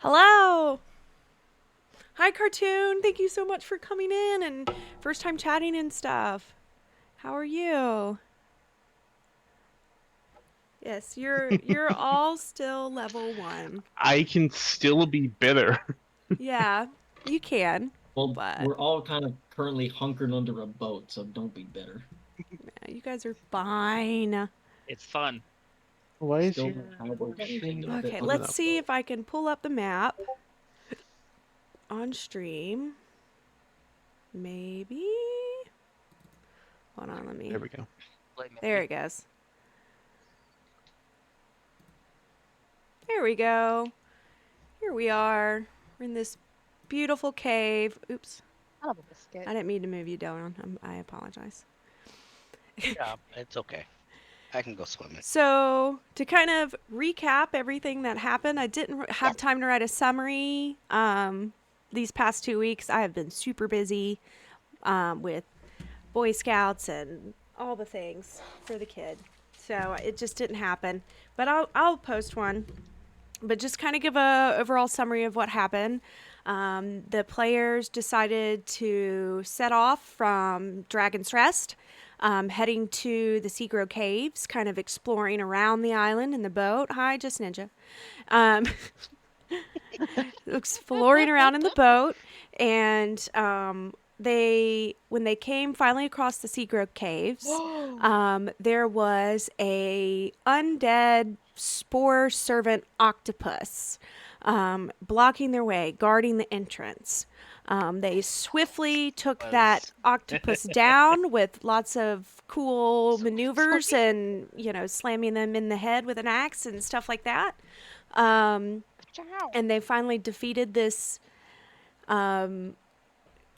Hello. Hi, Cartoon. Thank you so much for coming in and first time chatting and stuff. How are you? Yes, you're all still level 1. I can still be bitter. Yeah, you can. Well, But we're all kind of currently hunkered under a boat, so don't be bitter. you guys are fine. It's fun. Why is Still your hardworking a thing bit Okay, under coming let's the up? see boat. if I can pull up the map on stream. Maybe. Hold on, let There me. we go. There it goes. There we go. Here we are. We're in this beautiful cave. Oops. I'll have a biscuit. I didn't mean to move you down. I apologize. Yeah, it's okay. I can go swimming. So, to kind of recap everything that happened, I didn't have time to write a summary. These past 2 weeks, I have been super busy with Boy Scouts and all the things for the kid. So, it just didn't happen. But I'll post one. But just kind of give a overall summary of what happened. The players decided to set off from Dragon's Rest, heading to the Seagrow Caves, kind of exploring around the island in the boat. Hi, just Ninja. Um, exploring around in the boat, and when they came finally across the Seagrove Caves, there was a undead spore servant octopus blocking their way, guarding the entrance. They swiftly took that octopus down with lots of cool maneuvers and, slamming them in the head with an axe and stuff like that. Ciao. And they finally defeated this kind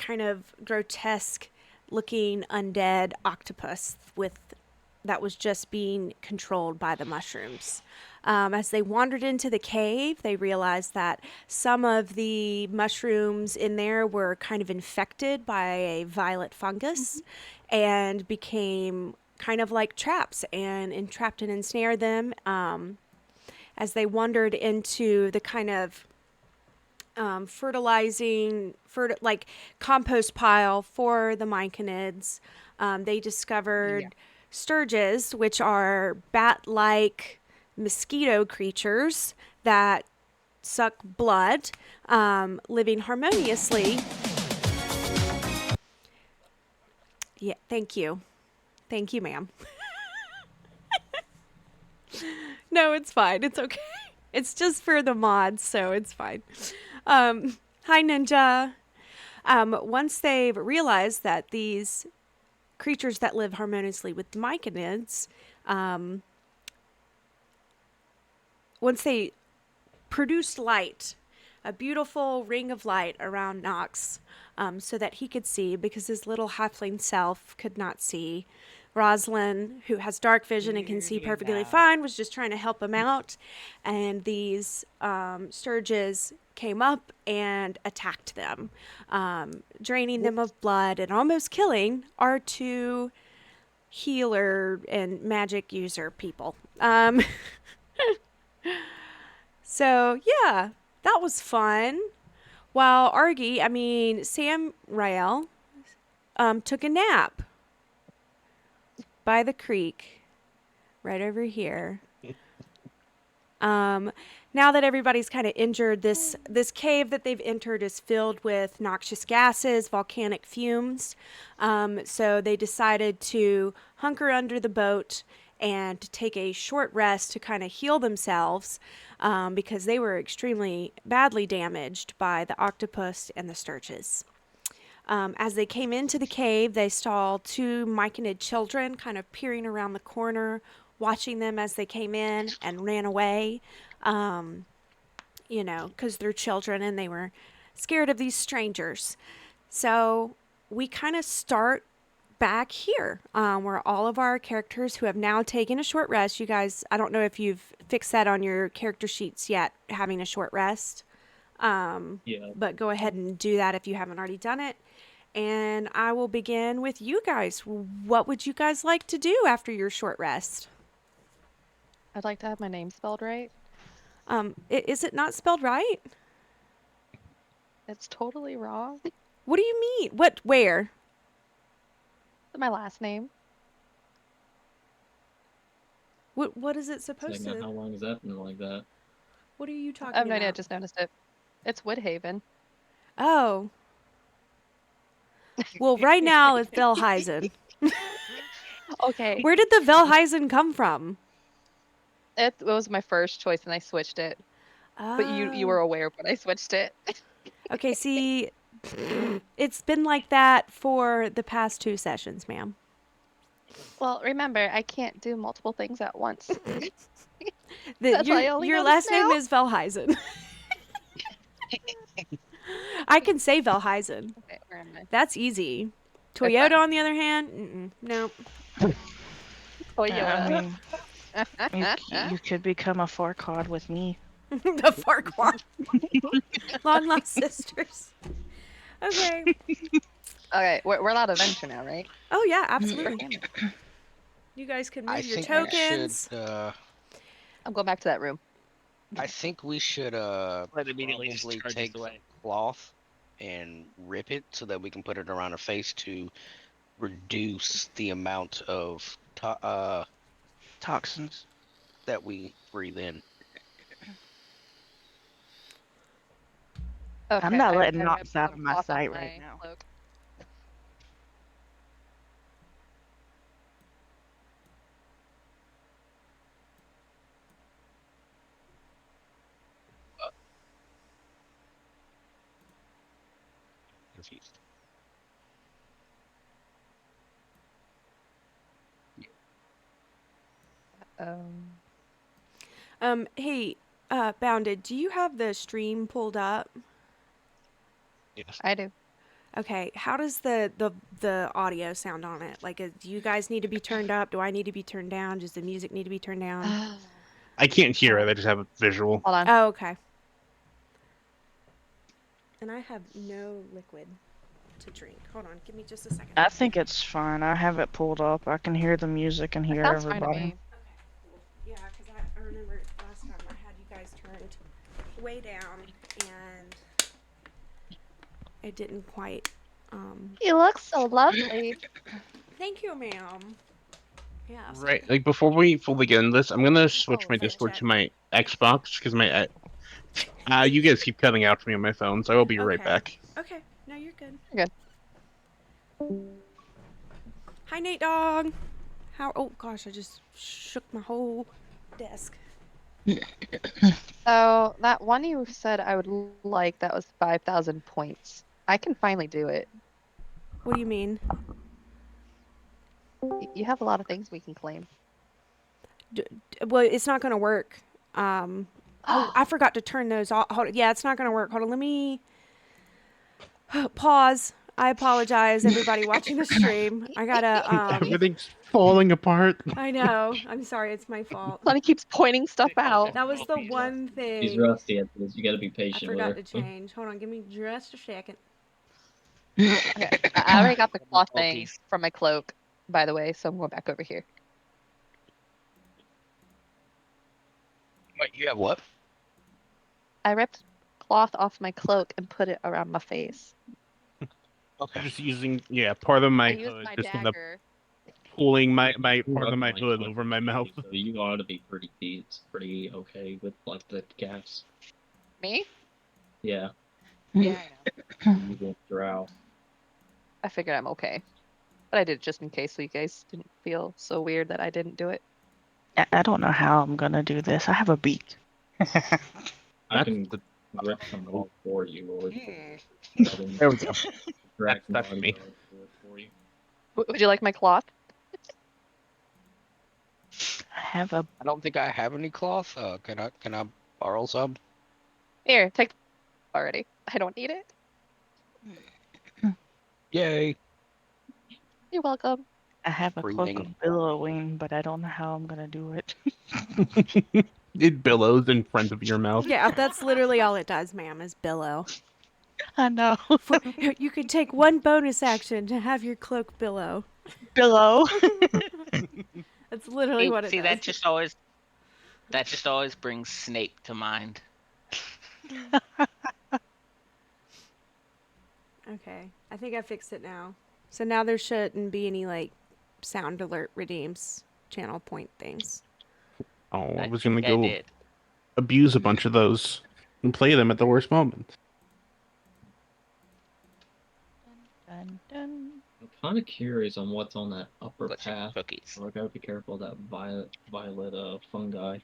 of grotesque looking undead octopus that was just being controlled by the mushrooms. As they wandered into the cave, they realized that some of the mushrooms in there were kind of infected by a violet fungus and became kind of like traps and entrapped and ensnared them as they wandered into the kind of like compost pile for the myconids. They discovered Yeah. sturges, which are bat-like mosquito creatures that suck blood, living harmoniously. Yeah, thank you, ma'am. No, it's fine. It's okay. It's just for the mods, so it's fine. Hi, Ninja. Once they've realized that these creatures that live harmoniously with the myconids, once they produced light, a beautiful ring of light around Nox, so that he could see, because his little halfling self could not see. Rosalind, who has dark vision and can see perfectly fine, was just trying to help him out. And these sturges came up and attacked them, draining them of blood and almost killing our two healer and magic user people. So, yeah, that was fun. While Sam Rael, took a nap by the creek right over here. Now that everybody's kind of injured, this cave that they've entered is filled with noxious gases, volcanic fumes. So they decided to hunker under the boat and to take a short rest to kind of heal themselves because they were extremely badly damaged by the octopus and the sturges. As they came into the cave, they saw two myconid children kind of peering around the corner, watching them as they came in and ran away, because they're children and they were scared of these strangers. So we kind of start back here where all of our characters who have now taken a short rest, you guys, I don't know if you've fixed that on your character sheets yet, having a short rest. Yeah. But go ahead and do that if you haven't already done it. And I will begin with you guys. What would you guys like to do after your short rest? I'd like to have my name spelled right. Is it not spelled right? It's totally wrong. What do you mean? What? Where? My last name. What is it It's supposed like, to? how long has that been like that? What are you I talking have no about? idea. I just noticed it. It's Woodhaven. Oh. Well, right now it's Velheisen. Okay. Where did the Velheisen come from? It was my first choice, and I switched it. But you were Oh. aware when I switched it. Okay, see, it's been like that for the past 2 sessions, ma'am. Well, remember, I can't do multiple things at once. That That's why I only your noticed last name now. is Velheisen. I can say Velheisen. Okay, where am I? That's easy. Okay, Toyota, fine. on the other hand, no. Toyota. I mean, you could become a Farquaad with me. The Farquaad. Long lost sisters. Okay. Okay, we're allowed to venture now, right? Oh yeah, absolutely. You guys can I move your think we should. tokens. I'm going back to that room. I think we should Let immediately just probably charges take away. cloth and rip it so that we can put it around our face to reduce the amount of Toxins. that we breathe in. Okay, I'm not I letting ripped Knox out some of my cloth off sight right my now. cloak. Confused. Hey, Bounded, do you have the stream pulled up? Yes. I do. Okay, how does the audio sound on it? Like, do you guys need to be turned up? Do I need to be turned down? Does the music need to be turned down? I can't hear it. I just have a visual. Hold on. Oh, okay. And I have no liquid to drink. Hold on, give me just a second. I think it's fine. I have it pulled up. I can hear the music and hear Sounds fine to everybody. me. Okay, cool. Yeah, because I remember last time I had you guys turned way down and it didn't quite. You look so lovely. Thank you, ma'am. Yeah. So Right, like before we fully get into this, I'm gonna switch my fair Discord check. to my Xbox because my you guys keep cutting out for me on my phone, so I will be right Okay. back. Okay. No, you're good. You're Hi, Nate Dog. How? Oh gosh, I just shook my whole desk. So that one you said I would like, that was 5,000 points. I can finally do it. What do you mean? You have a lot of things we can claim. Well, it's not gonna work. Oh, I forgot to turn those off. Hold, yeah, it's not gonna work. Hold on, let me pause. I apologize, everybody watching the stream. I gotta. Everything's falling apart. I know. I'm sorry. It's my fault. Sonny keeps pointing stuff out. That was the one He's thing rusty at this. You gotta be I patient with forgot her. to change. Hold on, give me just a second. Okay, I already got the cloth thing Difficulties. from my cloak, by the way, so I'm going back over here. Wait, you have what? I ripped cloth off my cloak and put it around my face. I'm just using part of my I used hood, my just kind of dagger. pulling my part Well, of my like, hood over my mouth. So you ought to be pretty okay with like the gas. Me? Yeah, Yeah, I know. you won't drow. I figured I'm okay. But I did it just in case so you guys didn't feel so weird that I didn't do it. I don't know how I'm gonna do this. I have a beak. I That's can the- rip some off for you, or There we go. drag some That's me. audio for you. Would you like my cloth? I have a. I don't think I have any cloth. Can I borrow some? Here, take already. I don't need it. Yay! You're welcome. I have a cloak Breathing. of billowing, but I don't know how I'm gonna do it. It billows in front of your mouth. Yeah, that's literally all it does, ma'am, is billow. I know. You could take one bonus action to have your cloak billow. Billow. That's literally what it See, does. that just always brings Snape to mind. Okay, I think I fixed it now. So now there shouldn't be any like sound alert redeems channel point things. Oh, I I was think gonna I go did. abuse a bunch of those and play them at the worst moment. Dun, dun. I'm kind of curious on what's on that upper Glitching path. cookies. So I gotta be careful of that violet fungi.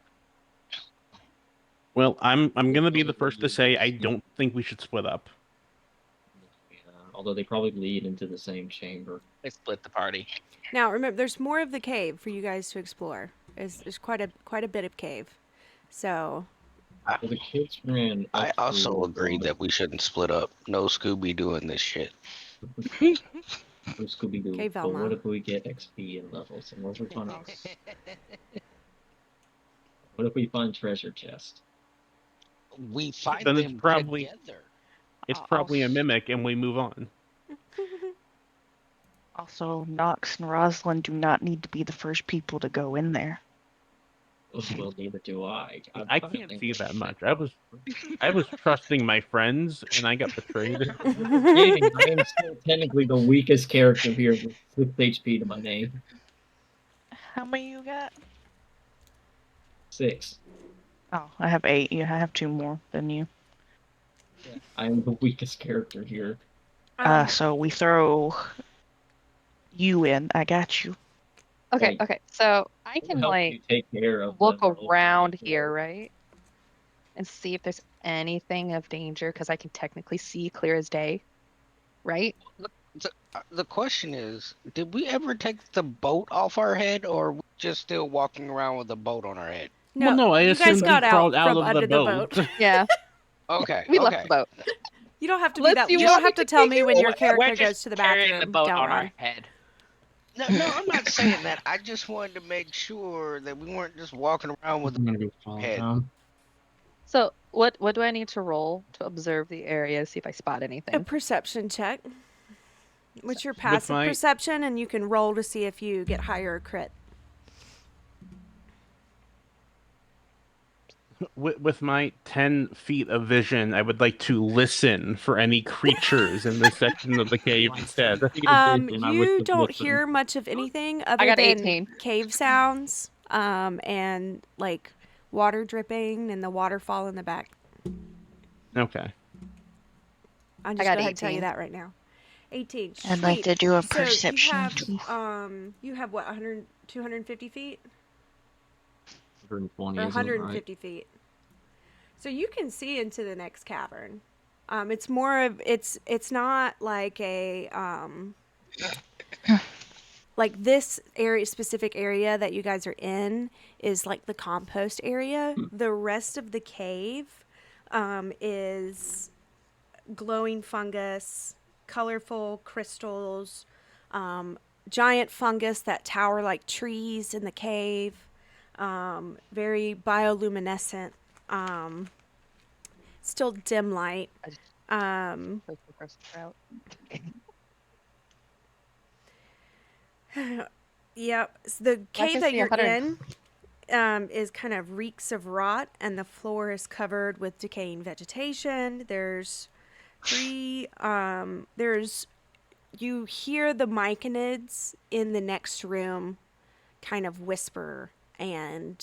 Well, I'm gonna be the Probably first to lead say into I the don't think we should split up. Yeah, although they probably lead into the same chamber. They split the party. Now remember, there's more of the cave for you guys to explore. There's quite a bit of cave. So Well, the kids ran I up also to agree that we shouldn't split up. No Scooby doing this shit. Scooby Doo. Okay, But what Velma. if we get XP and levels? And what if we find what if we find treasure chest? We find Then it's them probably together. a mimic, and we move on. Also, Nox and Rosalind do not need to be the first people to go in there. Well, neither do I. I can't see that much. I was trusting my friends, and I got betrayed. Kidding, I am still technically the weakest character here with 6 HP to my name. How many you got? 6. Oh, I have 8. Yeah, I have 2 more than you. I am the weakest character here. So we throw you in. I got you. Okay, Like, okay. So I It'll can help like you take care of look the girl around from here, before. right? And see if there's anything of danger because I can technically see clear as day, right? The question is, did we ever take the boat off our head, or are we just still walking around with a boat on our head? no, Well, no, I you guys assumed got you out crawled out from of under the the boat. boat. Yeah, Okay, we left okay. the boat. You don't have to be Unless that. you You want don't me have to to tell take me you when your away. character We're goes just to the carrying bathroom. the boat Go on our on. head. No, I'm not saying that. I just wanted to make sure that we weren't just walking around with I'm gonna go fall head. down. So what do I need to roll to observe the area, see if I spot A anything? perception check. What's your With passive my- perception? And you can roll to see if you get higher or crit. With my 10 feet of vision, I would like to listen for any creatures in this section of the cave instead. You don't hear much of anything other got than 18. cave sounds, and like water dripping and the waterfall in the back. Okay. I'll just got go ahead and tell you 18. that right now. 18. I'd like to do a So perception too. you have what, 100, 250 feet? 120 Or isn't it, 150 feet. So you can see into the next cavern. It's more of it's not like a like this specific area that you guys are in is like the compost area. The rest of the cave is glowing fungus, colorful crystals, giant fungus that tower like trees in the cave, very bioluminescent, still dim light. Take the first route. Yep. The can cave that see you're 100. in is kind of reeks of rot, and the floor is covered with decaying vegetation. There's you hear the myconids in the next room kind of whisper and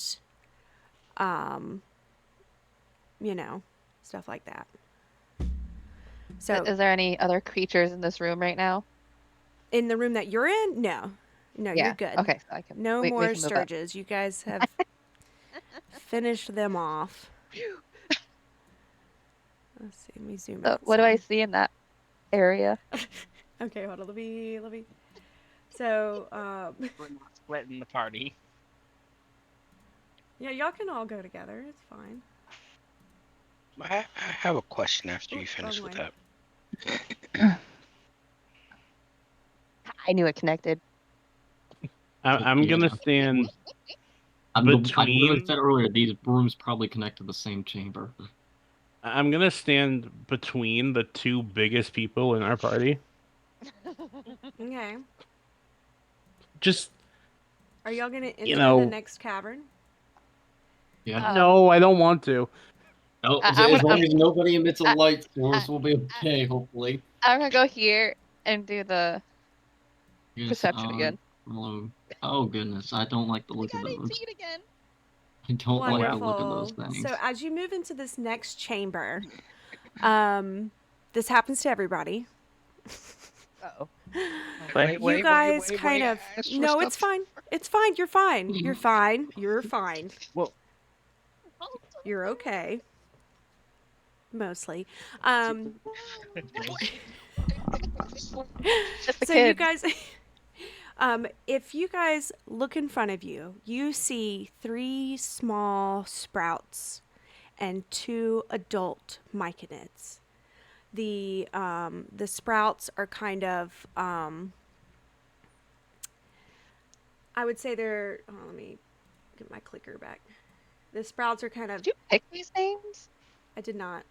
stuff like that. So Is there any other creatures in this room right now? in the room that you're in, no, Yeah. you're good. Okay, so I can. No we more can move up. Sturges. You guys have finished them off. Let's see. Let me zoom So out. what do I some. see in that area? Okay, hold on. Let me. So, We're not splitting the party. yeah, y'all can all go together. It's fine. I have a question after you Oops, finish wrong with way. that. I knew it connected. I'm Yeah. gonna stand I literally between. said earlier, these rooms probably connect to the same chamber. I'm gonna stand between the two biggest people in our party. Okay. Just Are y'all gonna enter You know- the next cavern? Yeah. no, I don't want to. Oh, I- as I'm long gonna- as nobody emits a I- light source, we'll be okay, hopefully. I'm gonna go here and do the Yes, perception again. hello. Oh goodness, I don't like the I look of got those. 18 again. I don't like the look of those Wonderful. things. So as you move into this next chamber, this happens to everybody. Uh-oh. You guys wait, kind of ask for no, it's stuff. fine. It's fine. You're fine. You're fine. You're fine. Well, You're okay. Mostly. Just a So kid. you guys if you guys look in front of you, you see 3 small sprouts and 2 adult myconids. The sprouts are kind of I would say they're let me get my clicker back. The sprouts are kind of Did you pick these names? I did not.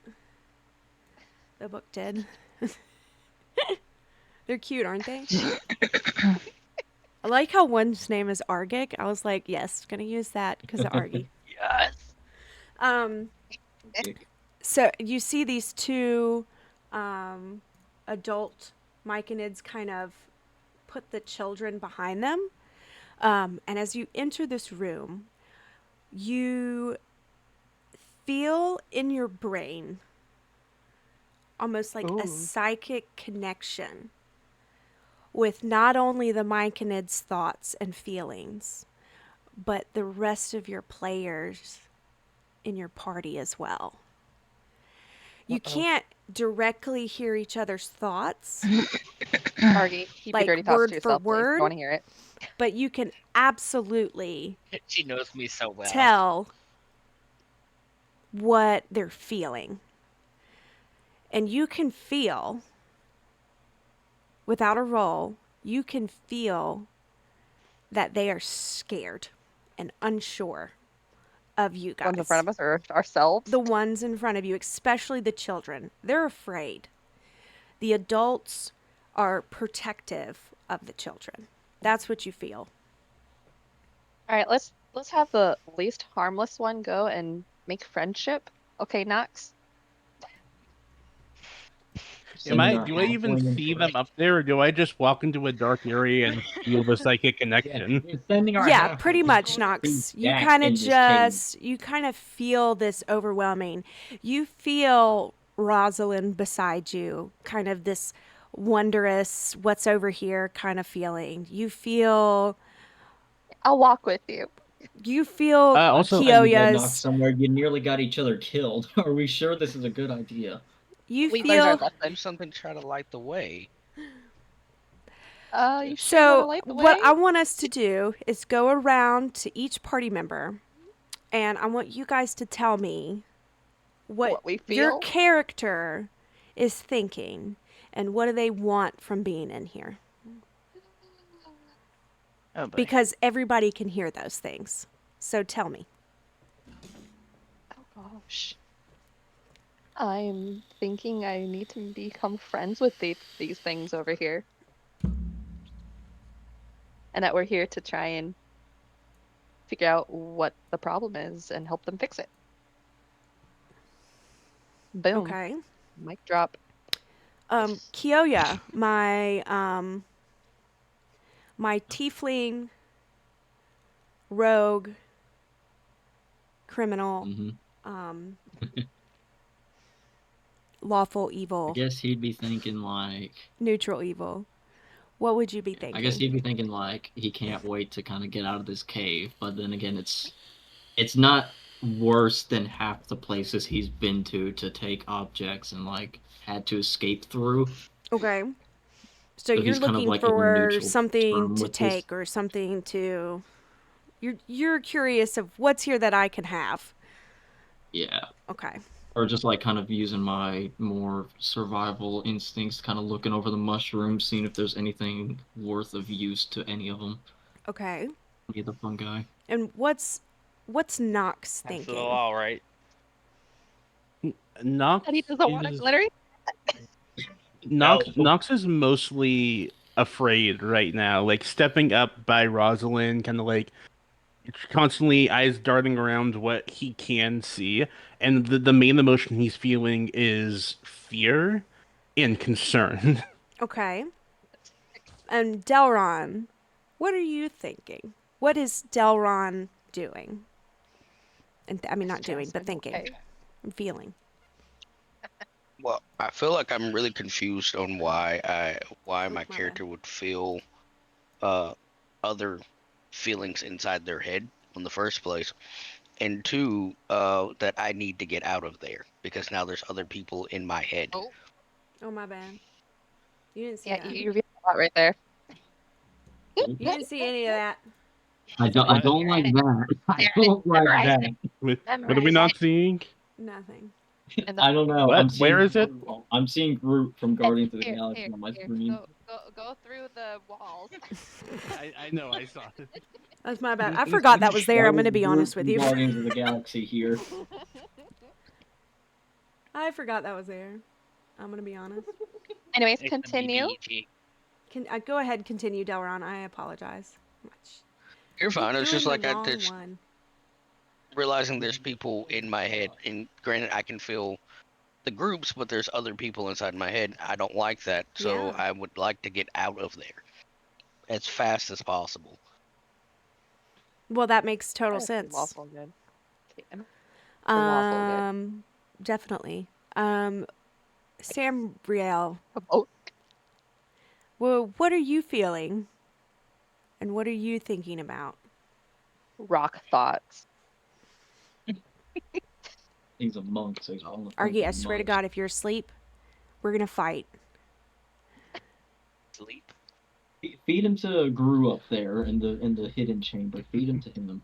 The book did. They're cute, aren't they? I like how one's name is Argic. I was like, yes, gonna use that because of Argy. Yes. So you see these 2 adult myconids kind of put the children behind them. And as you enter this room, you feel in your brain almost like a psychic connection with not only the myconid's thoughts and feelings, but the rest of your players in your party as well. You can't directly hear each other's thoughts, Argy, keep like your dirty thoughts word to for yourself, please. word. I want to hear it. but you can absolutely She knows me so well. tell what they're feeling. And you can feel, without a roll, you can feel that they are scared and unsure of you guys. Ones in front of us or ourselves? The ones in front of you, especially the children, they're afraid. The adults are protective of the children. That's what you feel. All right, let's have the least harmless one go and make friendship. Okay, Knox. do I even see them up there, or do I just walk into a dark area and feel the psychic connection? Yeah, pretty much, Knox. You kind of feel this overwhelming. You feel Rosalind beside you, kind of this wondrous, what's over here kind of feeling. You feel I'll walk with you. Also, Kyoya's. Somewhere you nearly got each other killed. Are we sure this is a good idea? You We learned our feel. lesson. Do something to try to light the way. You sure you wanna So, light the what way? I want us to do is go around to each party member, and I want you guys to tell me what we your feel? character is thinking and what do they want from being in here. Oh, boy. Because everybody can hear those things. So tell me. Oh gosh. I'm thinking I need to become friends with these things over here. And that we're here to try and figure out what the problem is and help them fix it. Boom. Okay. Mic drop. Kyoya, my tiefling rogue criminal lawful I evil guess he'd be thinking like. neutral evil. What would you be thinking? I guess he'd be thinking like he can't wait to kind of get out of this cave. But then again, it's not worse than half the places he's been to take objects and like had to escape through. Okay. So So you're he's kind of looking like in for neutral something term to with this. take or something to. You're curious of what's here that I can have. Yeah. Okay. Or just like kind of using my more survival instincts, kind of looking over the mushrooms, seeing if there's anything worth of use to any of them. Okay. Any of the fungi. And what's Nox That's thinking? all right. Nox And he doesn't want it glittery? Nox is mostly afraid right now, like stepping up by Rosalind, kind of like constantly eyes darting around what he can see, and the main emotion he's feeling is fear, and concern. Okay. And Delron, what are you thinking? What is Delron doing? And I mean, not doing, but I'm thinking okay. and feeling. Well, I feel like I'm really confused on why Oh, my my character would feel uh other feelings inside their head in the first place, and two, that I need to get out of there because now there's other people in my head. Oh, Oh, my bad. You didn't see yeah, that. you revealed a lot right there. You didn't see any of that. I don't like that. I don't like that. What are we not seeing? Nothing. And I don't know. What? Where is it? I'm seeing Groot from Guardians of the here, Galaxy here, on my here. screen. Go through the walls. I know, I saw it. That's my bad. I forgot that was there. I'm going to be honest with you. Guardians of the Galaxy here. I forgot that was there. I'm going to be honest. Anyways, It's the continue. BBEG. Can go ahead, continue, Delron. I apologize. You're fine. It's just Doing like the I wrong just one. realizing there's people in my head, and granted, I can feel the groups, but there's other people inside my head. I don't like that, so Yeah. I would like to get out of there as fast as possible. Well, that makes total That's sense. lawful good. lawful good. Definitely. Sam Riel, Oh, well, what are you feeling? And what are you thinking about? rock thoughts. He's a monk, so he's all Argy, I swear to God, if you're asleep, we're gonna fight. Sleep. Feed him to Gru up there in the hidden chamber. Feed him to him.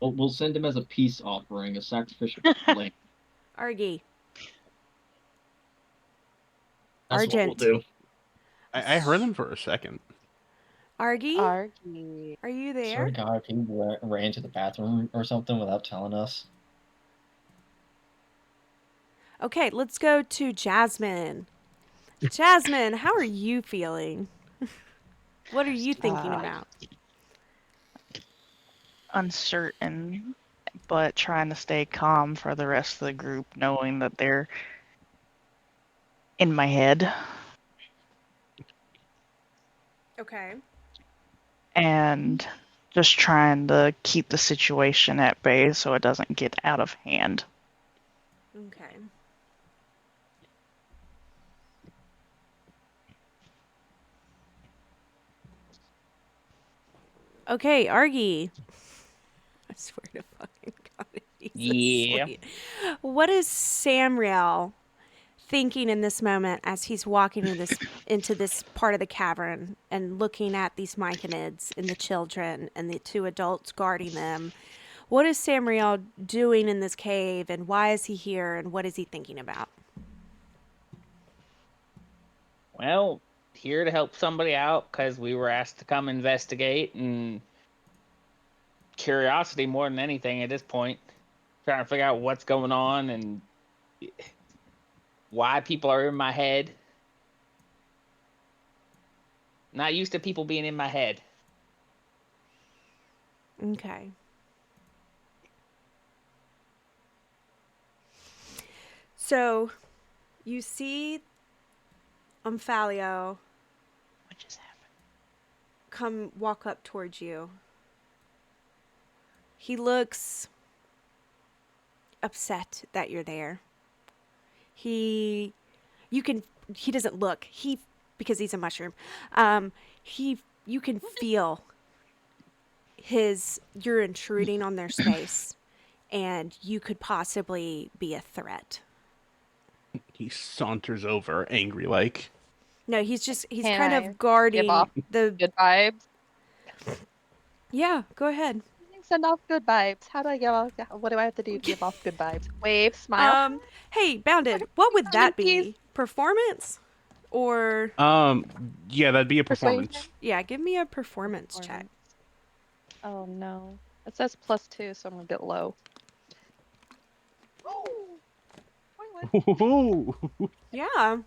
We'll send him as a peace offering, a sacrificial lamb. Argy, That's what we'll Argent. do. I heard him for a second. Argy, Argy. are you Swear there? to God, if he ran to the bathroom or something without telling us. Okay, let's go to Jasmine. Jasmine, how are you feeling? What are you thinking about? Uncertain, but trying to stay calm for the rest of the group, knowing that they're in my head. Okay. And just trying to keep the situation at bay so it doesn't get out of hand. Okay. Okay, Argy. I swear to fucking God, he's Yeah. asleep. What is Samriel thinking in this moment as he's walking into this part of the cavern and looking at these myconids and the children and the two adults guarding them? What is Samriel doing in this cave, and why is he here, and what is he thinking about? Well, here to help somebody out because we were asked to come investigate, and curiosity more than anything at this point. Trying to figure out what's going on and why people are in my head. Not used to people being in my head. Okay. So, you see Umphalio What just happened? come walk up towards you. He looks upset that you're there. He doesn't look. Because he's a mushroom. You can feel you're intruding on their space, and you could possibly be a threat. He saunters over, angry like. No, he's Can kind I of guarding give off the. Good vibes. Yeah, go ahead. Send off good vibes. How do I give off? What do I have to do to give off good vibes? Wave, smile. Hey, Bounded, what would that be? Performance? Or Yeah, that'd be a performance. Persuasion? yeah, give me a performance check. Oh no. It says +2, so I'm gonna get low. Ooh. Yeah.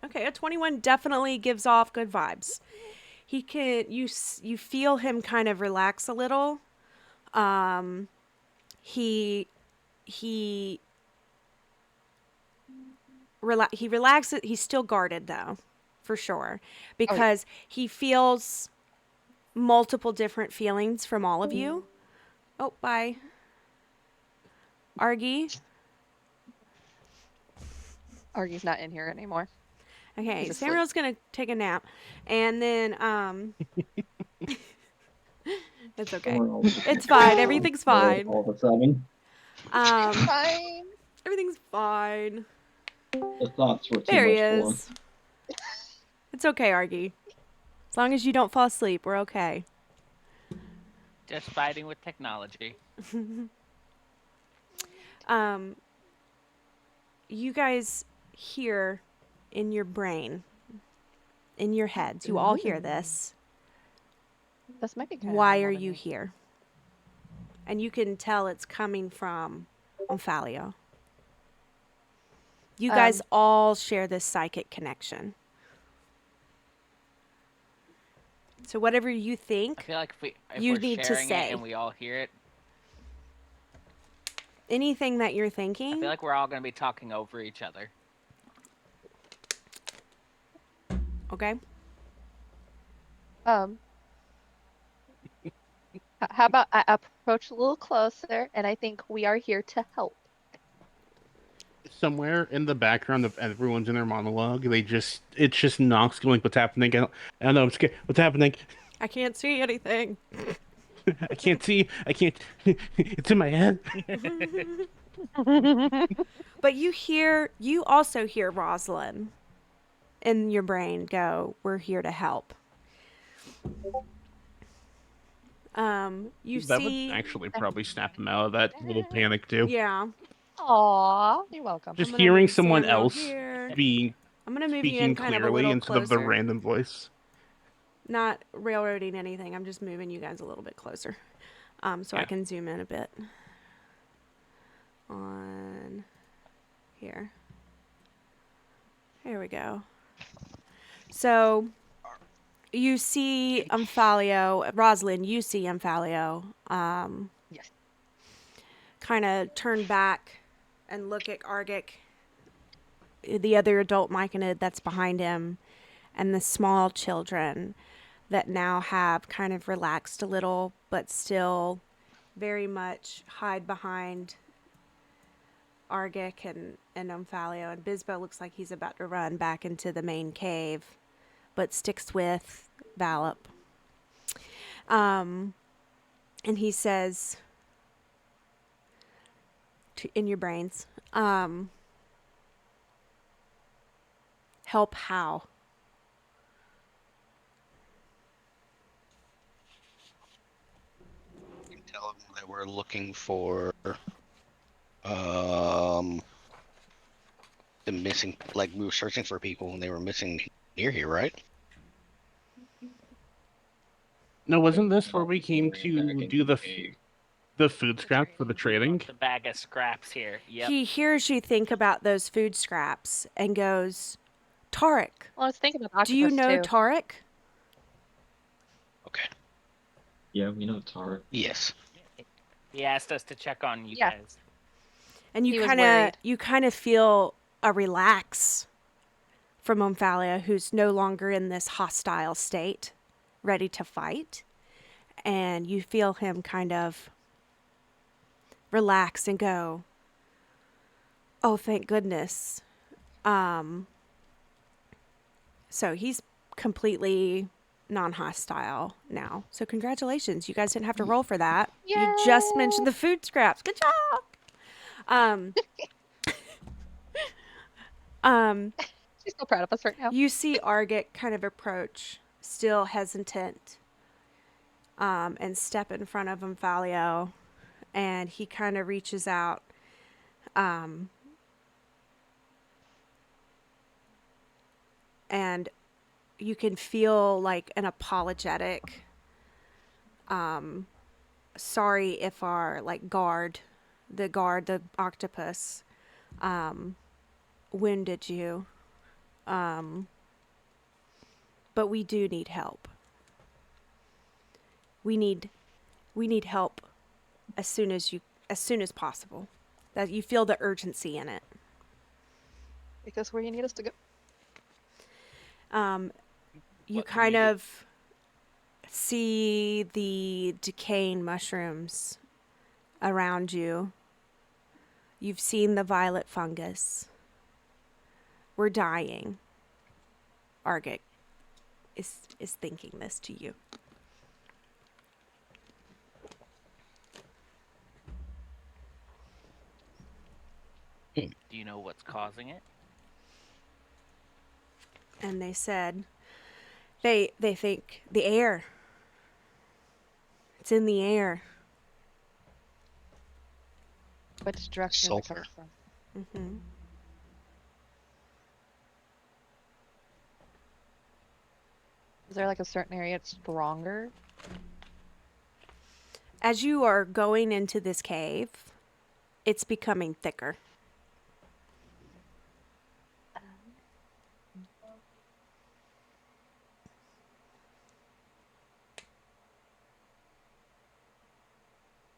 Okay, a 21 definitely gives off good vibes. He can you feel him kind of relax a little. He he relaxes. He's still guarded though, for sure, Oh, yeah. because he feels multiple different feelings from all of you. Oh, bye. Argy. Argy's not in here anymore. Okay, He's asleep. Samuel's gonna take a nap, and then it's okay. Someone else is It's fine. all- Everything's fine. All of a sudden, Fine. Everything's fine. the thoughts were too There he much for him. is. It's okay, Argy. As long as you don't fall asleep, we're okay. Just fighting with technology. You guys hear in your brain, in your heads, you all hear this. This might be kind Why are you here? And you can tell it's coming from Omphalio. You guys all share this psychic connection. So whatever you I think, feel like if You we're need to sharing say. it and we all hear it, anything that you're I thinking, feel like we're all going to be talking over each other. okay? How about I approach a little closer, and I think we are here to help. Somewhere in the background of everyone's inner monologue, it's just Nox going, "What's happening? I don't know. I'm scared. What's happening? I can't see anything. I can't see. I can't. It's in my head." But you also hear Rosalind in your brain go, "We're here to help." You That see, would actually probably snap him out of that little panic too. yeah. Aw, you're welcome. Just I'm gonna hearing move someone Samuel else here. being I'm gonna move you speaking in kind of a clearly little instead of the closer. random voice. Not railroading anything. I'm just moving you guys a little bit closer, so I Yeah. can zoom in a bit. On here. Here we go. So you see Omphalio, Rosalind. You see Omphalio. Yes. Kind of turn back and look at Argic, the other adult Myconid that's behind him, and the small children that now have kind of relaxed a little, but still very much hide behind Argic and Omphalio. And Bisbo looks like he's about to run back into the main cave, but sticks with Valop. And he says, in your brains, help how? You can tell them that we're looking for the missing, like we were searching for people and they were missing near here, right? No, wasn't this where we came Back to into do the cave. the food scrap for the trading? The bag of scraps here. Yep. He hears you think about those food scraps and goes, Tarek, Well, I was thinking about octopus do you know too. Tarek? Okay. Yeah, we know Tarek. Yes. He asked us to check on you Yeah. guys. And He you was kind of worried. feel a relax from Omphalia, who's no longer in this hostile state, ready to fight. And you feel him kind of relax and go, oh, thank goodness. So he's completely non-hostile now. So congratulations. You guys didn't have to roll for that. You just mentioned the food scraps. Good job. She's so proud of us right now. You see Argit kind of approach, still hesitant, and step in front of Omphalio, and he kind of reaches out, and you can feel like an apologetic, sorry if our the octopus, wounded you. But we do need help. We need help as soon as possible. That you feel the urgency in it. Take us where you need us to go. You What do kind we do? of see the decaying mushrooms around you. You've seen the violet fungus. We're dying. Argit is thinking this to you. Do you know what's causing it? And they said they think the air. It's in the air. Which direction is it coming Sulfur. from? Hmm. Is there like a certain area it's stronger? As you are going into this cave, it's becoming thicker.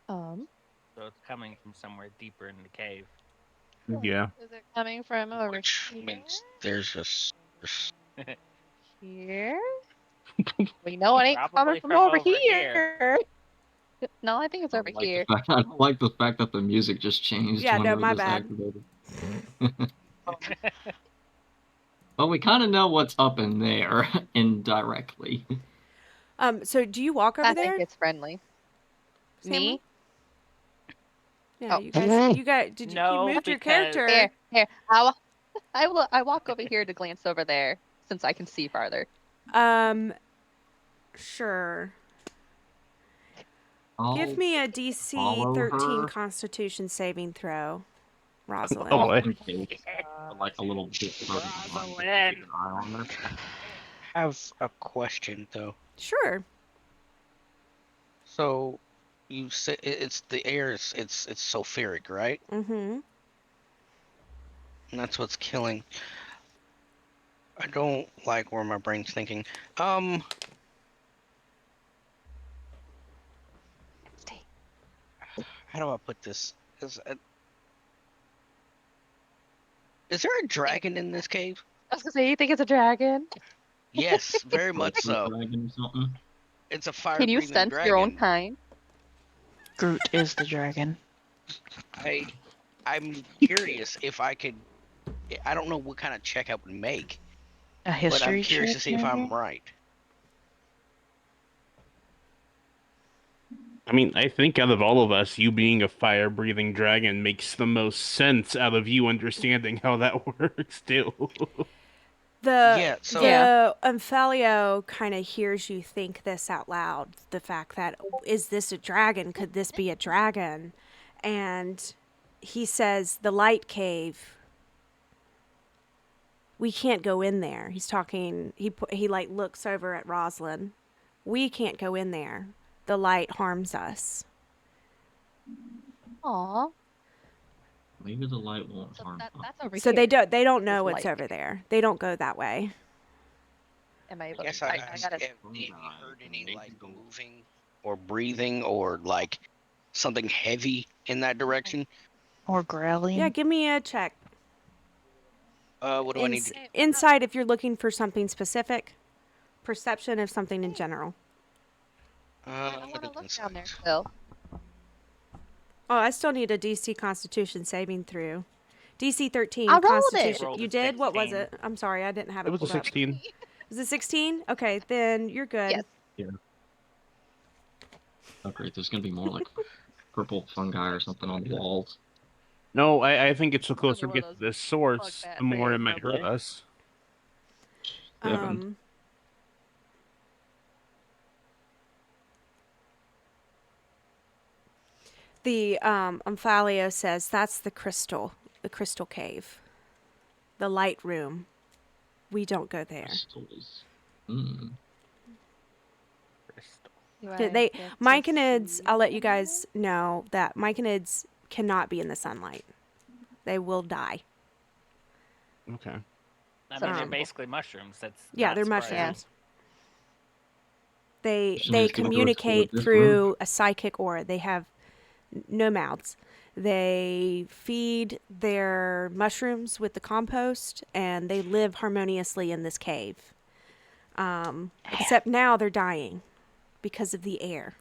So it's coming from somewhere deeper in the cave. Yeah. Is it coming from over Which here? means there's a source. Here? We know it ain't Probably coming from from over over here. No, I think it's over here. I don't like the fact that the music just changed Yeah, no, whenever my this bad. activated. Well, we kind of know what's up in there indirectly. So do you walk over I there? think it's friendly. Stanley? Me? Yeah, Oh. you guys, did you, No, you moved your because- character. Here. I walk over here to glance over there since I can see farther. Sure. I'll Give me a DC follow 13 her. Constitution saving throw, Rosalind. Oh, boy. Like a little bit further behind, just to Rosalind. keep an eye on her. Have a question though. Sure. So, you say it's the air. It's sulfuric, right? Mm-hmm. And that's what's killing. I don't like where my brain's thinking. Stay. How do I put this? Is there a dragon in this cave? I was gonna say, you think it's a dragon? Yes, very much so. Dragon or something. It's a fire Can you breathing sense dragon. your own kind? Groot is the dragon. I'm curious if I could. I don't know what kind of check I would make, A but I'm history curious to check, see if I'm maybe? right. I mean, I think out of all of us, you being a fire-breathing dragon makes the most sense out of you understanding how that works, too. Yeah, so- The Umphalio kind of hears you think this out loud. The fact that, is this a dragon? Could this be a dragon? And he says, the light cave. We can't go in there. He's talking, he like looks over at Rosalind. We can't go in there. The light harms us. Aw. Maybe the light won't So harm us. that's over So here. they don't know There's what's light. over there. They don't go that way. Am I I able guess to? I I asked gotta. if you heard any like moving or breathing or like something heavy in that direction. Or growling? Yeah, give me a check. What do I need to? Insight if you're looking for something specific. Perception of something in general. I I'm want gonna to do look down there insight. still. Oh, I still need a DC Constitution saving through. DC 13 I rolled it. Constitution. Rolled a You did? What was 16. it? I'm sorry, I didn't have it It was a pulled up. 16. Was it 16? Okay, then you're good. Yes. Oh, great. There's gonna be more like purple fungi or something on the walls. No, I think it's the It's gonna be closer we one of get to those this source, bug bat the more it things, might hurt probably. us. Seven. The Umphalio says that's the crystal cave. The light room. We don't go there. Crystals. Hmm. Crystal. Do I They get to Myconids, see I'll let you them? guys know that Myconids cannot be in the sunlight. They will die. Okay. I mean, they're Um, basically mushrooms. That's Yeah, not they're surprising. mushrooms. They Somebody's gonna go explore communicate this through a psychic aura. They have no mouths. They feed their mushrooms with the compost, and they live harmoniously in this cave. Except now they're dying because of the air.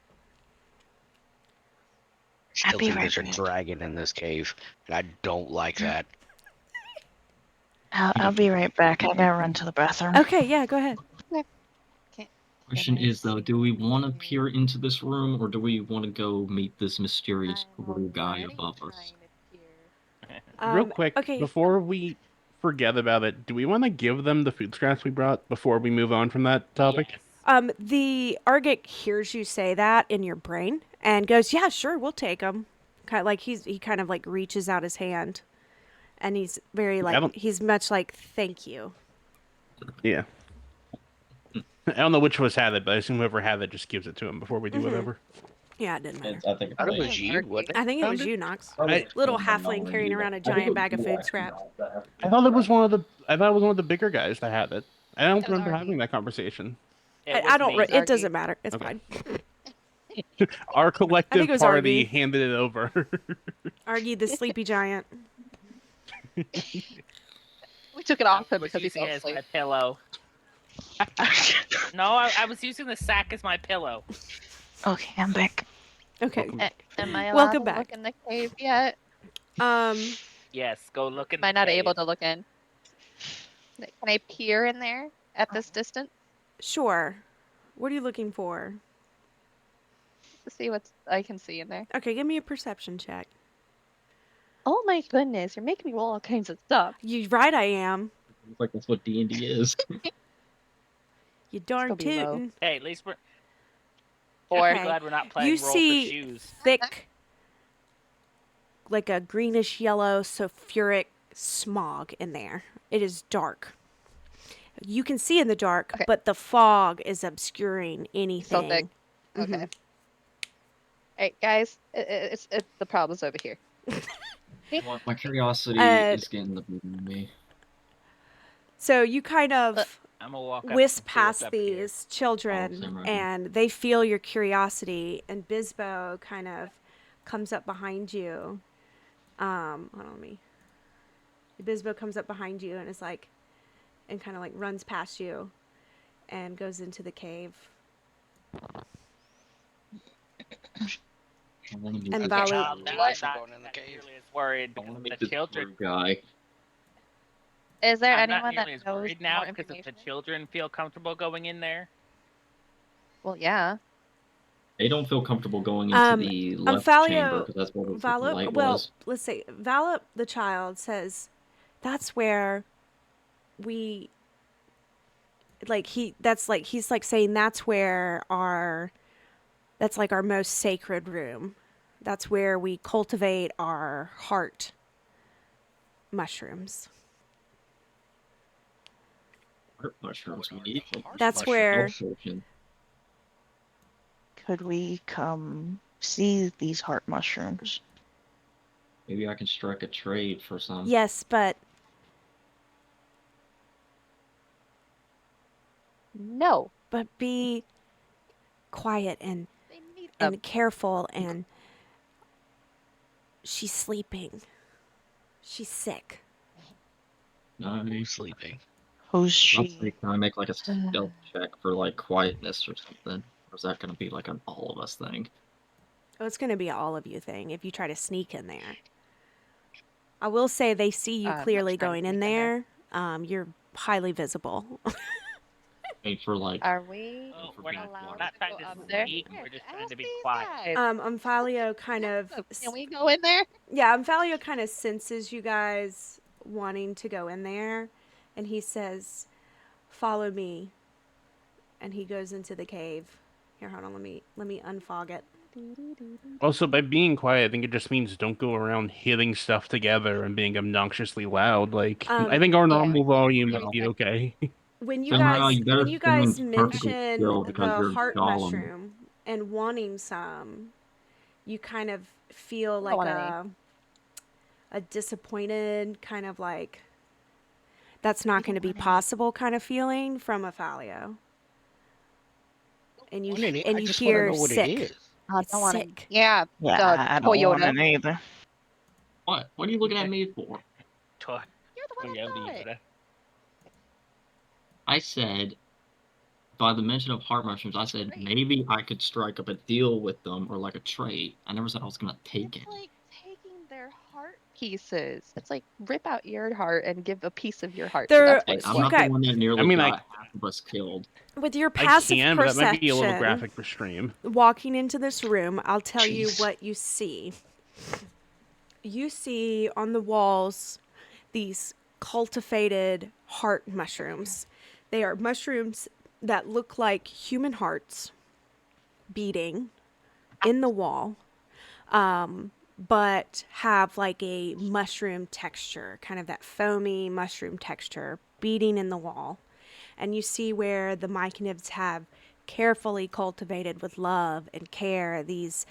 Still I'll be think right there's a back. dragon in this cave, and I don't like that. I'll be right back. I gotta run to the bathroom. Okay, yeah, go ahead. Question I is though, do we want to see peer into this room, or do we want to go meet this mysterious I'm blue guy already above us? trying to peer. Real quick, Okay. before we forget about it, do we want to give them the food scraps we brought before we move on from that topic? The Argit hears you say that in your brain and goes, "Yeah, sure, we'll take them." Kind of like he kind of like reaches out his hand, and he's very I don't- he's much like, "Thank you." Yeah. I don't know which of us had it, but I assume whoever had it just gives it to him before we do Mhm. whatever. Yeah, it didn't matter. I think I thought it it's was you, wasn't it? I think it was Found you, Knox. I- Little halfling carrying around a giant bag of food scraps. I thought it was one of the bigger guys that had it. I don't It was remember Argy. having that conversation. I don't. me. It doesn't matter. It's Okay. fine. Our collective it was party Argy. handed it over. Argy, the sleepy giant. We took it off him because he using fell it as asleep. my pillow. No, I was using the sack as my pillow. Okay, I'm back. Okay. Am I allowed Welcome to back. look in the cave yet? Yes, go look in. Am I not able to look in? Can I peer in there at this distance Sure. What are you looking for? to see what I can see in there? Okay, give me a perception check. Oh my goodness, you're making me roll all kinds of stuff. You right, I am. It's like that's what D&D is. You darn Still be low. tootin'. Hey, at least we're. Or Okay. Glad we're not playing You roll see for shoes. thick, like a greenish yellow sulfuric smog in there. It is dark. You can see in the dark, Okay. but the fog is obscuring anything. So thick. Okay. Mhm. Hey guys, it's the problem's over here. My curiosity is getting the better of me. So you kind of I'm gonna walk up. wisp and see what's past up here. these children, same right and they feel your curiosity, and Bisbo kind of comes up behind you. Hold on, let me. Bisbo comes up behind you and is like, and kind of like runs past you, and goes into the cave. And I Valley- I'm Life not, from going in the cave. nearly as worried want to because meet of the this children. blue guy. Is there I'm anyone not nearly that as knows worried now more because if the information? children feel comfortable going in there. Well, yeah. They don't feel comfortable going into the left chamber because that's where the light was. Let's say Valip, the child, says, "That's where we." He's like saying that's where that's like our most sacred room. That's where we cultivate our heart mushrooms. Heart mushrooms. We need them. That's Mushroom. where Potion. Could we come see these heart mushrooms? Maybe I can strike a trade for some. yes, but No. be quiet and They need them. careful, and she's sleeping. She's sick. Nice. Who's sleeping? Who's I'll she? say, can I make like a stealth check for like quietness or something? Or is that gonna be like an all of us thing? Oh, it's going to be an all of you thing if you try to sneak in there. I will say they see you I'm not clearly trying to going in sneak in there. there. You're highly visible. Made for like Are we Oh, for we're being not, allowed we're quiet. not to trying go to up there? sneak. We're just trying Ask to be these quiet. guys. Umphalio kind of, Can we go in there? Umphalio kind of senses you guys wanting to go in there, and he says, "Follow me," and he goes into the cave. Here, hold on, let me unfog it. Also, by being quiet, I think it just means don't go around hitting stuff together and being obnoxiously loud. Like, I think our yeah. normal volume would be okay. When you Somehow guys you better when you guys stand perfectly mention still because the you're heart Gollum. mushroom and wanting some, you kind of feel don't like want a disappointed kind of like that's not going to be possible kind of feeling from Amphalio. And you I and you just want to hear know what sick. it is. I It's don't want to. sick. Yeah, Yeah, the I don't want Toyota. it either. What? What are you looking at me for? Toy. You're the one that got it. I said, by the mention of heart mushrooms, I said Great. maybe I could strike up a deal with them or like a trade. I never said I was gonna take It's it. like taking their heart pieces. It's like rip out your heart and give a piece of your heart. So There, that's what Hey, it's I'm you like. not the got one that nearly I mean, got half of us killed. with your I passive can, but that might be a little perception. graphic for stream. Walking into this room, I'll tell you Jeez. what you see. You see on the walls these cultivated heart mushrooms. They are mushrooms that look like human hearts beating in the wall, but have like a mushroom texture, kind of that foamy mushroom texture beating in the wall. And you see where the myconids have carefully cultivated with love and care these,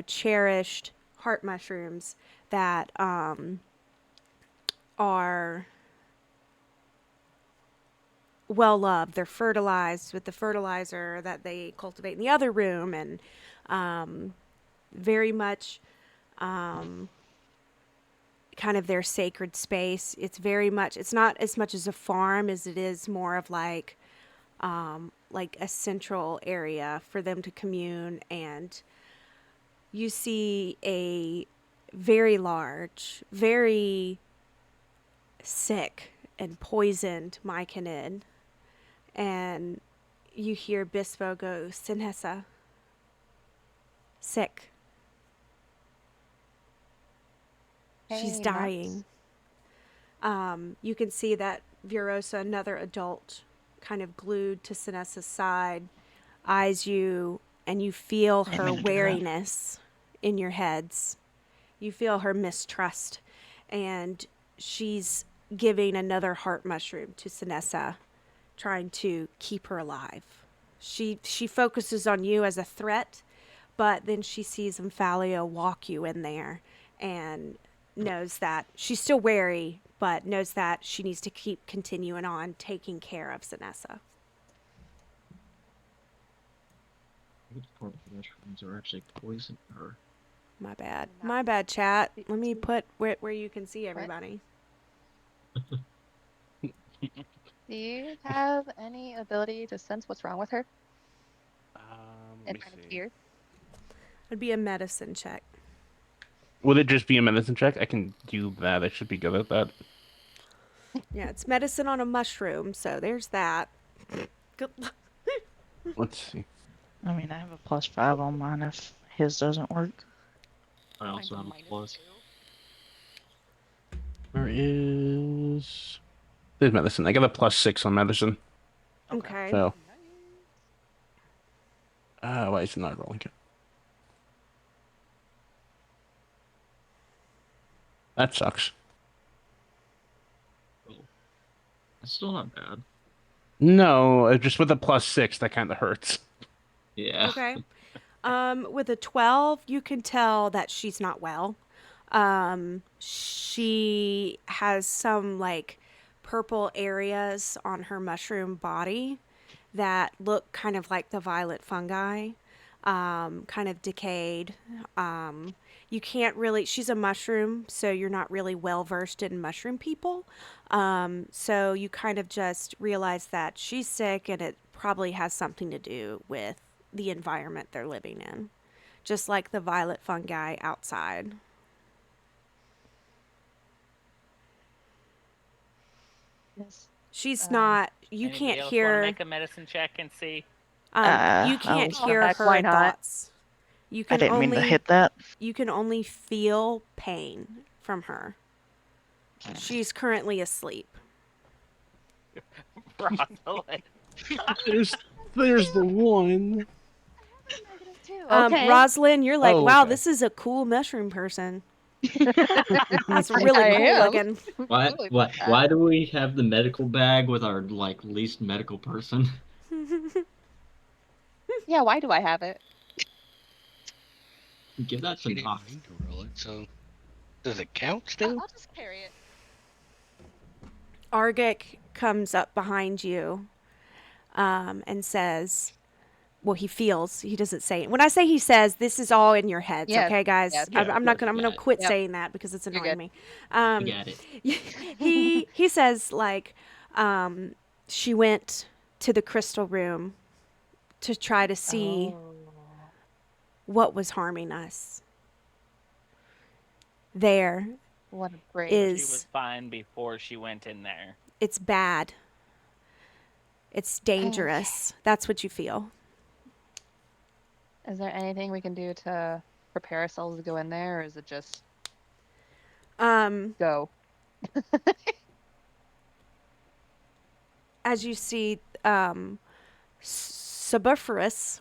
cherished heart mushrooms that are well loved. They're fertilized with the fertilizer that they cultivate in the other room, and very much kind of their sacred space. It's very much, it's not as much as a farm as it is more of like a central area for them to commune. And you see a very large, very sick and poisoned myconid, and you hear Bispo go, Sinhesa, sick. She's Hey, dying. You can see that Vurosa, another adult, kind of glued to Sinesa's side, eyes you, and you feel her wariness in your heads. You feel her mistrust, and she's giving another heart mushroom to Sinessa, trying to keep her alive. She focuses on you as a threat, but then she sees Omphalio walk you in there and knows that she's still wary, but knows that she needs to keep continuing on taking care of Sinessa. Mushrooms are actually poison her. My bad. My bad, chat. Let me put where you can see everybody. Do you have any ability to sense what's wrong with her Let and me kind of see. hear? It'd be a medicine check. Would it just be a medicine check? I can do that. I should be good at that. Yeah, it's medicine on a mushroom, so there's that. Good luck. Let's see. I mean, I have a +5 on mine if his doesn't work. I also have a plus. Where is... There's medicine. I got a +6 on medicine. Okay. So, why is it not rolling? That sucks. It's still not bad. No, just with a +6, that kind of hurts. Yeah. Okay. With a 12, you can tell that she's not well. She has some like purple areas on her mushroom body that look kind of like the violet fungi, kind of decayed. You can't really, she's a mushroom, so you're not really well versed in mushroom people. So you kind of just realize that she's sick, and it probably has something to do with the environment they're living in, just like the violet fungi outside. Yes. She's not, you Anybody can't else want to hear, make a medicine check and see? you I can't was hear heck, her why not? thoughts. You I can didn't mean to only, hit that. you can only feel pain from her. She's currently asleep. Rosalind. There's the one. Okay. Rosalind, you're like, Oh, wow, okay. this is a cool mushroom person. That's really I cool am. looking. Why? Totally Why? that. Why do we have the medical bag with our like least medical person? Yeah, why do I have it? Give that She to didn't Knox. mean to roll it, so does it count I'll still? just carry it. Argic comes up behind you and says, well, he feels. He doesn't say it. When I say he says, this is all in your heads, Yes, okay, guys? yes. Yeah, I'm not of gonna. I'm course, gonna yeah. quit Yep. saying that because it's You're annoying good. me. I get it. He says like, she went to the crystal room to try to see Oh. what was harming us. There What a great. She is was fine before she went in there. it's bad. It's dangerous. That's what you feel. Is there anything we can do to prepare ourselves to go in there, or is it just Um, go? as you see, Subiferous,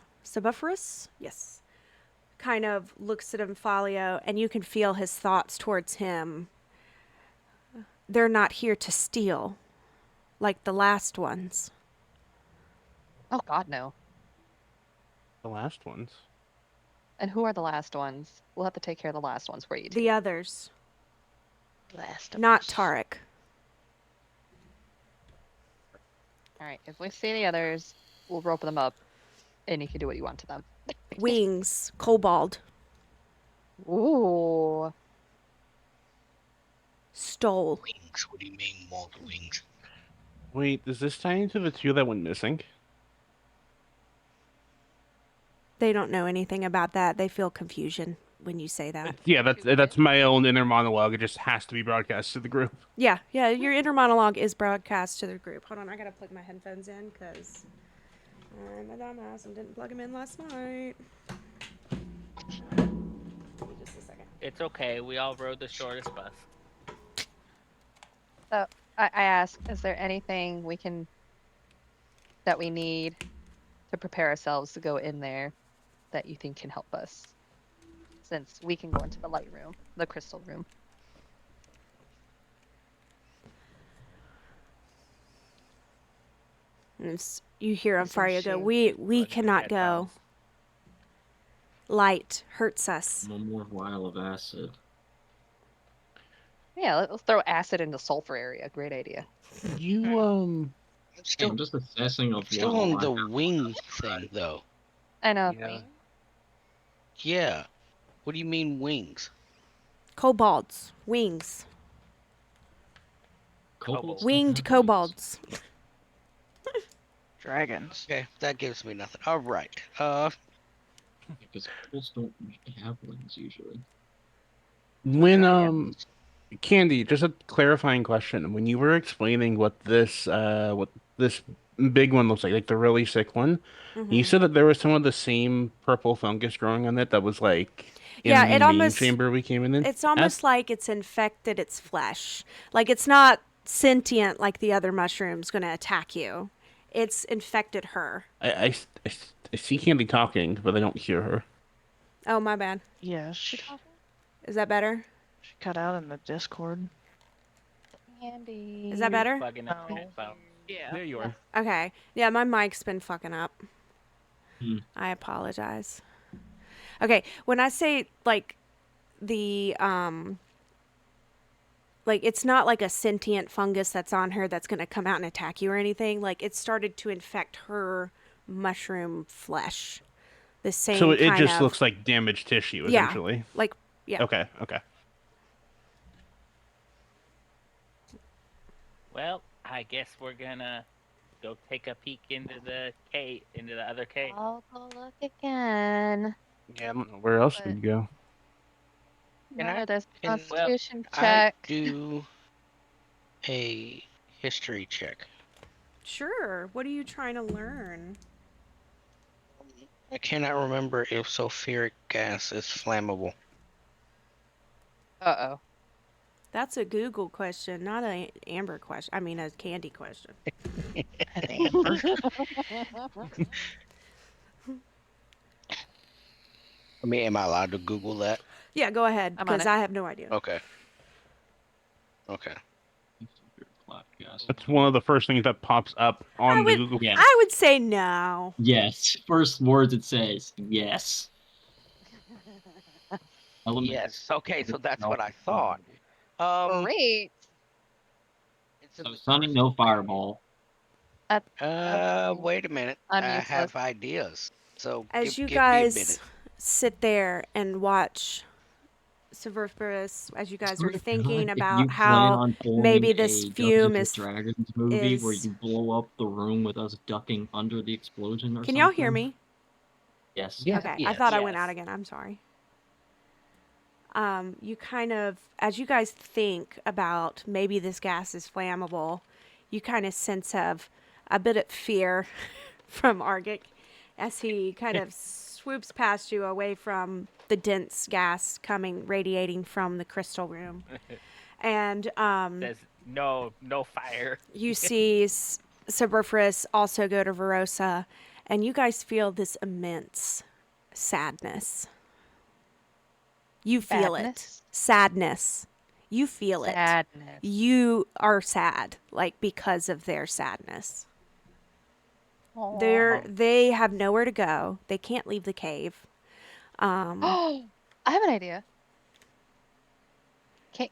yes, kind of looks at Amphalio, and you can feel his thoughts towards him. They're not here to steal, like the last ones. Oh God, no. The last ones. And who are the last ones? We'll have to take care of the last ones for you. The others, Last of not Us. Tarek. All right. If we see the others, we'll rope them up, and you can do what you want to them. Wings, Kobold, Ooh. stole. Wings. What do you mean, more wings? Wait, does this tie into the two that went missing? They don't know anything about that. They feel confusion when you say that. Yeah, that's my own inner monologue. It just has to be broadcast to the group. Yeah, your inner monologue is broadcast to the group. Hold on, I gotta plug my headphones in because I'm a dumbass and didn't plug them in last night. Give me just a second. It's okay. We all rode the shortest bus. So I ask, is there anything that we need to prepare ourselves to go in there that you think can help us? Since we can go into the light room, the crystal room. And you hear Some Amphario go, shoes. we Plug in cannot go. headphones. Light hurts us. One more vial of acid. Yeah, let's throw acid into sulfur area. Great idea. You I'm Hey, still, I'm just assessing of still what on all I the have. wing thing, though. I know. Yeah. Yeah. What do you mean wings? Kobolds, wings, Kobolds don't winged have wings. kobolds. Dragons. Okay, that gives me nothing. All right. Because kobolds don't have wings usually. When Dragons. Candy, just a clarifying question. When you were explaining what this big one looks like the really sick one, you Mhm. said that there was some of the same purple fungus growing on it that was like in Yeah, the it main almost chamber we came in. it's almost like it's infected its flesh. Like it's not sentient like the other mushroom's going to attack you. It's infected her. I see Candy talking, but I don't hear her. Oh, my bad. Yes. Is that better? She cut out in the Discord. Andy. Is that better? Plugging in No. headphones. Yeah. There you are. Okay. Yeah, my mic's been fucking up. Hmm. I apologize. Okay, when I say like the like it's not like a sentient fungus that's on her that's going to come out and attack you or anything. Like it started to infect her mushroom flesh. The same So it kind just of looks like damaged tissue, yeah, essentially. like yeah. Okay. Well, I guess we're gonna go take a peek into the other cave. I'll go look again. Yeah, I don't know where else But- we'd go. Can I- There's can constitution I check. do a history check? Sure. What are you trying to learn? I cannot remember if sulfuric gas is flammable. Uh-oh. That's a Google question, not a Amber question. I mean, a Candy question. And Amber. I mean, am I allowed to Google that? Yeah, go ahead, I'm on because it. I have no idea. Okay. Okay. That's one of the first things that pops up I on the would- Google. Yeah. I would say no. Yes. First words it says yes. Element- Yes. Okay, so that's what I thought. Great. It's in So the Sunny, first no page. fireball. Wait a minute. I'm I useless. have ideas. So As you give me a guys minute. sit there and watch Severus, as you guys are Sort of kinda thinking like if about you plan how on maybe pulling this a Dungeons fume and Dragons movie where you blow up the room with us ducking under the explosion or Can something. y'all hear me? Yes. Yeah. Okay, I Yes. thought I went out Yes. again. I'm sorry. You kind of, as you guys think about maybe this gas is flammable, you kind of sense of a bit of fear from Argic as he kind of swoops past you away from the dense gas coming, radiating from the crystal room. And There's no fire. you see Suberfris also go to Verosa, and you guys feel this immense sadness. You feel it. Sadness? Sadness. You feel it. Sadness. You are sad, like because of their sadness. Aw. They have nowhere to go. They can't leave the cave. Oh, I have an idea.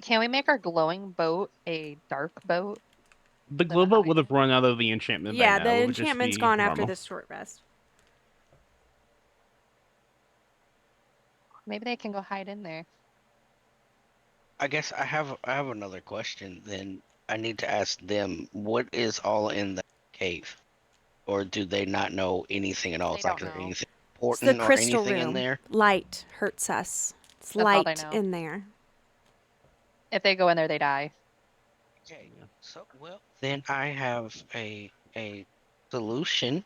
Can we make our glowing boat a dark boat? The Instead of Globo would have hiding? run out of the enchantment by Yeah, now. the It would just enchantment's be gone after normal. this short rest. Maybe they can go hide in there. I guess I have another question. Then I need to ask them what is all in the cave, or do they not know anything at all? They Is like don't there know. anything It's the important or crystal anything in room. there? Light hurts us. It's That's all they light know. in there. If they go in there, they die. Okay. So well, then I have a solution.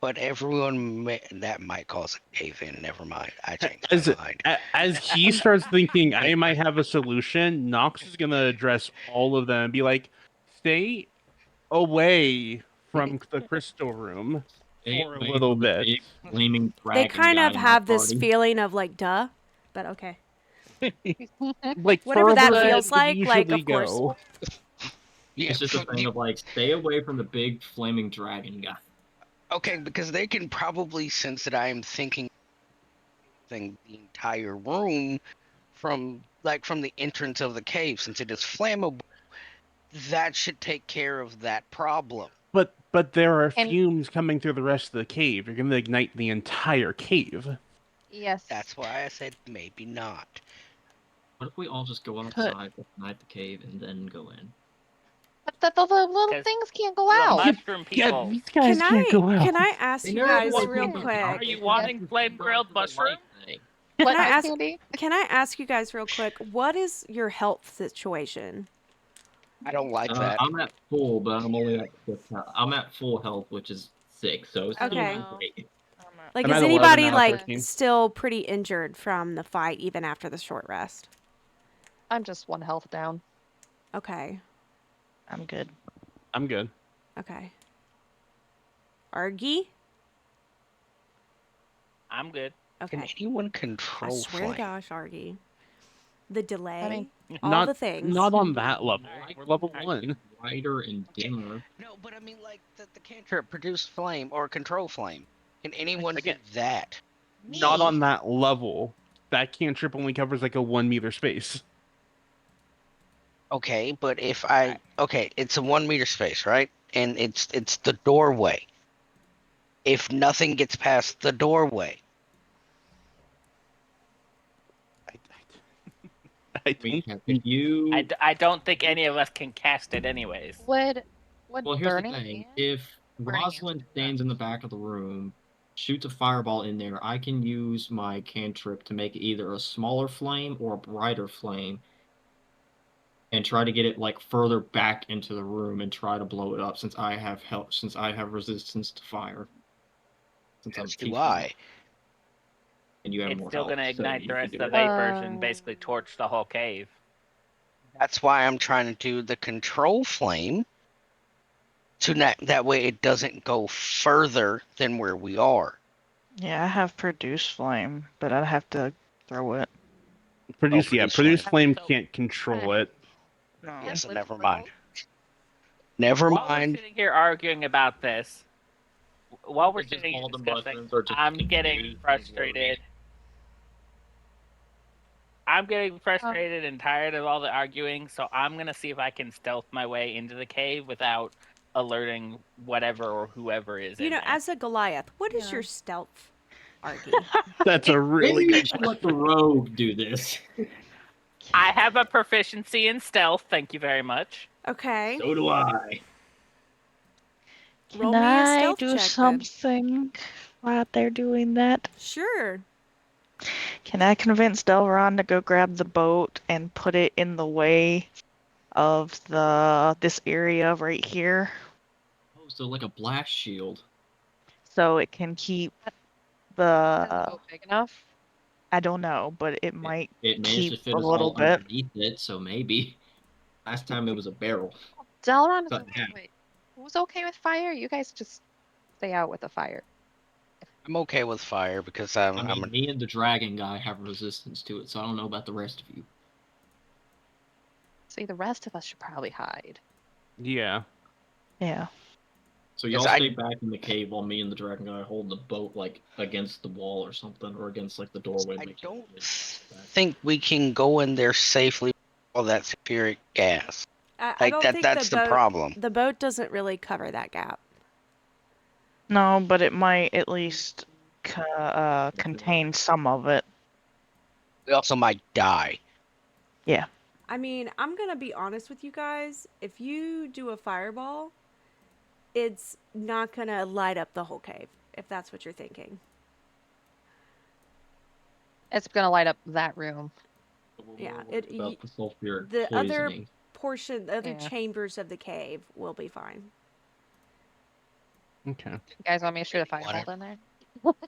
But that might cause a cave in. Never mind. I changed As my mind. as he starts thinking, I might have a solution. Nox is gonna address all of them and be like, "Stay away from the crystal room Stay for a away little from the bit." big flaming They dragon kind guy of in our have this party. feeling of like, duh, but okay. Like Whatever that further than feels it would like, usually of course. go. Yeah. It's just a So thing of like, stay away from the big flaming dragon guy. okay, because they can probably sense that I am thinking the entire room from the entrance of the cave, since it is flammable. That should take care of that problem. But there are And fumes coming through the rest of the cave. You're gonna ignite the entire cave. yes, That's why I said maybe not. What if we all just go Put outside, ignite the cave, and then go in? but the little 'Cause things can't go the out. mushroom Yeah, people. these guys can't go out. Can I ask They you never guys want real people to quick? die. Are you wanting flame grilled mushroom? Can What, I Ice ask? Candy? Can I ask you guys real quick? What is your health situation? I don't like that. I'm at full, but I'm only at I'm at full health, which is 6, so it's I don't still Okay. know. great. Like, I'm is at 11 anybody out of like 13. still pretty injured from the fight even after the short rest? I'm just 1 health down. Okay. I'm good. I'm good. Okay. Argy? I'm good. Can Okay. anyone I control swear flame? to gosh, Argy. The delay, mean, all not the things. not on that level. Like We're level to 1. get brighter and Okay. dimmer. No, but I mean, like the cantrip produce flame or control flame. Can anyone Again, do that? not Me? on that level. That cantrip only covers like a 1 meter space. Okay, but if okay, it's a 1 meter space, right? And it's the doorway. If nothing gets past the doorway, I, I We don't have, if you I don't think any of us can cast it anyways. Would Well, here's the burning thing. hands? If Burning hands Rosalind do that. stands in the back of the room, shoots a fireball in there, I can use my cantrip to make either a smaller flame or a brighter flame and try to get it like further back into the room and try to blow it up since I have resistance to fire. Since I'm as do tiefling I. and you have It's more still health, gonna so ignite you the can rest do of it. a version, basically torch the whole cave. That's why I'm trying to do the control flame. That way it doesn't go further than where we are. Yeah, I have produce flame, but I'd have to throw it. produce produce flame So- can't control it. No. Yeah, so Let's never roll. mind. Never While we're mind. sitting here arguing about this, while we're It's just sitting here all the discussing, mushrooms are just I'm getting confused and frustrated. worried. I'm getting frustrated and tired of all the arguing, so I'm gonna see if I can stealth my way into the cave without alerting whatever or whoever is You in know, there. as a Goliath, what is Yeah. your stealth, Argy? That's a really Maybe we good should let the question. rogue do this. I have a proficiency in stealth. Thank you very much. Okay. So do I. Roll Can me a I stealth do check then. something while they're doing that? Sure. Can I convince Delron to go grab the boat and put it in the way of this area right here, Oh, so like a blast shield. so it can keep Is the the? boat big enough? I don't know, but it might It managed to keep fit a us little all bit. underneath it, so maybe. Last time it was a barrel. Delron is Cut in okay. half. Wait, who's okay with fire? You guys just stay out with the fire. I'm okay with fire because I mean, me and the dragon guy have resistance to it, so I don't know about the rest of you. See, the rest of us should probably hide. Yeah. Yeah. So Yes, y'all I- stay back in the cave while me and the dragon guy hold the boat like against the wall or something, or against like the doorway. I make sure don't it stay back. think we can go in there safely with all that sulfuric gas. I Like don't think that's the problem. The boat doesn't really cover that gap. No, but it might at least contain some of it. We also might die. I mean, I'm gonna be honest with you guys. If you do a fireball, it's not gonna light up the whole cave, if that's what you're thinking. It's gonna light up that room. Yeah, We're worried about the sulfuric the other poisoning. portion, the other Yeah. chambers of the cave will be fine. Okay. You guys want me to shoot a Water. firebolt in there?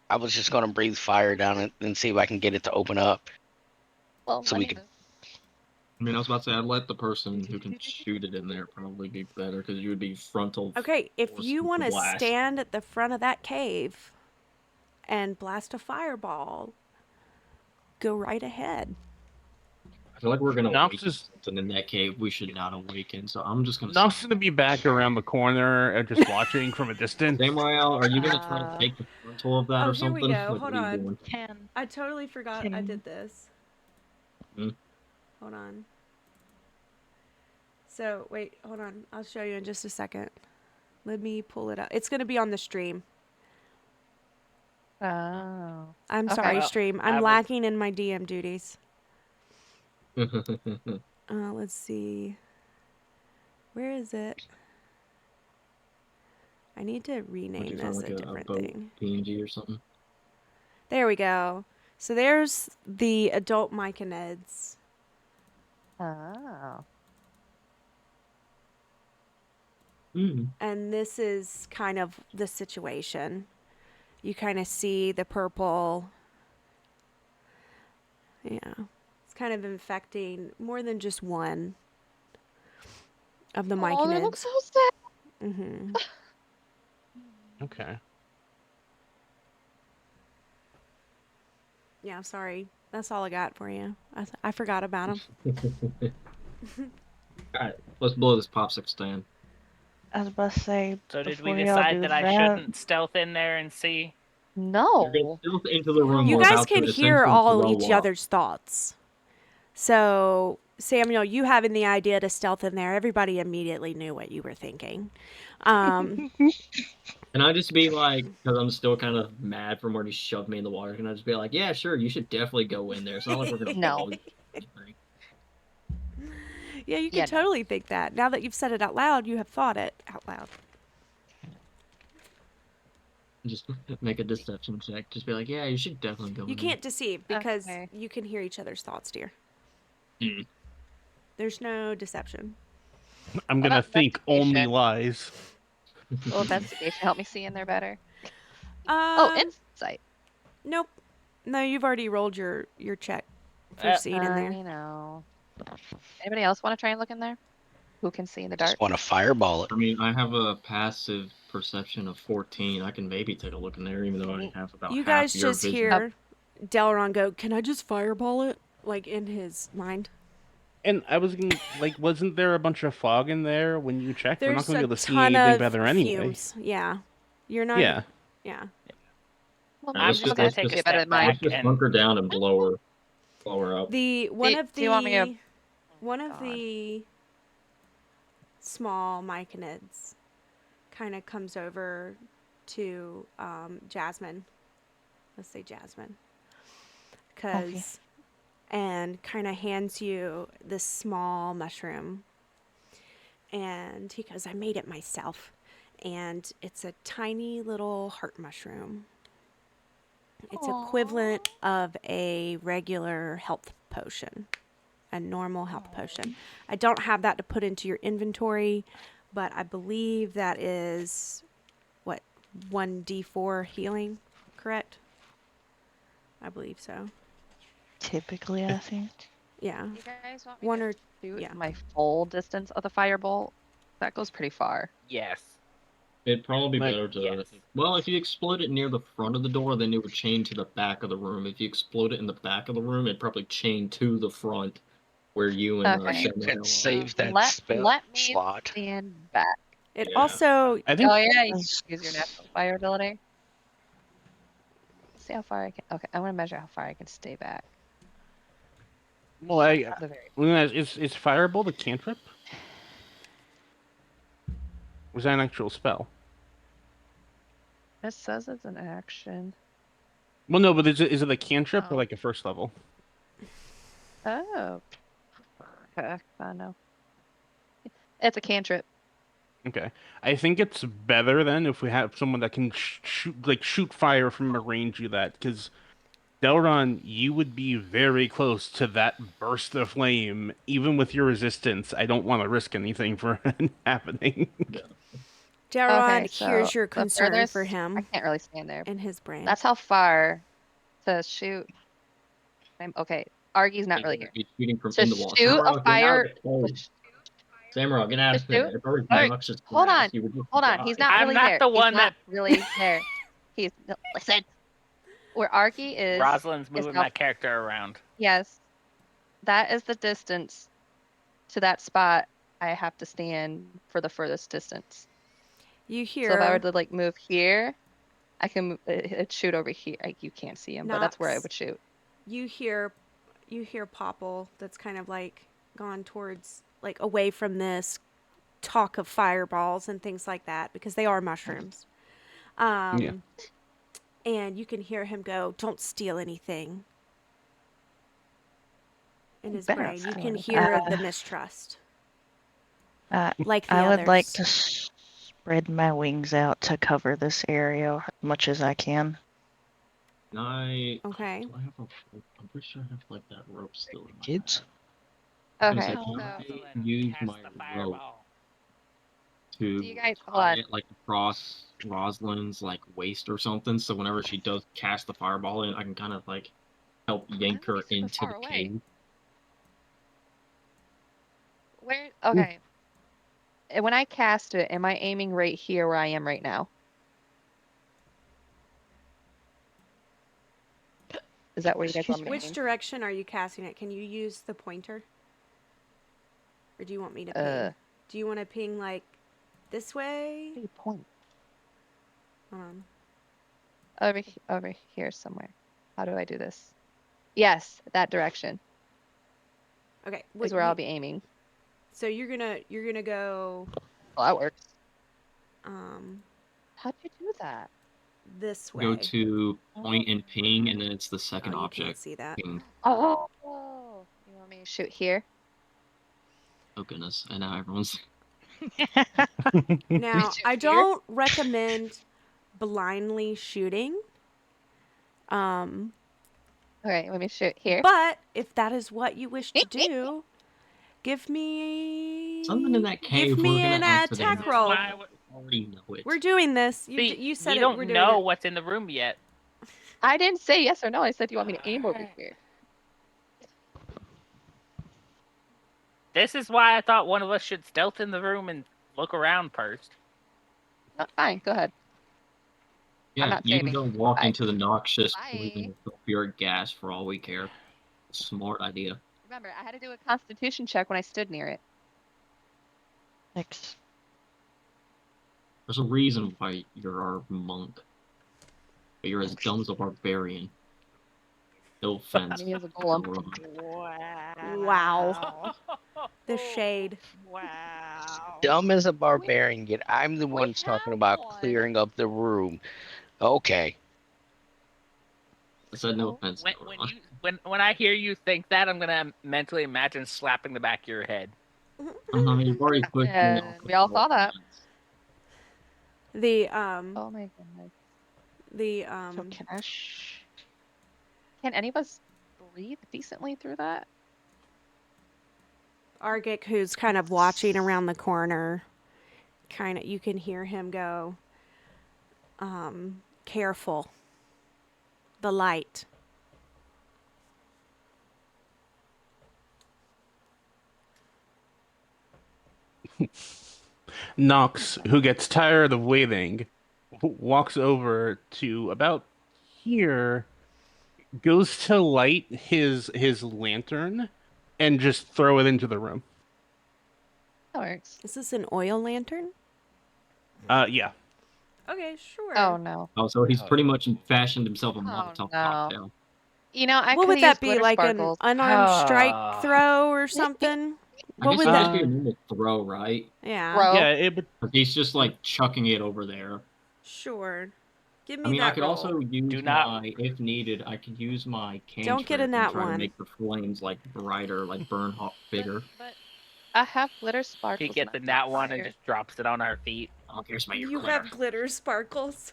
I was just gonna breathe fire down it and see if I can get it to open up. Well, So I we mean, could- I mean, I was about to say, I'd let the person who can shoot it in there probably be better, because you would be frontal. Okay, if force you with want the to blast. stand at the front of that cave and blast a fireball, go right ahead. I feel like we're gonna Nox awaken is- something in that cave we should not awaken, so I'm just gonna. Nox is gonna be back around the corner and just watching from a distance. Samuel, are you gonna try to take the frontal of that Oh, or here we something? go. Like, Hold what are you on. doing? Can I totally forgot I Can- did this. Hmm? Hold on. So, wait, hold on. I'll show you in just a second. Let me pull it up. It's going to be on the stream. oh. I'm Okay. sorry, Well, stream. I I'm will- lacking in my DM duties. Let's see. Where is it? I need to Would rename you find this like a a different boat thing. PNG or something? There we go. So there's the adult myconids. Oh. Mm. And this is kind of the situation. You kind of see the purple. Yeah. It's kind of infecting more than just one of the Oh, they look myconids. so sad. Mm-hmm. Okay. Yeah, sorry. That's all I got for you. I forgot about them. Alright, let's blow this popsicle stand. I was about to say. So did we before y'all decide do that I shouldn't stealth in there and see? You're No. gonna stealth into the room. You we're guys about can to hear essentially all blow each up. other's thoughts. So, Samuel, you having the idea to stealth in there, everybody immediately knew what you were thinking. Can I just be like, because I'm still kind of mad from where he shoved me in the water, can I just be like, yeah, sure, you should definitely go in there. It's not like we're gonna No. follow you or anything. Yeah, you can Yeah, no. totally think that. Now that you've said it out loud, you have thought it out loud. Just make a deception check. Just be like, yeah, you should definitely go You in can't deceive because Okay. you can hear each other's thoughts, dear. Hmm. There's no deception. I'm Well, gonna that's think only investigation. lies. Will investigation help me see in there better? Um, Oh, insight. nope. No, you've already rolled your check for seeing in there. I know. Anybody else want to try and look in there? Who can see in the dark? Just want to fireball it. I mean, I have a passive perception of 14. I can maybe take a look in there, even though I have about You half guys your just vision. hear Delron go, "Can I just fireball it?" Like in his mind. And I was gonna like, wasn't there a bunch of fog in there when you checked? We're not There's gonna be a able to see ton anything of better anyway. fumes. Yeah, you're not. Yeah. Yeah. Well, Alright, I'm let's just gonna let's take a get better step than mine. Let's back just and bunker down and blow her up. The one Do- of do you want me to- the one of God. the small myconids kind of comes over to Jasmine. Let's say Jasmine. Because, and kind of hands you this small mushroom. And he goes, I made it myself. And it's a tiny little heart mushroom. It's equivalent of a regular health potion, a normal health potion. I don't have that to put into your inventory, but I believe that is, what, 1d4 healing, correct? I believe so. Typically, I think. Yeah. You guys want me One to or, shoot yeah. my full distance of the firebolt? That goes pretty far. Yes. It'd probably be Like- better to. Yes. Well, if you explode it near the front of the door, then it would chain to the back of the room. If you explode it in the back of the room, it'd probably chain to the front, where you and Okay. You Shamrock can are. save that let spell me slot. stand back. It Yeah. also, I think Oh yeah, you can Yes. use your natural fire ability. Let's see how far I can. Okay, I want to measure how far I can stay back. well, The very. is Firebolt a cantrip? Was that an actual spell? It says it's an action. Well, no, but is it a cantrip or Oh. like a first level? Oh. Okay, I know. It's a cantrip. Okay, I think it's better then if we have someone that can shoot fire from a range of that, because Delron, you would be very close to that burst of flame, even with your resistance. I don't want to risk anything for happening. Daron, Okay, so here's your the concern for furthest- I him can't really stand there. and his brain. That's how far to shoot. Okay, Argy's not really here. Be shooting from To in the wall. shoot a Samurag, get out fire. of the cave. to sh- Samurag, get out to of there. shoot? If I was Alright, noxious hold grass, on, you would just Hold on, die. he's not I'm really not there. the He's one not that- really there. He's listen. Where Argy is. Rosalind's moving now- my character around. Yes, that is the distance to that spot. I have to stand for the furthest distance. You So if I were hear to like move here, I can it'd shoot over here. You can't see him, but that's where I Knox. would shoot. you hear Popple that's kind of like gone towards, like, away from this talk of fireballs and things like that, because they are mushrooms. Yeah. And you can hear him go, "Don't steal anything." In his Better brain, you steal can anything. hear the mistrust, like the I would like others. to spread my wings out to cover this area as much as I can. Can I. Okay. Do I have a rope? I'm pretty sure I have like that rope still in my Kids? bag. I was Okay, gonna say, can I Rosalind, use cast my the rope fireball. to Do you guys- hold tie on. it like across Rosalind's like waist or something, so whenever she does cast the fireball in, I can kind of like help yank don't her be super into far the away. cave. Where? Okay. And when I cast it, am I aiming right here where I am right now? Is that where you guys want me to Which aim? direction are you casting it? Can you use the pointer? Or do you want me to ping? Do you want to ping, like, this way? Where do you point? Hold on. Over here somewhere. How do I do this? Yes, that direction Okay. is where I'll be aiming. So you're gonna go Well, that works. um How'd you do that? this way. Go to point and ping, and then it's the Oh, second you can't object. see that. Ping. Oh, you want me to shoot here? Oh goodness! And now everyone's. Now, Shoot I here? don't recommend blindly shooting. Okay, let me shoot here. But if that is what you wish to do, give me Something in that cave. Give we're me gonna an accidentally- attack roll. Why would- I already know it. We're doing this. See, You said we it. don't We're doing know it. what's in the room yet. I didn't say yes or no. I said, do you want me to aim over here? This is why I thought one of us should stealth in the room and look around first. No, fine, go ahead. Yeah, not you can saving. go walk Bye. into the noxious Bye. poison sulfuric gas for all we care. Smart idea. Remember, I had to do a constitution check when I stood near it. Thanks. There's a reason why you're our monk. But you're as dumb as a barbarian. No offense. Me as a golem. Elrond. Wow. The shade. Wow. dumb as a barbarian, yet I'm the one talking have about one. clearing up the room. Okay. I said no Oh. offense. When I hear you think that, I'm gonna mentally imagine slapping the back of your head. You've already pushed me off We all saw that. The Oh my goodness. the So can any of us breathe decently through that? Argic, who's kind of watching around the corner, you can hear him go, careful. The light. Nox, who gets tired of waiting, walks over to about here, goes to light his lantern, and just throw it into the room. That works. Is this an oil lantern? Yeah. Okay, sure. Oh no. Oh, so he's pretty much fashioned himself a Molotov no. cocktail. You know, I What could would use that be? glitter Like sparkles. an unarmed strike Ah. throw or something? I What guess would it'd that? just be a normal throw, right? Yeah. Throw. Yeah, it would. But he's just like chucking it over there. Sure. Give I me mean, that I could roll. also use Do not- my, if needed, I could use my cantrip Don't get a and nat try one. to make the flames like brighter, like burn hot bigger. But I have glitter He sparkles. gets the and nat I'm one and fire. just drops it on our feet. Oh, here's my You glitter. have glitter sparkles.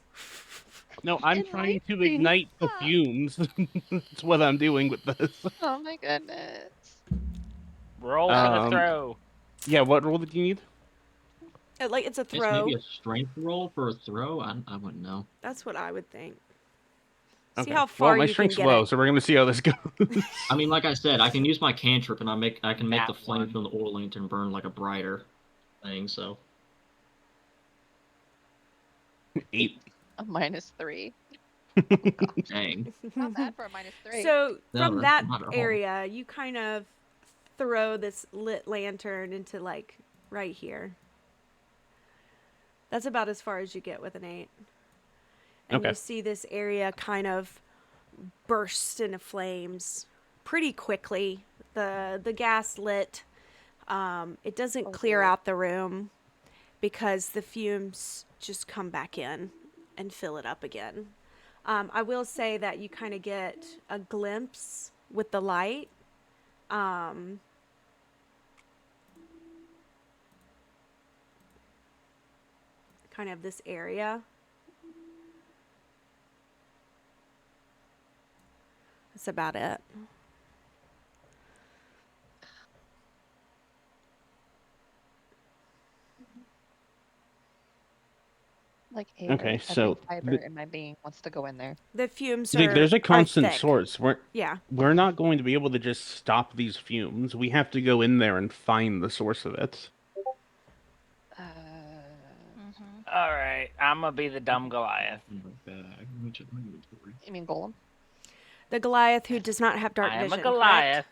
No, I'm It trying to lightens ignite the up. fumes. That's what I'm doing with this. Oh my goodness. Roll for the Um, throw. Yeah, what roll did you need? It's a It's throw. maybe a strength roll for a throw. I wouldn't know. That's what I would think. Okay. See how far well, my you can strength's get low, it. so we're gonna see how this goes. I mean, like I said, I can use my cantrip and I can make That the flame one. from the oil lantern burn like a brighter thing. So 8. A -3. dang. Not bad for a -3. So No, from that's that not at all. area, you kind of throw this lit lantern into like right here. That's about as far as you get with an 8. And Okay. you see this area kind of burst into flames pretty quickly. The gas lit. It doesn't clear Okay. out the room because the fumes just come back in and fill it up again. I will say that you kind of get a glimpse with the light. Kind of this area. That's about it. Like Okay, every so fiber in my being wants to go in there. The fumes See, are there's a constant thick. source. Yeah. We're not going to be able to just stop these fumes. We have to go in there and find the source of it. All right, I'm gonna be the dumb Goliath. You mean Golem? The Goliath who does not have dark I am vision. a Goliath.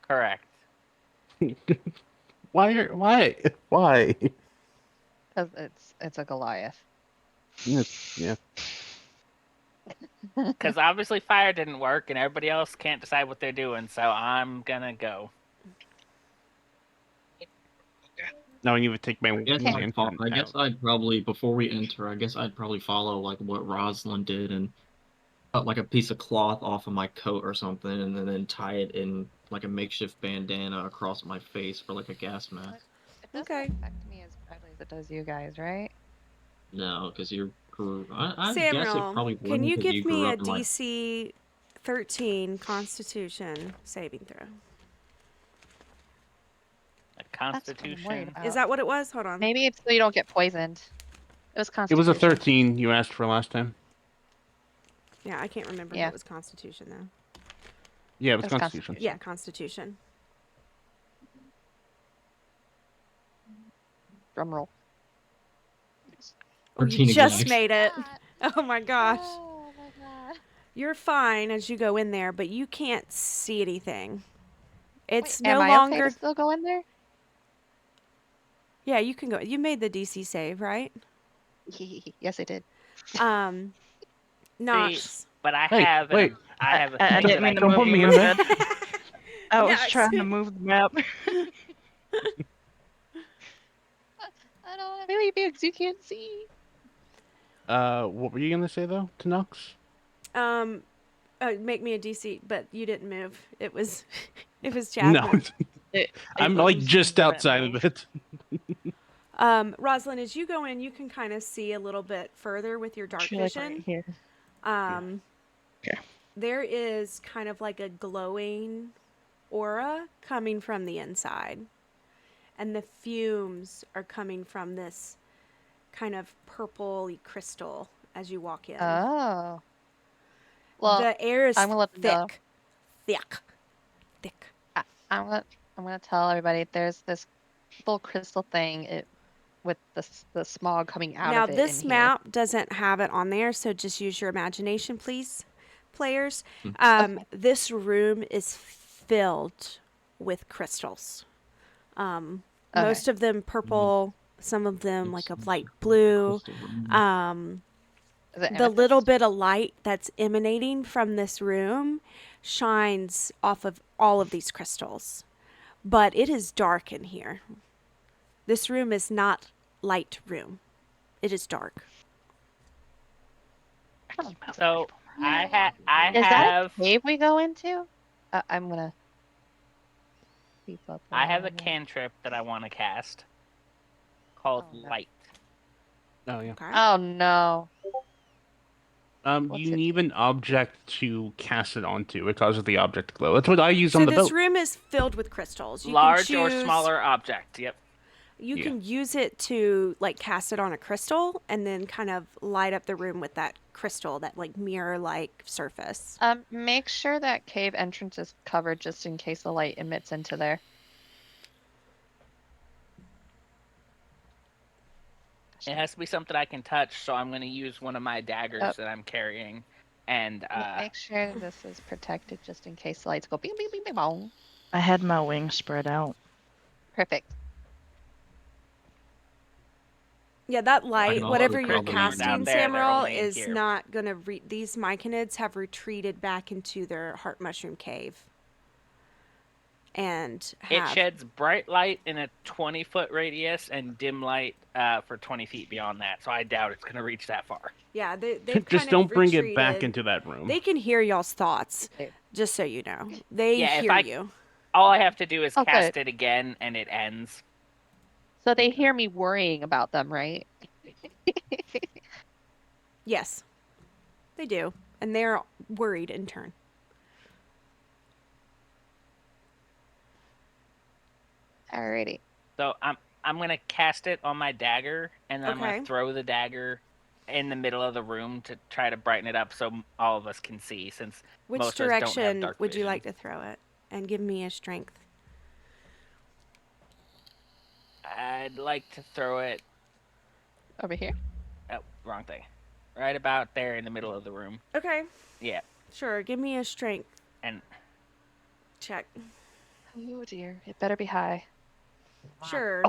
Correct. Why? Because it's a Goliath. Yeah. Because obviously fire didn't work, and everybody else can't decide what they're doing. So I'm gonna go. Now I need to take my I guess, lantern I guess out. I'd probably, before we enter, I guess I'd probably follow like what Rosalind did and cut like a piece of cloth off of my coat or something, and then tie it in like a makeshift bandana across my face for like a gas mask. It doesn't Okay. affect me as badly as it does you guys, right? No, because you're. I guess it Samuel, probably can wouldn't you 'cause give me grew a up in, like, DC 13 Constitution saving throw? A That's what I'm worried Constitution. about. Is that what it was? Hold on. Maybe it's so you don't get poisoned. It was It Constitution. was a 13 you asked for last time. Yeah, I can't remember Yeah. if it was Constitution though. Yeah, it was It was Constitution. Yeah, Constitution. Drum roll. Oh, 13 you just again. made it. Oh my gosh. Oh my god. You're fine as you go in there, but you can't see anything. It's Wait, no am I longer. okay to still go in there? Yeah, you can go. You made the DC save, right? Yes, I did. Nox. But I Hey, have. wait. I have. A I thing didn't that mean to Don't move put you, me in my there. bad. I was Yes. trying to move the map. Maybe because you can't see. What were you gonna say though, to Nox? Make me a DC, but you didn't move. It was, it was No, Jasmine. I'm like just outside of it. Rosalind, as you go in, you can kind of see a little bit further with your dark She like vision. right here. Okay. There is kind of like a glowing aura coming from the inside. And the fumes are coming from this kind of purple-y crystal as you walk in. Oh. Well, the air is I'm gonna let them know. thick. I'm gonna tell everybody there's this little crystal thing with the smog coming out Now, of it. this in map doesn't have it on there, so just use your imagination, please, players. Okay. This room is filled with crystals. Most of them purple, some of them like a light blue. Is it The little amethyst? bit of light that's emanating from this room shines off of all of these crystals. But it is dark in here. This room is not light room. It is dark. So I Is that a have cave we go into? I'm gonna beef up. I have a on that. cantrip that I want to cast called Oh, no. Light. Oh yeah. Okay. Oh no. What's You it need do? an object to cast it onto. It causes the object to glow. That's what I use So on the this boat. room is filled with crystals. You Large can or choose, smaller object. Yep. You Yeah. can use it to like cast it on a crystal and then kind of light up the room with that crystal, that like mirror-like surface. Make sure that cave entrance is covered just in case the light emits into there. It has to be something I can touch, so I'm going to use one of my daggers Oh. that I'm carrying, and Make sure this is protected just in case the lights go bing bing bing bing bong. I had my wings spread out. Perfect. Yeah, that light, also whatever you're probably use casting, down there, they're Samuel, only in is here. not going to these myconids have retreated back into their heart mushroom cave. And it have sheds bright light in a 20-foot radius and dim light for 20 feet beyond that. So I doubt it's going to reach that far. yeah, they've Just kind don't of bring retreated. it back into that room. They can hear y'all's thoughts, Okay. just so you know. They Yeah, if hear I- you. All I have to do is Oh, cast good. it again, and it ends. So they hear me worrying about them, right? Yes, they do, and they're worried in turn. Alrighty. So I'm going to cast it on my dagger, and then I'm going Okay. to throw the dagger in the middle of the room to try to brighten it up so all of us can see, since Which most of us don't have direction dark would you vision. like to throw it? And give me a strength. I'd like to throw it... Over here. Oh, wrong thing. Right about there in the middle of the room. Okay, Yeah. sure. Give me a strength And check. Oh dear. It better be high. Sure.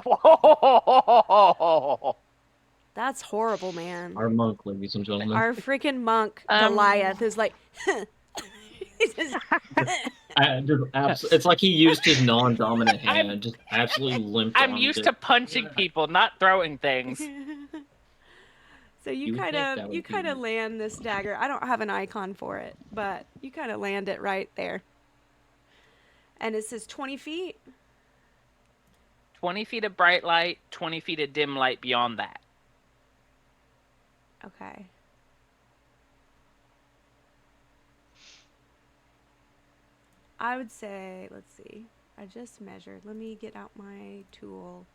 That's horrible, man. Our monk, ladies and gentlemen. Our freaking monk Um, Goliath is like. He's just- It's like he used his non-dominant hand and just absolutely limped I'm on used it. to punching people, not throwing things. So you You would kind think that of would you kind of be- land this dagger. I don't have an icon for it, but you kind of land it right there. And it says 20 feet. 20 feet of bright light, 20 feet of dim light beyond that. Okay. I would say, let's see. I just measured. Let me get out my tool.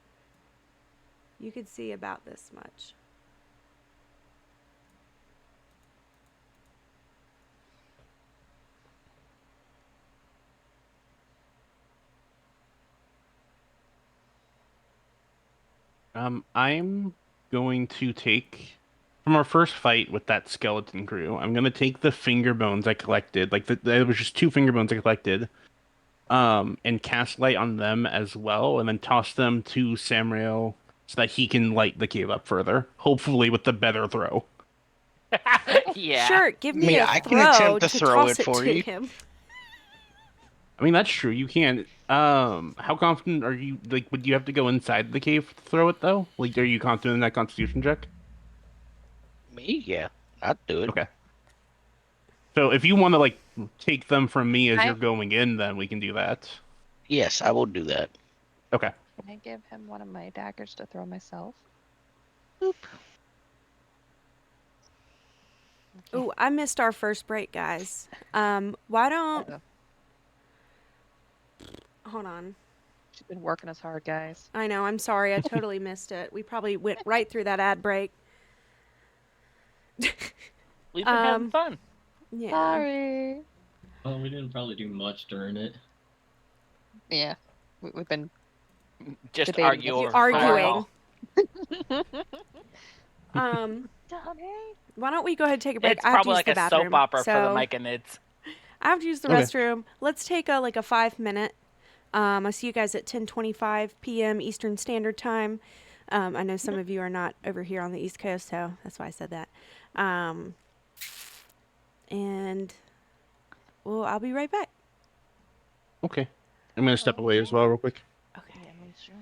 You could see about this much. I'm going to take from our first fight with that skeleton crew. I'm gonna take the finger bones I collected, like there was just 2 finger bones I collected, and cast light on them as well, and then toss them to Samrail so that he can light the cave up further. Hopefully, with the better throw. Yeah. Sure, give me I mean, a I throw can attempt to to throw toss it for to you. him. I mean, that's true. You can. How confident are you? Like, would you have to go inside the cave to throw it though? Like, are you confident in that Constitution check? Me? Yeah, I'd do it. Okay. So if you want to like take them from me as I you're going in, then we can do that. Yes, I will do that. Okay. Can I give him one of my daggers to throw myself? Boop. Okay. Ooh, I missed our first break, guys. Why don't Oh, hold on. she's been working us hard, guys. I know, I'm sorry, I totally missed it. We probably went right through that ad break. We've been having Um, fun. yeah. Sorry. Well, we didn't probably do much during it. Yeah, we've been Just debating argue this. over Arguing. Fireball. Donnie. Why don't we go ahead and take a break? It's I have to probably use like the a soap bathroom. opera for the So Mike and Nids. I have to use the Okay. restroom. Let's take a 5 minute. I see you guys at 10:25 p.m. Eastern Standard Time. I know some of you are not over here on the East Coast, so that's why I said that. And well, I'll be right back. Okay. I'm gonna step away as well, real quick. Okay. Yeah, me too.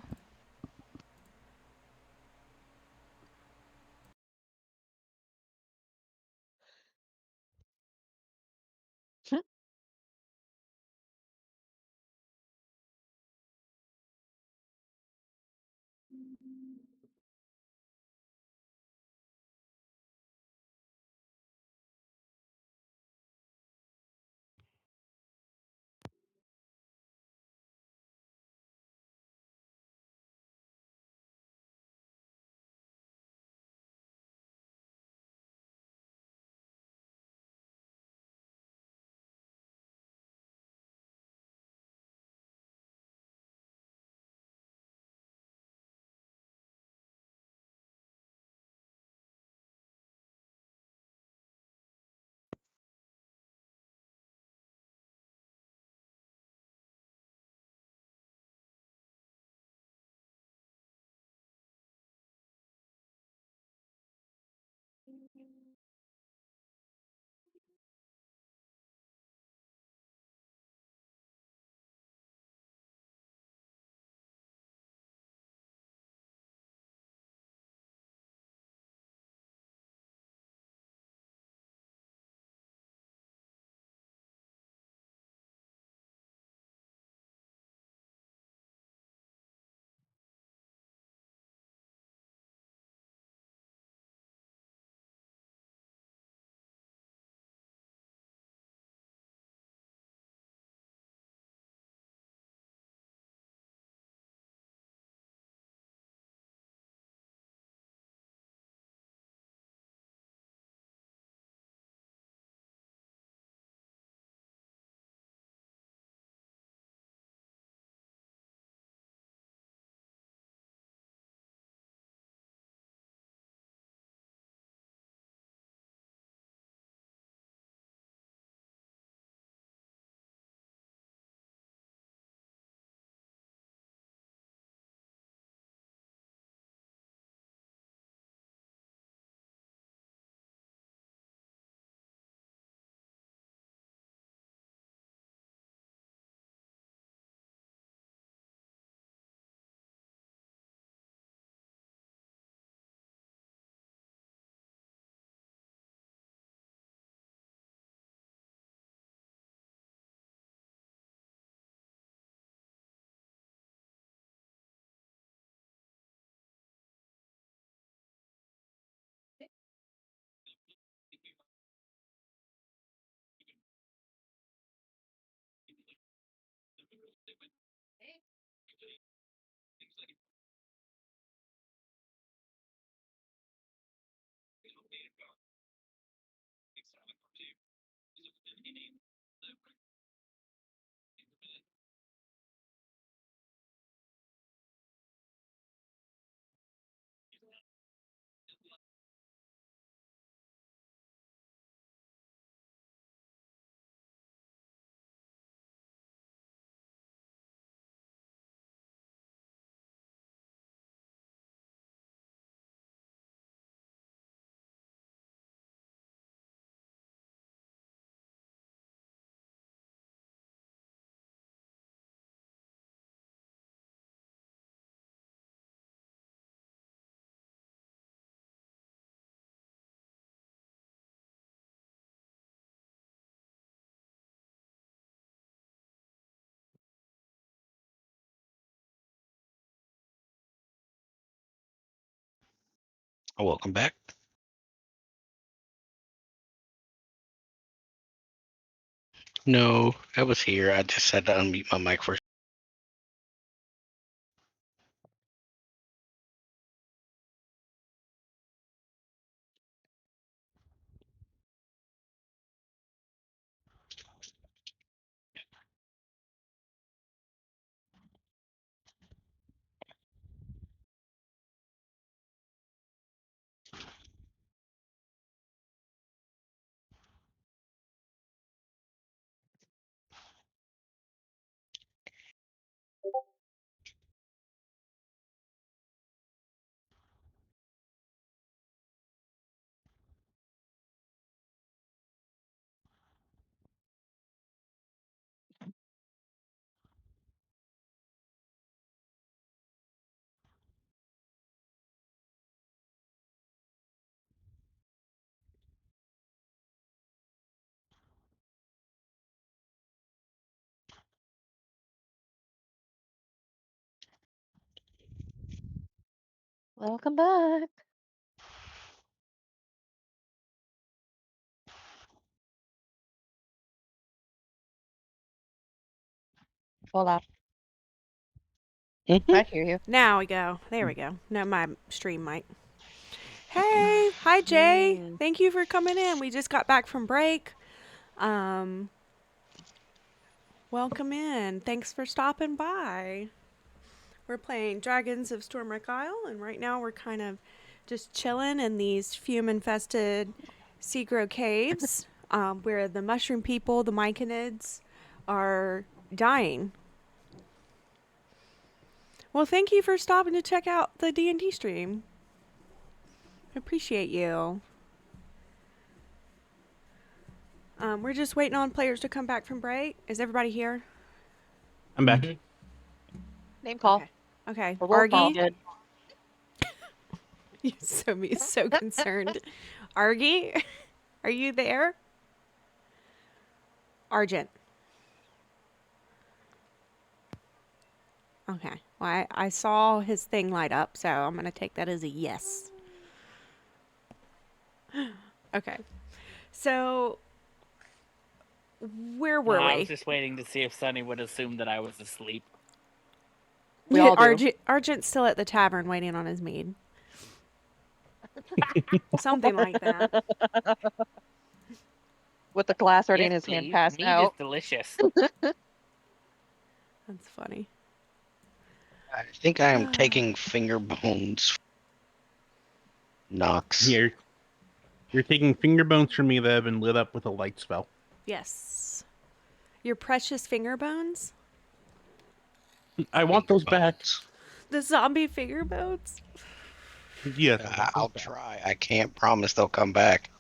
Welcome back. No, I was here. I just had to unmute my mic for. Welcome back. Hola. I hear you. Now we go. There we go. No, my stream mic. Hey, hi Jay. Thank you for coming in. We just got back from break. Welcome in. Thanks for stopping by. We're playing Dragons of Stormwreck Isle, and right now we're kind of just chilling in these fume-infested Seagrow caves, where the mushroom people, the myconids, are dying. Well, thank you for stopping to check out the D&D stream. Appreciate you. We're just waiting on players to come back from break. Is everybody here? I'm back. Name call. Okay. Or roll call. Argy? You're so concerned. Argy? Are you there? Argent. Okay. Well, I saw his thing light up, so I'm going to take that as a yes. Okay. So, where were I we? was just waiting to see if Sunny would assume that I was asleep. We all do. Argent's still at the tavern waiting on his mead. Something like that. With the glass already in Yes, his hand, please. passed Meat out. is delicious. That's funny. I think I am taking finger bones. Nox. Here. You're taking finger bones from me that have been lit up with a light spell. Yes. Your precious finger bones? I want those back. The zombie finger bones? Yes. I'll try. I can't promise they'll come back.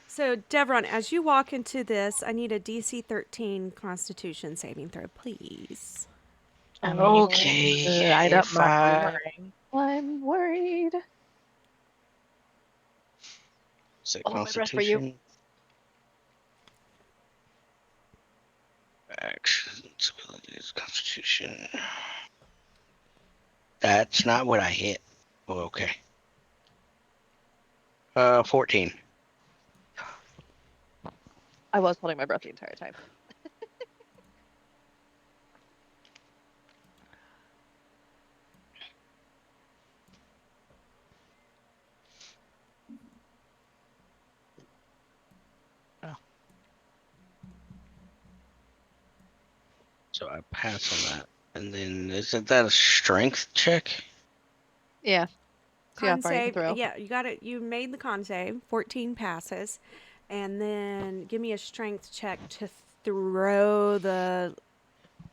So, Devron, as you walk into this, I need a DC 13 Constitution saving throw, please. Okay. Light up If my I... boomerang. I'm worried. So Oh, my breath for you. Constitution. Actions, abilities, Constitution. That's not what I hit. Oh, okay. 14. I was holding my breath the entire time. So I pass on that. And then, isn't that a strength check? Yeah. See how Con far you can save. throw. Yeah, you got it. You made the con save. 14 passes. And then give me a strength check to throw the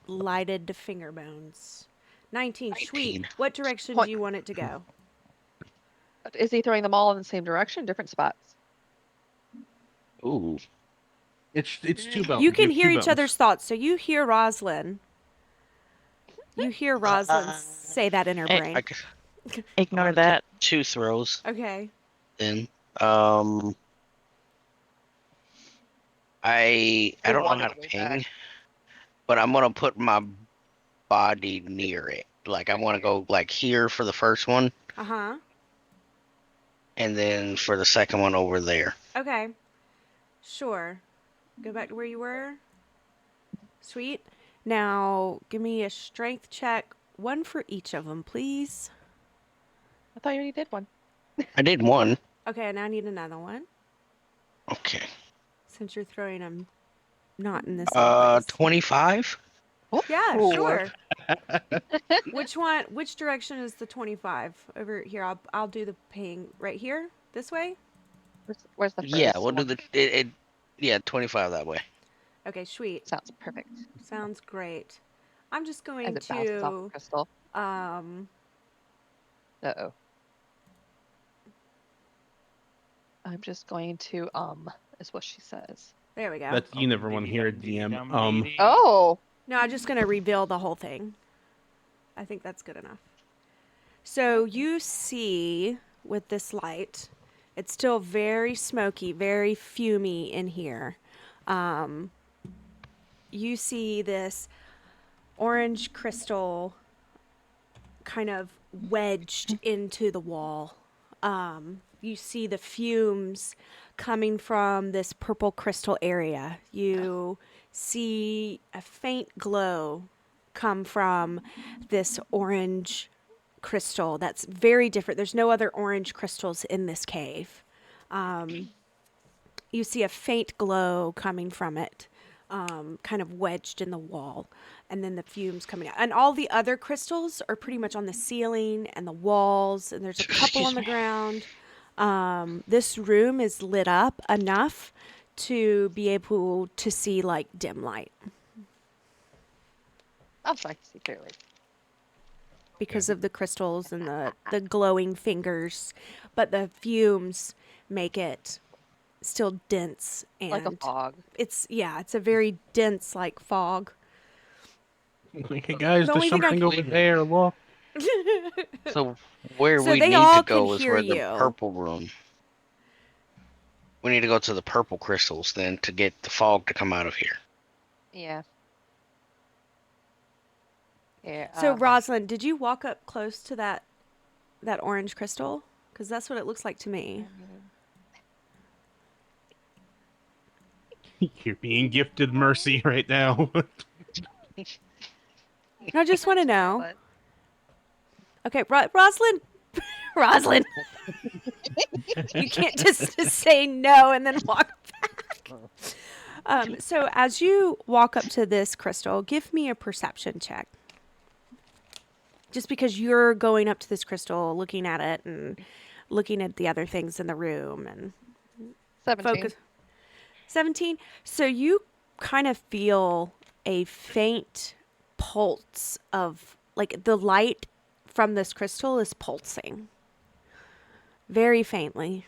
lighted finger bones. 19. Sweet. 19. What direction Point. do you want it to go? Is he throwing them all in the same direction, different spots? Ooh. It's two bones. You can have hear two each bones. other's thoughts. So you hear Roslyn. You hear Roslyn say that in her brain. Ignore that. 2 throws. Okay. Then, I don't know how to ping, but I'm gonna put my body near it. Like I want to go like here for the first one, Uh-huh. and then for the second one over there. Okay. Sure. Go back to where you were. Sweet. Now, give me a strength check, one for each of them, please. I thought you already did one. I did one. Okay, now I need another one. Okay. Since you're throwing them not in the same place. 25. Yeah, Ooh. sure. Which one? Which direction is the 25? Over here. I'll do the ping right here. This way. Where's the first Yeah, we'll one? do the yeah, 25 that way. Okay, sweet. Sounds perfect. Sounds great. I'm just going As it bounces off the to crystal. um Uh-oh. I'm just going to, is what she says. there we go. That's you never want to hear it, DM. Oh! No, I'm just going to reveal the whole thing. I think that's good enough. So you see with this light, it's still very smoky, very fumy in here. You see this orange crystal kind of wedged into the wall. You see the fumes coming from this purple crystal area. You see a faint glow come from this orange crystal that's very different. There's no other orange crystals in this cave. You see a faint glow coming from it, kind of wedged in the wall, and then the fumes coming out. And all the other crystals are pretty much on the ceiling and the walls, and there's a couple on the ground. This room is lit up enough to be able to see like dim light I'm sorry to see clearly. because of the crystals and the glowing fingers, but the fumes make it still dense and Like a fog. it's a very dense like fog. Like, hey guys, The there's only thing I something can- over there. Look. So where So we they need all to go can is hear where the you. purple room. We need to go to the purple crystals then to get the fog to come out of here. Yeah. Yeah. So Rosalind, did you walk up close to that orange crystal? Because that's what it looks like to me. You're being gifted mercy right now. I just want to know. But Okay, Rosalind, Rosalind, you can't just say no and then walk back. So as you walk up to this crystal, give me a perception check. Just because you're going up to this crystal, looking at it and looking at the other things in the room and 17. focus. 17. So you kind of feel a faint pulse of like the light from this crystal is pulsing very faintly,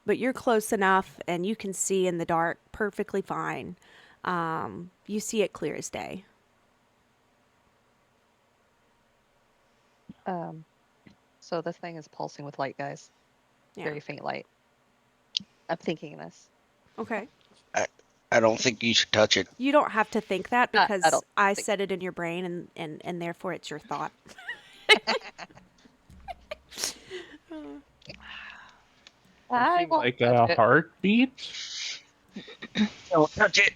but you're close enough and you can see in the dark perfectly fine. You see it clear as day. So this thing is pulsing with light, guys. Yeah. Very faint light. I'm thinking this. Okay. I don't think you should touch it. You don't have to think that I because don't I think- said it in your brain and therefore it's your thought. I won't Like touch a it. heartbeat. Don't touch it.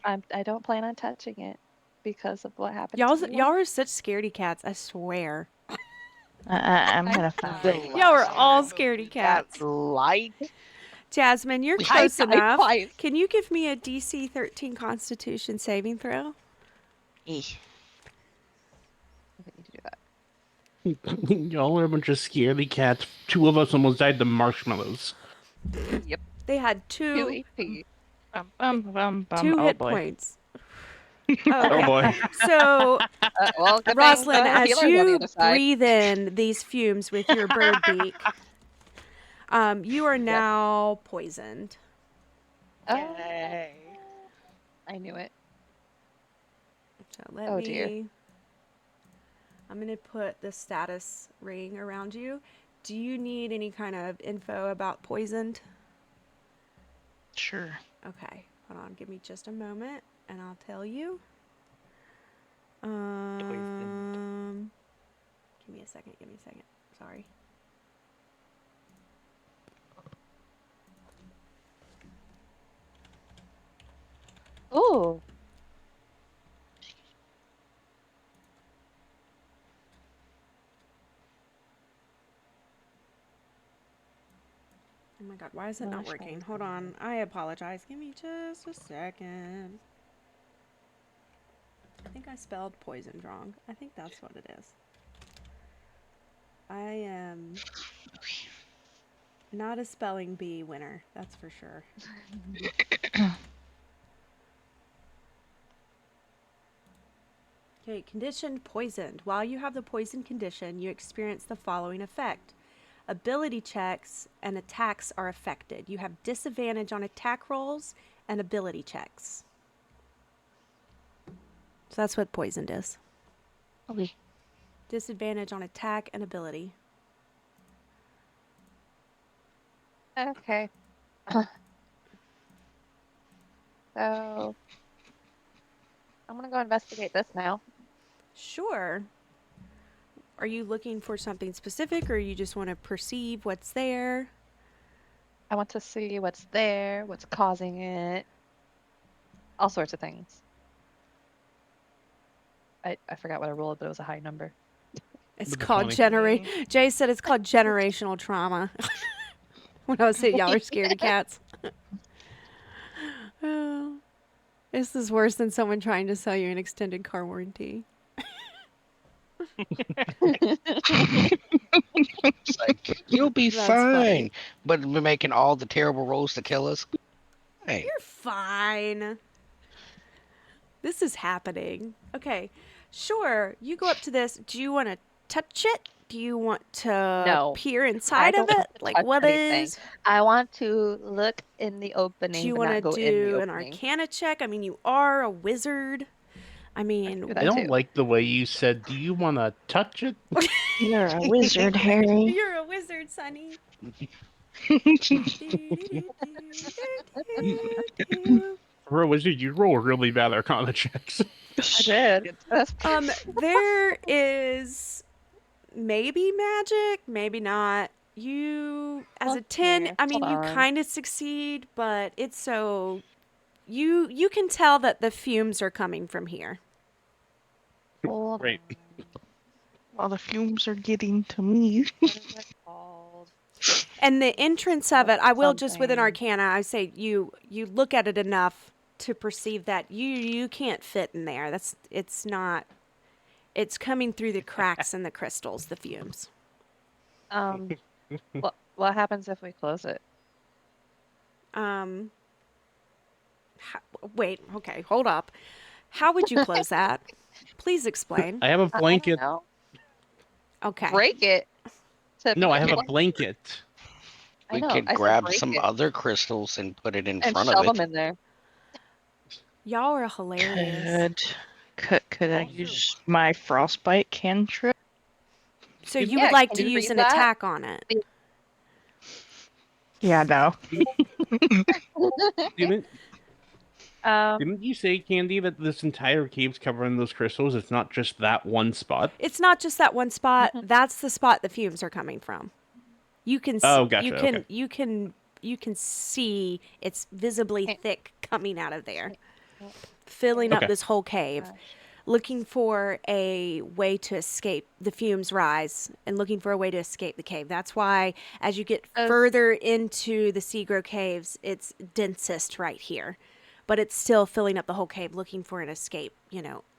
I don't plan on touching it because of what happened. Y'all to me are such scaredy cats, I swear. I'm gonna find The it. Y'all are last all time scaredy cats. That's light. Jasmine, you're I close died enough. twice. Can you give me a DC 13 Constitution saving throw? I need to do that. Y'all are a bunch of scaredy cats. 2 of us almost died to marshmallows. Yep. They had 2 two HP. two Oh hit boy. points. Oh boy. So, Well, good thing Rosalind, the as healer's on the you other side. breathe in these fumes with your bird beak, you are now poisoned. Oh, I knew it. So let Oh, me. dear. I'm gonna put the status ring around you. Do you need any kind of info about poisoned? Sure. Okay, hold on. Give me just a moment, and I'll tell you. Give me a second. Sorry. Ooh. Oh my god, why is it Oh, not sure. working? Hold on. I apologize. Give me just a second. I think I spelled poisoned wrong. I think that's what it is. I am not a spelling bee winner, that's for sure. Okay, conditioned poisoned. While you have the poison condition, you experience the following effect. Ability checks and attacks are affected. You have disadvantage on attack rolls and ability checks. So that's what poisoned is. Okay. Disadvantage on attack and ability. Okay. So I'm gonna go investigate this now. Sure. Are you looking for something specific or you just want to perceive what's there? I want to see what's there, what's causing it, all sorts of things. I forgot what I rolled, but it was a high number. It's With the called 20. Jay said it's called generational trauma. When I was saying y'all are scaredy cats. Oh, this is worse than someone trying to sell you an extended car warranty. It's like, you'll be That's fine. funny. But we're making all the terrible rolls to kill us. Hey, You're fine. This is happening. Okay, sure. You go up to this. Do you want to touch it? Do you want to No, peer I inside of don't want it? to Like touch what anything. is? I want to look in the Do opening, you but want to not go in the do an opening. Arcana check? I mean, you are a wizard. I I can mean, do I that don't too. like the way you said, "Do you want to touch it?" You're a wizard, Harry. you're a wizard, Sonny. For a wizard, you roll really bad Arcana checks. I did. That's There is maybe magic, maybe not. You, as a Look 10, here. I mean, Hold you on. kind of succeed, but it's so you can tell that the fumes are coming from here. Hold Right. on. Well, the fumes are getting to me. What is it called? And the entrance of it, I will just with an Something. Arcana, I say you look at it enough to perceive that you can't fit in there. It's not. It's coming through the cracks in the crystals, the fumes. What happens if we close it? Um. Wait. Okay. Hold up. How would you close that? Please explain. I have a I don't blanket. know. Okay. Break it. To No, I make have it a close. blanket. I we know. could I said grab break some it other crystals and put it in and front of shove it. them in there. Y'all are hilarious. Could I use my frostbite cantrip? So you Yeah, would like can to you use read an that? attack on it? Yeah, no. Didn't Um, didn't you say, Candy, that this entire cave's covered in those crystals? It's not just that one spot. It's not just that one spot. Mhm. That's the spot the fumes are coming from. You can Oh, gotcha, okay. you can see it's visibly Can't- thick coming out of there, can't- filling up Okay. this whole cave. Gosh. Looking for a way to escape the fumes rise and looking for a way to escape the cave. That's why as you get As- further into the Seagrow caves, it's densest right here. But it's still filling up the whole cave looking for an escape,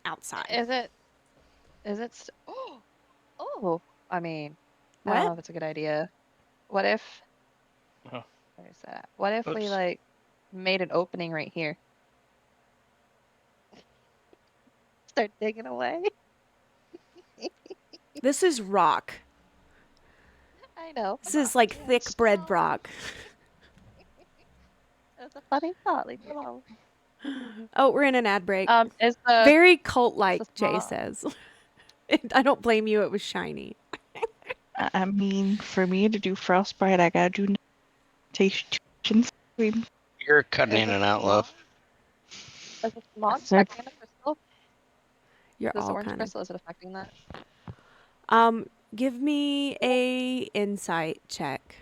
outside. Is it? Oh, I mean, I don't What? know if it's a good idea. What if? Huh. Where's that? What if we Oops. like made an opening right here? Start digging away. This is rock. I know. This is like thick bread rock. That's a funny thought. Leave it alone. Oh, we're in an ad break. Is the Very cult-like, the Jay small- says. I don't blame you. It was shiny. I mean, for me to do frostbite, I gotta do notation. You're cutting is in it and out, small? love. Is the smog Sir. affecting the crystal? You're This all orange kind crystal, is it affecting that? of. Give me a insight check.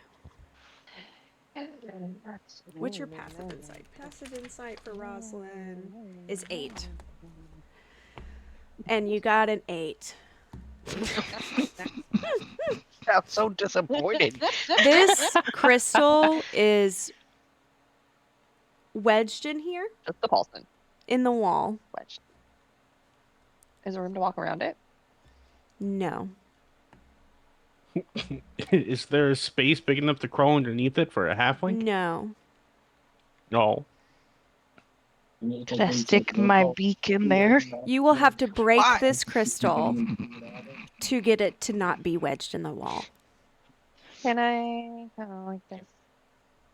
What's your passive insight? Passive insight for Rosalind is 8. And you got an 8. I'm so disappointed. This crystal is wedged in here Just the Paulson in the wall. wedge. Is there room to walk around it? No. Is there a space big enough to crawl underneath it for a halfling? No. No. Could I stick my beak in there? You will have to break Why? this crystal to get it to not be wedged in the wall. Can I? Oh, I guess.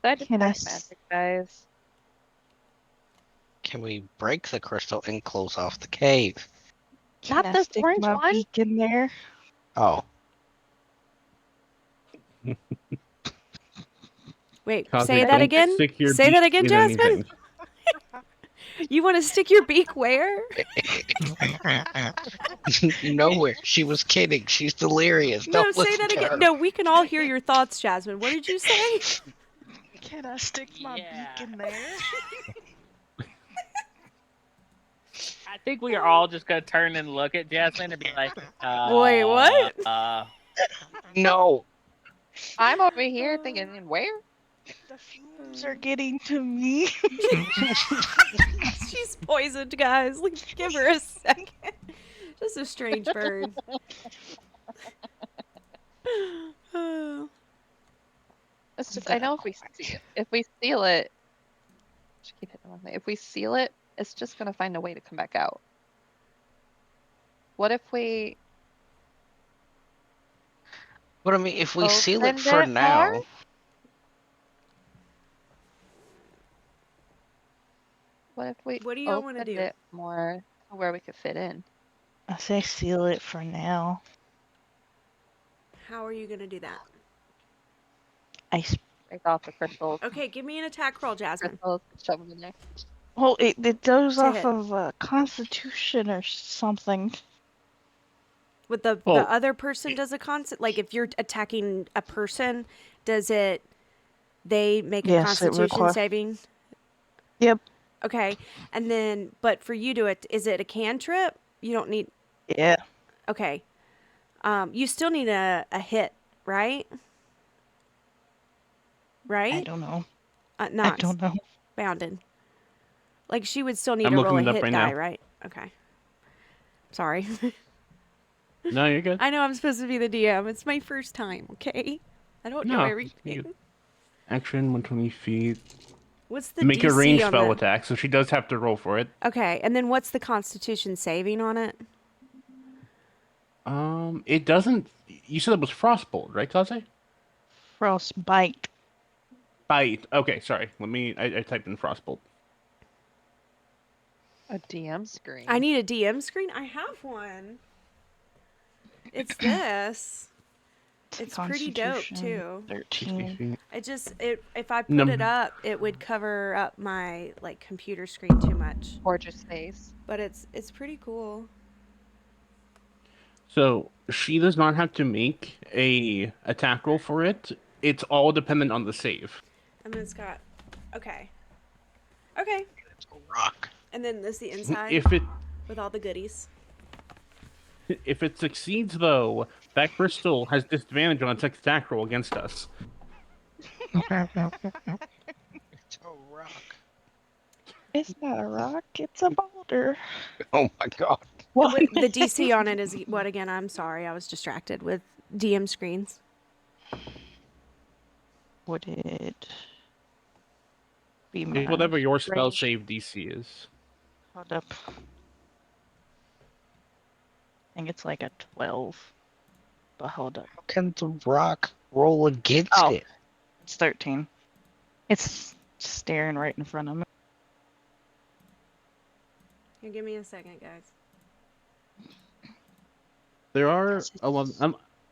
I detect Can I magic, guys. Can we break the crystal and close off the cave? Not Can I this stick orange my one? beak in there? Oh, Wait, Cosmic, say that don't again? stick your Say that beak again, in Jasmine? anything. You want to stick your beak where? nowhere. She was kidding. She's delirious. No, Don't say listen that to again. her. No, we can all hear your thoughts, Jasmine. What did you say? Can I stick my Yeah. beak in there? I think we are all just gonna turn and look at Jasmine and be like, Wait, what? No. I'm over here thinking, where? The fumes are getting to me. She's poisoned, guys. Like, give her a second. Just a strange bird. Oh. It's just, I know if we seal it, should keep hitting the wrong thing. If we seal it, it's just gonna find a way to come back out. What if we But I mean, if we seal it opened for it now, more? What if we What do y'all wanna opened do? it more to where we could fit in? I say seal it for now. How are you going to do that? Break off the crystals. Okay, give me an attack roll, Jasmine. Crystals, shove them in there. Well, it goes To off hit. of Constitution or something. With the Well, other person does a constant, like if you're attacking a person, does it, they make a Yes, it constitution requires. saving? Yep. Okay, and then, but for you to it, is it a cantrip? You don't need, Yeah. okay. You still need a hit, right? Right? I don't know. I Not don't know. bounded. Like she would still need I'm to looking roll a it up hit right die, now. right? Okay. Sorry. No, you're good. I know I'm supposed to be the DM. It's my first time, okay? I don't know No, everything. you- Action 120 feet. What's the Make a DC ranged on spell the... attack, so she does have to roll for it. Okay, and then what's the Constitution saving on it? It doesn't. You said it was frostbolt, right, Kaze? Frostbite. Bite. Okay, sorry. I typed in frostbolt. A DM screen. I need a DM screen. I have one. It's this. It's pretty dope Constitution, too. 13. If I put it up, it would cover up my like computer screen too much. Gorgeous face. But it's pretty cool. So she does not have to make a attack roll for it. It's all dependent on the save. And then it's got okay. it's a rock. And then this the inside If it with all the goodies. if it succeeds though, that crystal has disadvantage on its attack roll against us. It's a rock. It's not a rock, it's a boulder. Oh my god. What? The DC on it is what again? I'm sorry, I was distracted with DM screens. Would it be It's mine? whatever your spell Range. save DC is. Hold up. I think it's like a 12. But hold up. How can the rock roll against Oh. it? It's 13. It's staring right in front of me. Here, give me a second, guys. There are a lot,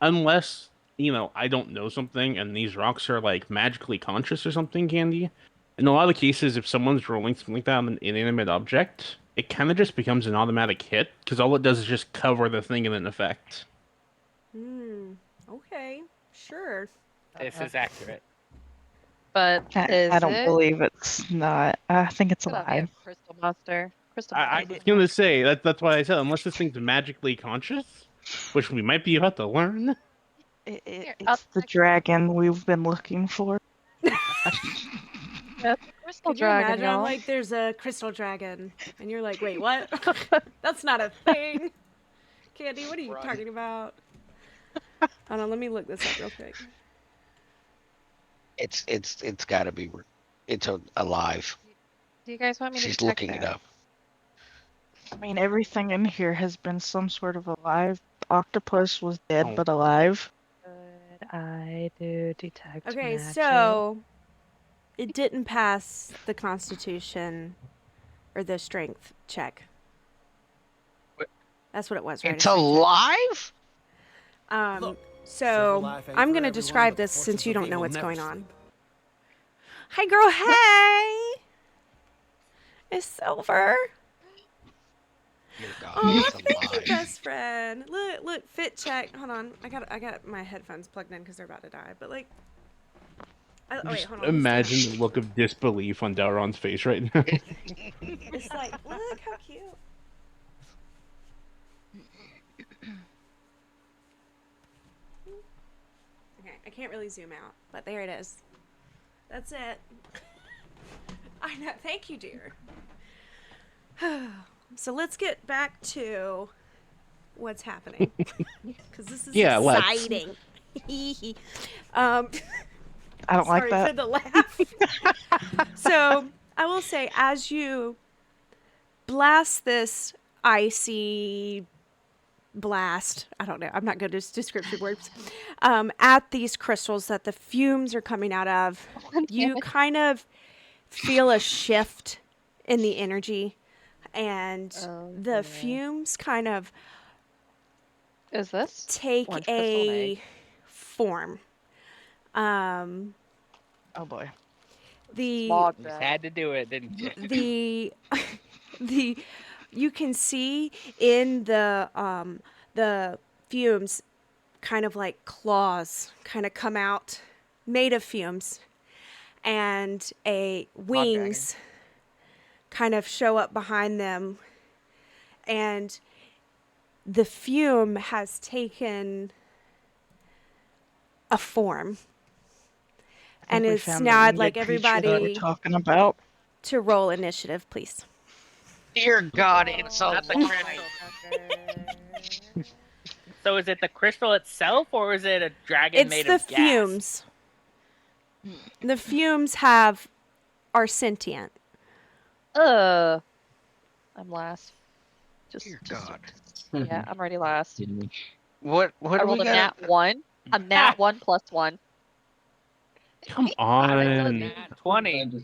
unless I don't know something, and these rocks are like magically conscious or something, Candy. In a lot of cases, if someone's rolling something like that on an inanimate object, it kind of just becomes an automatic hit because all it does is just cover the thing in an effect. Okay, sure. This is accurate. But I is don't it? believe it's not. I think it's Could that be a alive. crystal monster? Crystal I monster. was gonna say that's why I said unless this thing's magically conscious, which we might be about to learn. Here, I'll It's the check. dragon we've been looking for. Yeah, it's a crystal Could you dragon, imagine? I'm y'all. like, there's a crystal dragon, and you're like, wait, what? That's not a thing. Candy, what are you Run. talking about? Hold on, let me look this up real quick. It's got to be. It's alive. Do you guys want me to She's check looking it that? up. I mean, everything in here has been some sort of alive. The octopus was dead Oh. but alive. Could I do detect Okay, magic? so it didn't pass the Constitution or the Strength check. What? That's what it was, right? It's A strength check. alive. Look, So silver life ain't I'm for gonna everyone, describe but the this since fortunes you of don't know evil what's never going sleep. on. Hi, girl. Hey, it's Silver. Dear God, Oh, it's thank you, alive. best friend. Look, fit check. Hold on, I got my headphones plugged in because they're about to die. But like, oh wait, Just hold on. let me imagine stand the look of disbelief on Dalron's face right now. up. It's like, look how cute. Okay, I can't really zoom out, but there it is. That's it. I know. Thank you, dear. So let's get back to what's happening because this is Yeah, let's. exciting. um, I don't like sorry that. for the laugh. So I will say, as you blast this icy blast, I don't know, I'm not good at description words, at these crystals that the fumes are coming out of, you kind of feel a shift in the energy, and the fumes kind of Is this take orange crystal an egg? a form. Oh boy. The Smog You just that. had to do it, didn't you? the you can see in the fumes kind of like claws kind of come out made of fumes, and a wings kind of show up behind them, and the fume has taken a form, I think and we it's found now the I'd like winged creature that we're everybody talking about. to roll initiative, please. Dear God, it's Not the alive. crystal. So is it the crystal itself, or is it a dragon It's made the of gas? fumes. The fumes are sentient. I'm last. Dear God. Yeah, I'm already last. What I do rolled we a got? nat 1. A nat 1 plus 1. Come I rolled a on. nat 20.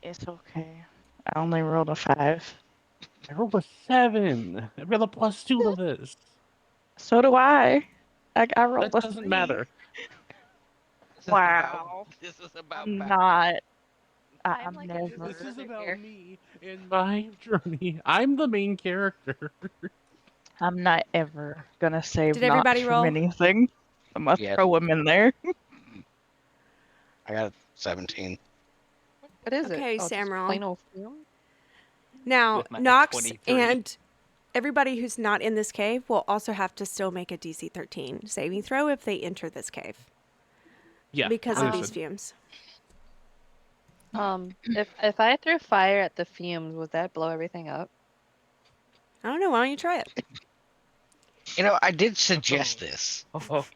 It's okay. I only rolled a 5. I rolled a 7. I rolled a +2 to this. So do I. I rolled That a doesn't 3. matter. Wow. This is about I'm power. not. I'm I'm like a never. This is loser about here. me and my journey. I'm the main character. I'm not ever gonna save Did knots everybody from roll? anything. I'm gonna Yes. throw him in there. I got 17. What is Okay, it? Oh, just Samron. plain old fume? Now, With my Nox 23. and everybody who's not in this cave will also have to still make a DC 13 saving throw if they enter this cave Yeah, because of these understood. fumes. If I threw fire at the fumes, would that blow everything up? I don't know. Why don't you try it? You know, I did suggest this. Oh,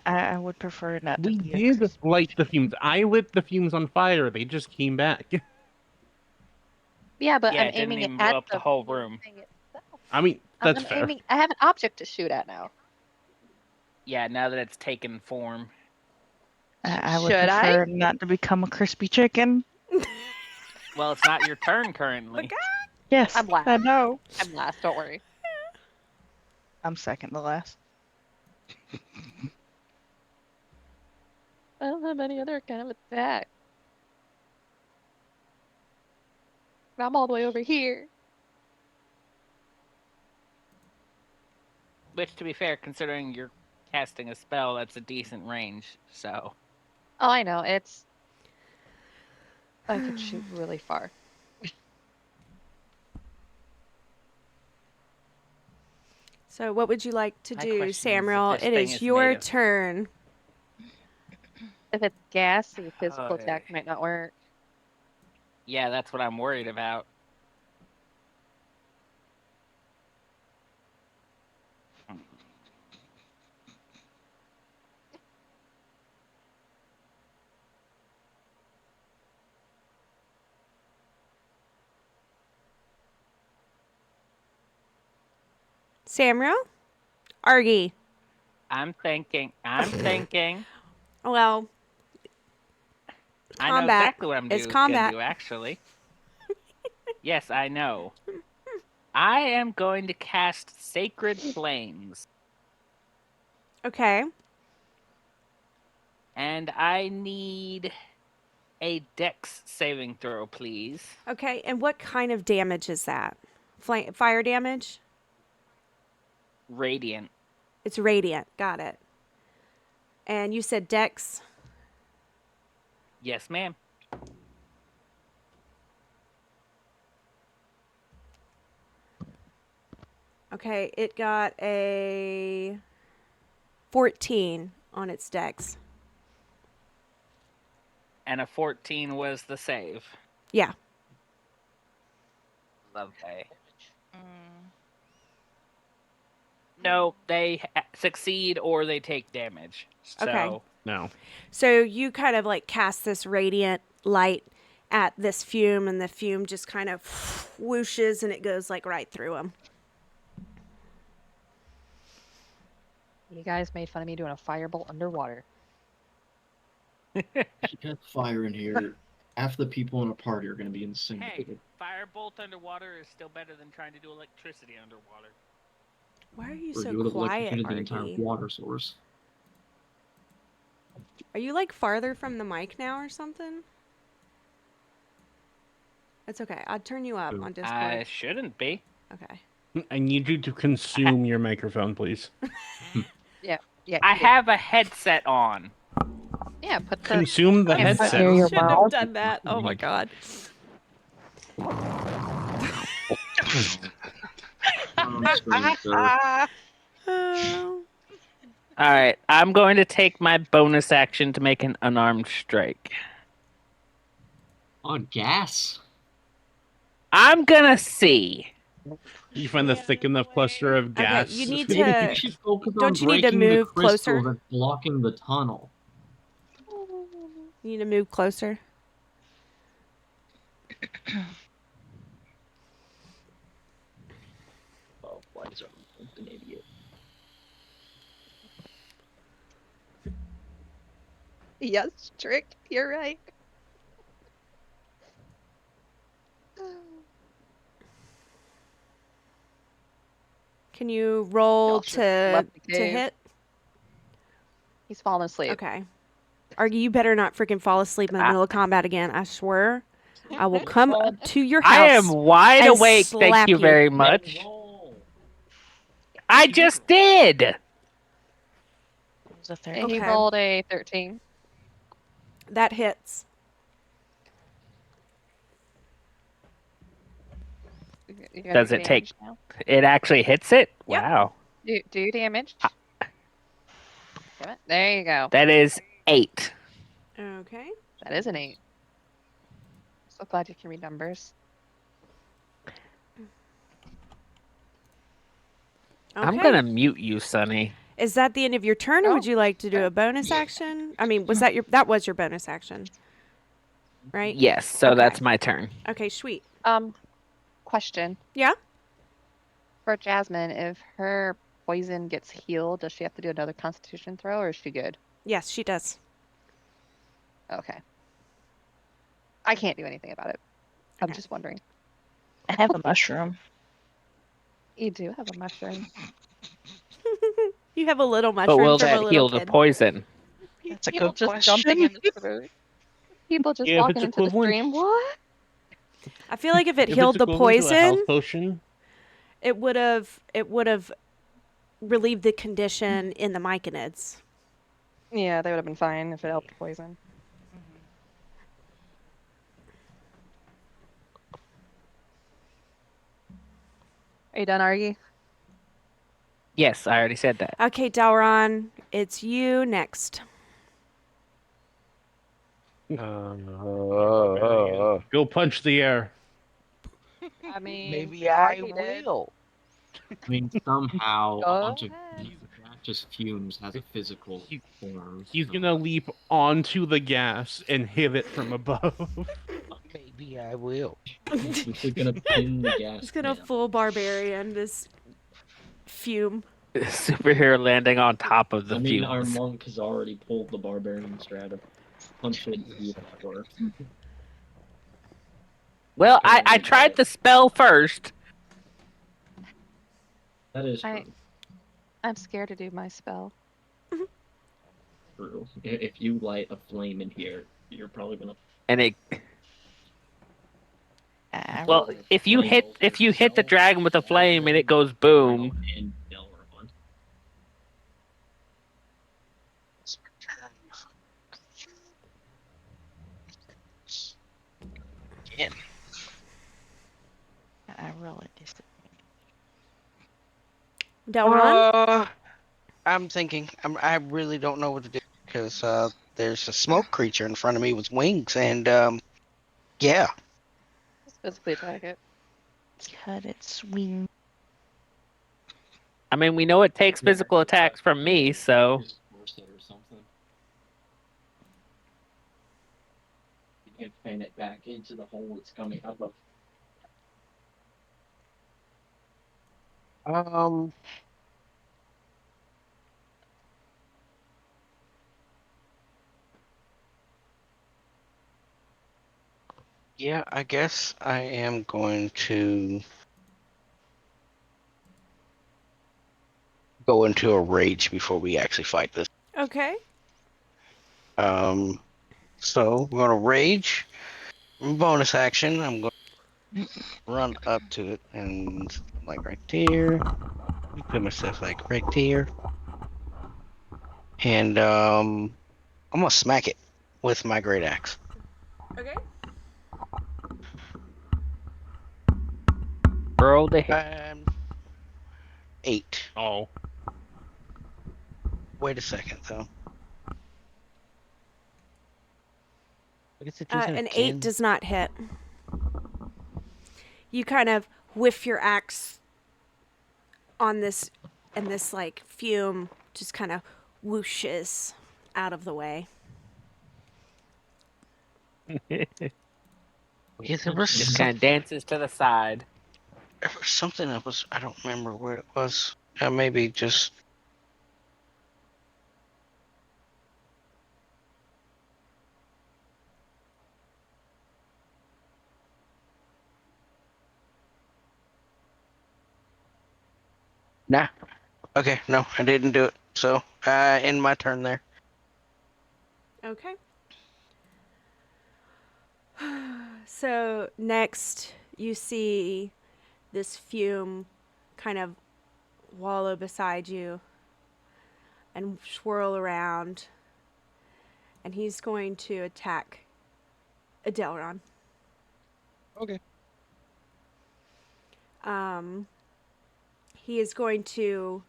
I would prefer not to We be a did crispy light the chicken. fumes. I lit the fumes on fire. They just came back. Yeah, but yeah, I'm it didn't aiming it even blow at up the whole room. thing itself. I mean, that's I'm fair. aiming. I have an object to shoot at now. Yeah, now that it's taken form. I would Should I? prefer not to become a crispy chicken. Well, it's not your turn currently. Yes, I'm last. I know. I'm last. Don't worry. I'm second to last. I don't have any other kind of attack. I'm all the way over here. Which, to be fair, considering you're casting a spell, that's a decent range. So Oh, I know. It's I could shoot really far. So, what would you like to My do, question is if Samuel? this It thing is is your made of- turn. If it's gassy, physical Okay. attack might not work. Yeah, that's what I'm worried about. Samuel? Argy. I'm thinking. Well, I know combat. exactly what I'm It's gonna combat. do, actually. Yes, I know. I am going to cast Sacred Flames. Okay. And I need a Dex saving throw, please. Okay. And what kind of damage is that? Fire damage? Radiant. It's radiant. Got it. And you said Dex? Yes, ma'am. Okay. It got a 14 on its Dex. And a 14 was the save. Yeah. Lovely. Mm. No, they succeed or they take damage. So, Okay. No. So you kind of like cast this radiant light at this fume, and the fume just kind of whooshes and it goes like right through him. You guys made fun of me doing a firebolt underwater. If you got fire in here, half the people in a party are going to be hey, incinerated. firebolt underwater is still better than trying to do electricity underwater. Why are you Or so you would have quiet, electrocuted the entire Argy? water source. Are you like farther from the mic now or something? It's okay. I'll turn you up Who? on Discord. I shouldn't be. Okay. I need you to consume your microphone, please. Yeah. I have a headset on. Yeah, put the Consume the I headset. near your shouldn't have mouth. done that. Oh my god. Oh. Alright, I'm going to take my bonus action to make an unarmed strike. Oh, gas. I'm gonna see. You find the thick enough cluster of Okay, gas. you need Maybe to- you should focus don't on you need to breaking the move crystal closer? that's blocking the tunnel. You need to move closer. Oh, why is everyone an idiot? Yes, Trick, you're right. Can you roll Y'all should've left the to cave. hit? He's fallen asleep. Okay. Argy, you better not freaking fall asleep in the middle of combat again. I swear. I will come up to your house. I am wide and awake, thank slap you you. very much. I just did! It was a And he Okay. rolled a 13. That hits. You got Does your it take- damage now? It actually hits it? Yep. Wow. Do damage. Damn it. There you go. That is 8. Okay. That is an 8. So glad you can read numbers. I'm Okay. gonna mute you, Sonny. Is that the end of your turn, or Oh, would you like to do a bonus action? I mean, that was your bonus action, right? Yes, so Okay. that's my turn. Okay, sweet. Question. Yeah? For Jasmine, if her poison gets healed, does she have to do another Constitution throw, or is she good? Yes, she does. Okay. I can't do anything about it. I'm Okay. just wondering. I have a mushroom. You do have a mushroom. You have a little But mushroom will from a that little heal kid. the poison? That's a People good just question. jumping in the stream. People just Yeah, if walking it's into the equivalent- stream. What? I feel like if it If healed it's the equivalent to a health poison, potion, it would have relieved the condition in the myconids. Yeah, they would have been fine if it helped poison. Are you done, Argy? Yes, I already said that. Okay, Delron, it's you next. Go punch the air. I mean, Maybe I Argy did. will. I mean, somehow a Go bunch of ahead. gaseous fumes has a physical He- form. He's so, gonna leap onto the gas and hit it from above. Maybe I will. We're gonna pin the gas. He's gonna man. full barbarian this fume. Superhero landing on top of the I mean, our fumes. monk has already pulled the barbarian strat of punch it even worse. Well, I tried the spell first. That is I- true. I'm scared to do my spell. True. If you light a flame in here, you're probably gonna. And it I well, rolled if you hit the dragon with a flame and it goes boom. And Delron. Again. I rolled a disadvantage. Delron? I'm thinking. I really don't know what to do because there's a smoke creature in front of me with wings, and yeah. Just physically attack it. Cut its wing. I mean, we know it takes physical attacks from me, so Just force it or something. You can fan it back into the hole it's coming out of. Yeah, I guess I am going to go into a rage before we actually fight this. Okay. So we're gonna rage. Bonus action. I'm going to run up to it and like right there. Put myself like right there. And I'm gonna smack it with my great axe. Okay. roll the hit. 8. Oh. Wait a second though. I guess it An 8 does not hit. You kind of whiff your axe on this, and this like fume just kind of whooshes out of the way. Yeah, there was Just kind of dances to the side. something that was. I don't remember where it was. Maybe just. Nah. Okay, no, I didn't do it. So, end my turn there. Okay. So next, you see this fume kind of wallow beside you and swirl around, and he's going to attack Adelron. Okay. He is going to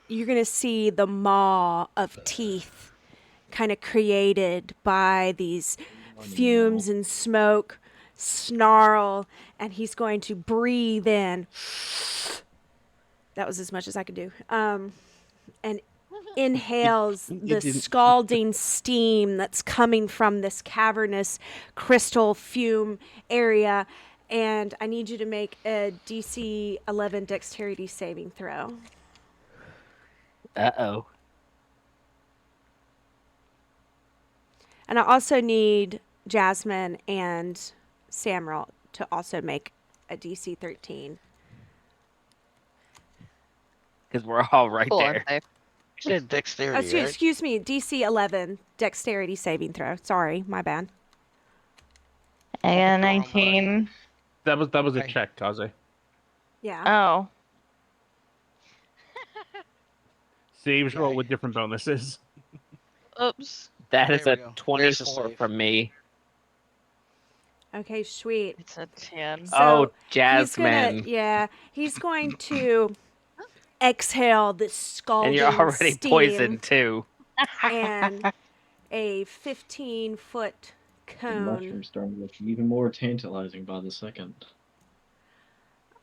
you're going to see the maw of teeth kind of created by these fumes and smoke snarl, and he's going to breathe in. That was as much as I could do. And inhales the didn't. scalding steam that's coming from this cavernous crystal fume area. And I need you to make a DC 11 dexterity saving throw. Uh-oh. And I also need Jasmine and Samuel to also make a DC 13. Because we're all right Cool, there. unsafe. You said dexterity, right? Excuse me, DC 11 dexterity saving throw. Sorry, my bad. And 19. That was a Okay. check, Kaze. Yeah. Oh. Saves roll Okay. with different bonuses. Oops. That is There a we go. There's the 24 save. from me. Okay, sweet. It's a 10. Oh, he's gonna, Jasmine. yeah, he's going to exhale this And you're scalding already steam poisoned too. and a 15-foot The cone mushroom's starting to look even more tantalizing by the second.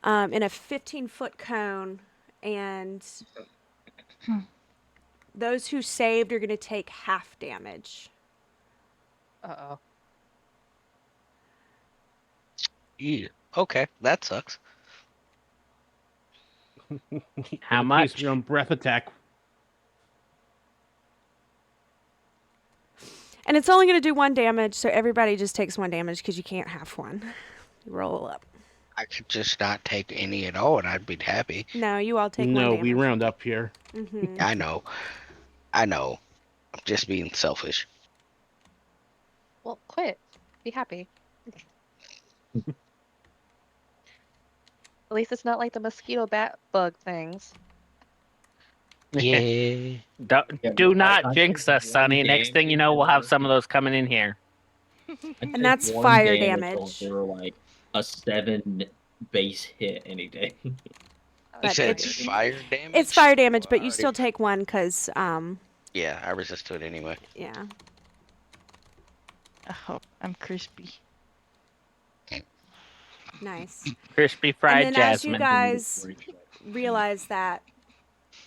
in a 15-foot cone, and those who saved are going to take half damage. Uh-oh. Yeah. Okay, that sucks. How In case much? of your own breath attack. And it's only going to do 1 damage, so everybody just takes 1 damage because you can't half one. Roll up. I could just not take any at all, and I'd be happy. No, you all take 1 No, damage. we round up here. Mm-hmm. I know. I'm just being selfish. Well, quit. Be happy. At least it's not like the mosquito bat bug things. Yeah. Do I not take jinx us, one Sonny. Next thing you damage know, we'll have or- some of those coming in here. I And take that's one fire damage damage. over like a 7 base hit any day. You But said it's- it's fire damage? It's fire damage, Well, but I you already- still take 1 because, Yeah, I resist to it anyway. yeah. Oh, I'm crispy. Nice. Crispy And fried then as you jasmine. guys realize that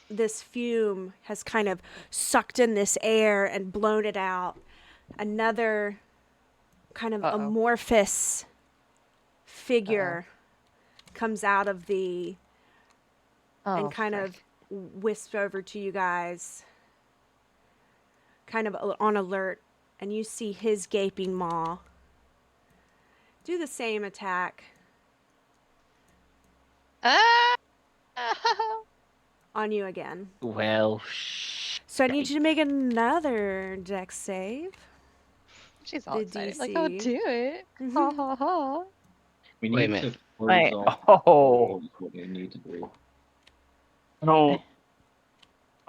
this fume has kind of sucked in this air and blown it out, another kind of Uh-oh. amorphous figure comes out of the Oh, and kind frick. of wisps over to you guys, kind of on alert, and you see his gaping maw. Do the same attack Ah! on you again. Well, So I need you to make another dex save. She's all The excited. Like, oh, DC. do it. Mhm. Ha ha ha. We Wait a need minute. to close Wait. off Oh. is what we need to do. Oh,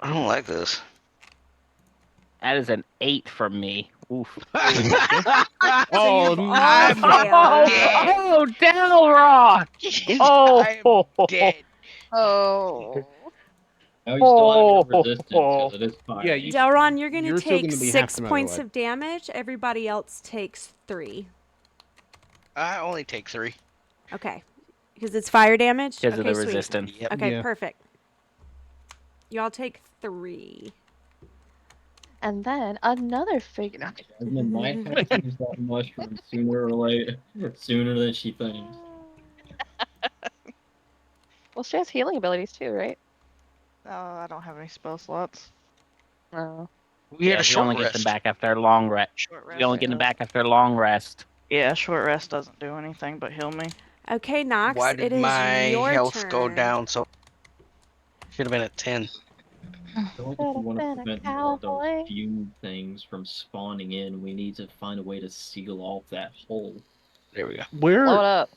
I don't like this. that is an 8 from me. Oof. So you've Oh, all I'm failed. dead. Oh, Delroy! I'm Oh, dead. Oh. Now you still have Oh. your resistance because it is fire. Yeah, you- Delron, you're going to You're still take gonna be half 6 no matter points what. of damage. Everybody else takes 3. I only take 3. Okay. Because it's fire damage? Because Okay, of the sweet. resistance. Yep. Okay, Yeah. perfect. Y'all take 3. And then another figure. Jasmine might have to use that mushroom sooner or later, sooner than she thinks. Well, she has healing abilities too, right? Oh, I don't have any spell slots. Oh. We had Yeah, a we short only get rest. them back after a long rest. Short rest. We only get them Yeah. back after a long rest. Yeah, short rest doesn't do anything but heal me. Okay, Nox, Why it did is my your health turn. go down so? Should have been at 10. I feel like if we want to Should've been a prevent cowboy. those fume things from spawning in, we need to find a way to seal off that hole. There we go. Blow it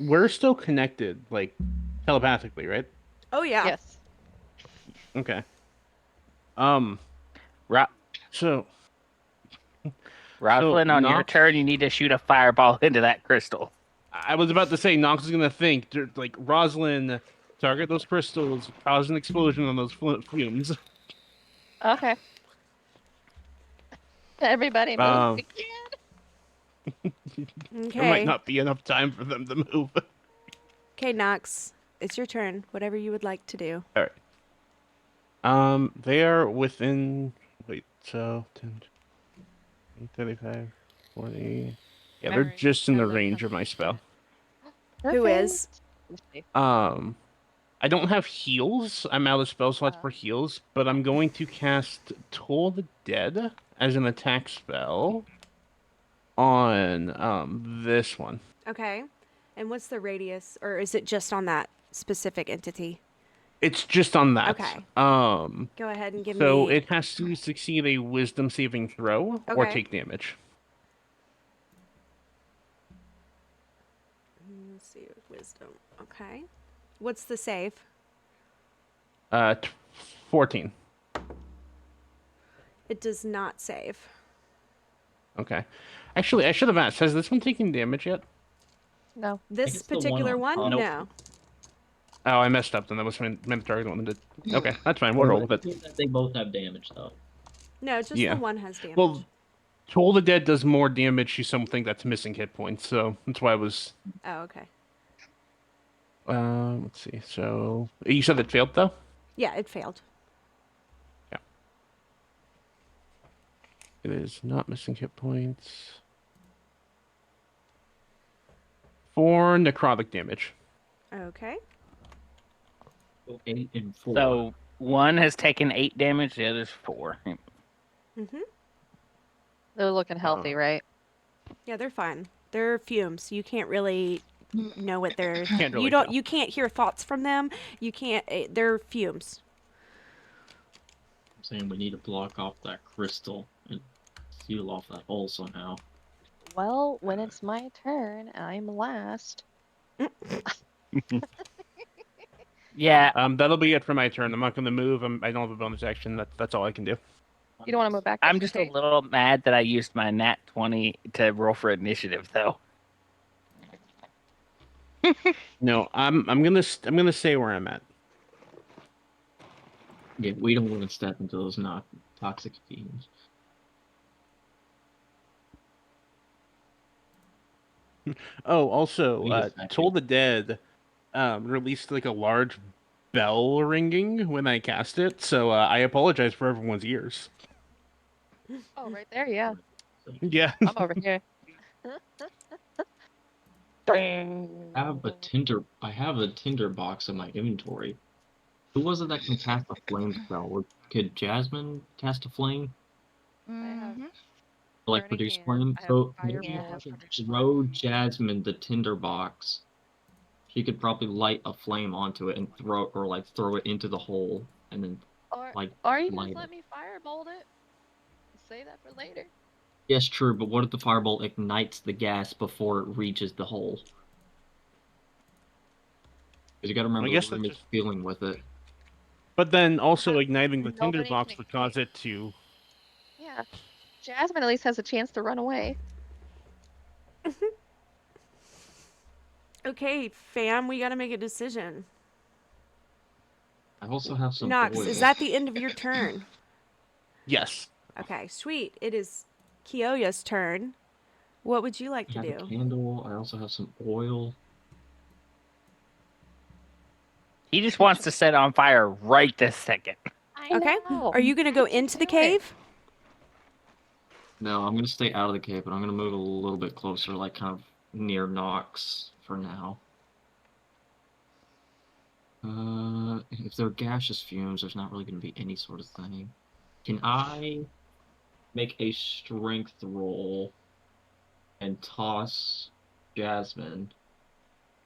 We're up. still connected, like telepathically, right? Oh, yeah. Yes. Okay. Ro- So Rosalind, on your Nox- turn, you need to shoot a fireball into that crystal. I was about to say, Nox is gonna think like Rosalind, target those crystals, cause an explosion on those fumes. Okay. Everybody move. Um, Okay. There might not be enough time for them to move. Okay, Nox, it's your turn. Whatever you would like to do. They are within. Wait, so 10, 35, 40. Yeah, they're Alright, just in the got it. range of my spell. Who is? I don't have heals. I'm out of spell slots Uh. for heals, but I'm going to cast Toll the Dead as an attack spell on this one. Okay. And what's the radius? Or is it just on that specific entity? It's just on that. Okay. Go ahead and give So me... it has to succeed a Wisdom saving throw or Okay. take damage. Let's see. Wisdom. Okay. What's the save? 14. It does not save. Okay. Actually, I should have asked. Has this one taken damage yet? No. This it's the one particular on one, top. no. Oh, I messed up then. That was meant to target the one that did. Okay, that's fine. Oh, We'll roll but with I it. think that they both have damage though. No, just Yeah. the one has damage. Well, Toll the Dead does more damage to something that's missing hit points, so that's why I was. Oh, okay. Let's see. So you said it failed though. Yeah, it failed. It is not missing hit points. 4 necrotic damage. Okay. So 8 and 4. So one has taken 8 damage, the other's 4. Mm-hmm. They're looking healthy, right? Yeah, they're fine. They're fumes. You can't really know what they're. Can't really you don't. tell. You can't hear thoughts from them. You can't. They're fumes. I'm saying we need to block off that crystal and seal off that hole somehow. Well, when it's my turn, I'm last. Yeah, That'll be it for my turn. I'm not going to move. I don't have a bonus action. That's all I can do. You don't want to move back? I'm That's just a okay. little mad that I used my nat 20 to roll for initiative, though. No, I'm gonna stay where I'm at. Yeah, we don't want to step into those not toxic fumes. Oh, also, Wait a second. Toll the Dead released like a large bell ringing when I cast it, so I apologize for everyone's ears. Oh, right there, yeah. Yeah. I'm over here. I have a tinder box in my inventory. Who was it that can cast a flame spell? Could Jasmine cast a flame? Mhm. Like Burning produce hand. flame? I have So fire maybe if I ball, could produce throw Jasmine the tinder box, she could probably light a flame onto it and throw it into the hole and then like Or you can light just it. let me firebolt it. Save that for later. Yes, true, but what if the fireball ignites the gas before it reaches the hole? Because you gotta remember guess the room that's is filling with it. But then also igniting the Nobody tinderbox can would cause escape. it to. Yeah. Jasmine at least has a chance to run away. Okay, fam, we got to make a decision. I also have some Nox, oil. is that the end of your turn? Yes. Okay, sweet. It is Kyoya's turn. What would you like I to have a do? candle. I also have some oil. He just wants to set it on fire right this second. I Okay. know. Are you going to go into the cave? No, I'm gonna stay out of the cave, but I'm gonna move a little bit closer, like kind of near Nox for now. If they're gaseous fumes, there's not really gonna be any sort of thing. Can I make a strength roll and toss Jasmine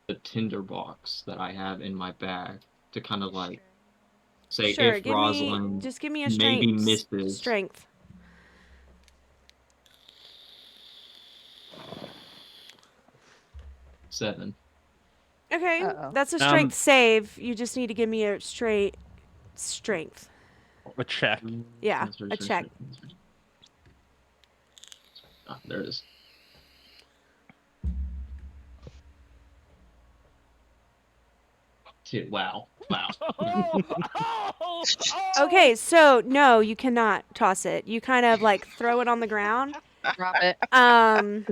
the tinderbox that I have in my bag to kind of like say Sure, if Rosalind just give me a maybe strength. misses. Strength. Seven. Okay, Uh-oh. that's a strength save. You just need to give me a straight strength. A check. Yeah, a check. Ah, there it is. Shit, wow. Okay, so no, you cannot toss it. You kind of like throw it on the ground. Drop it.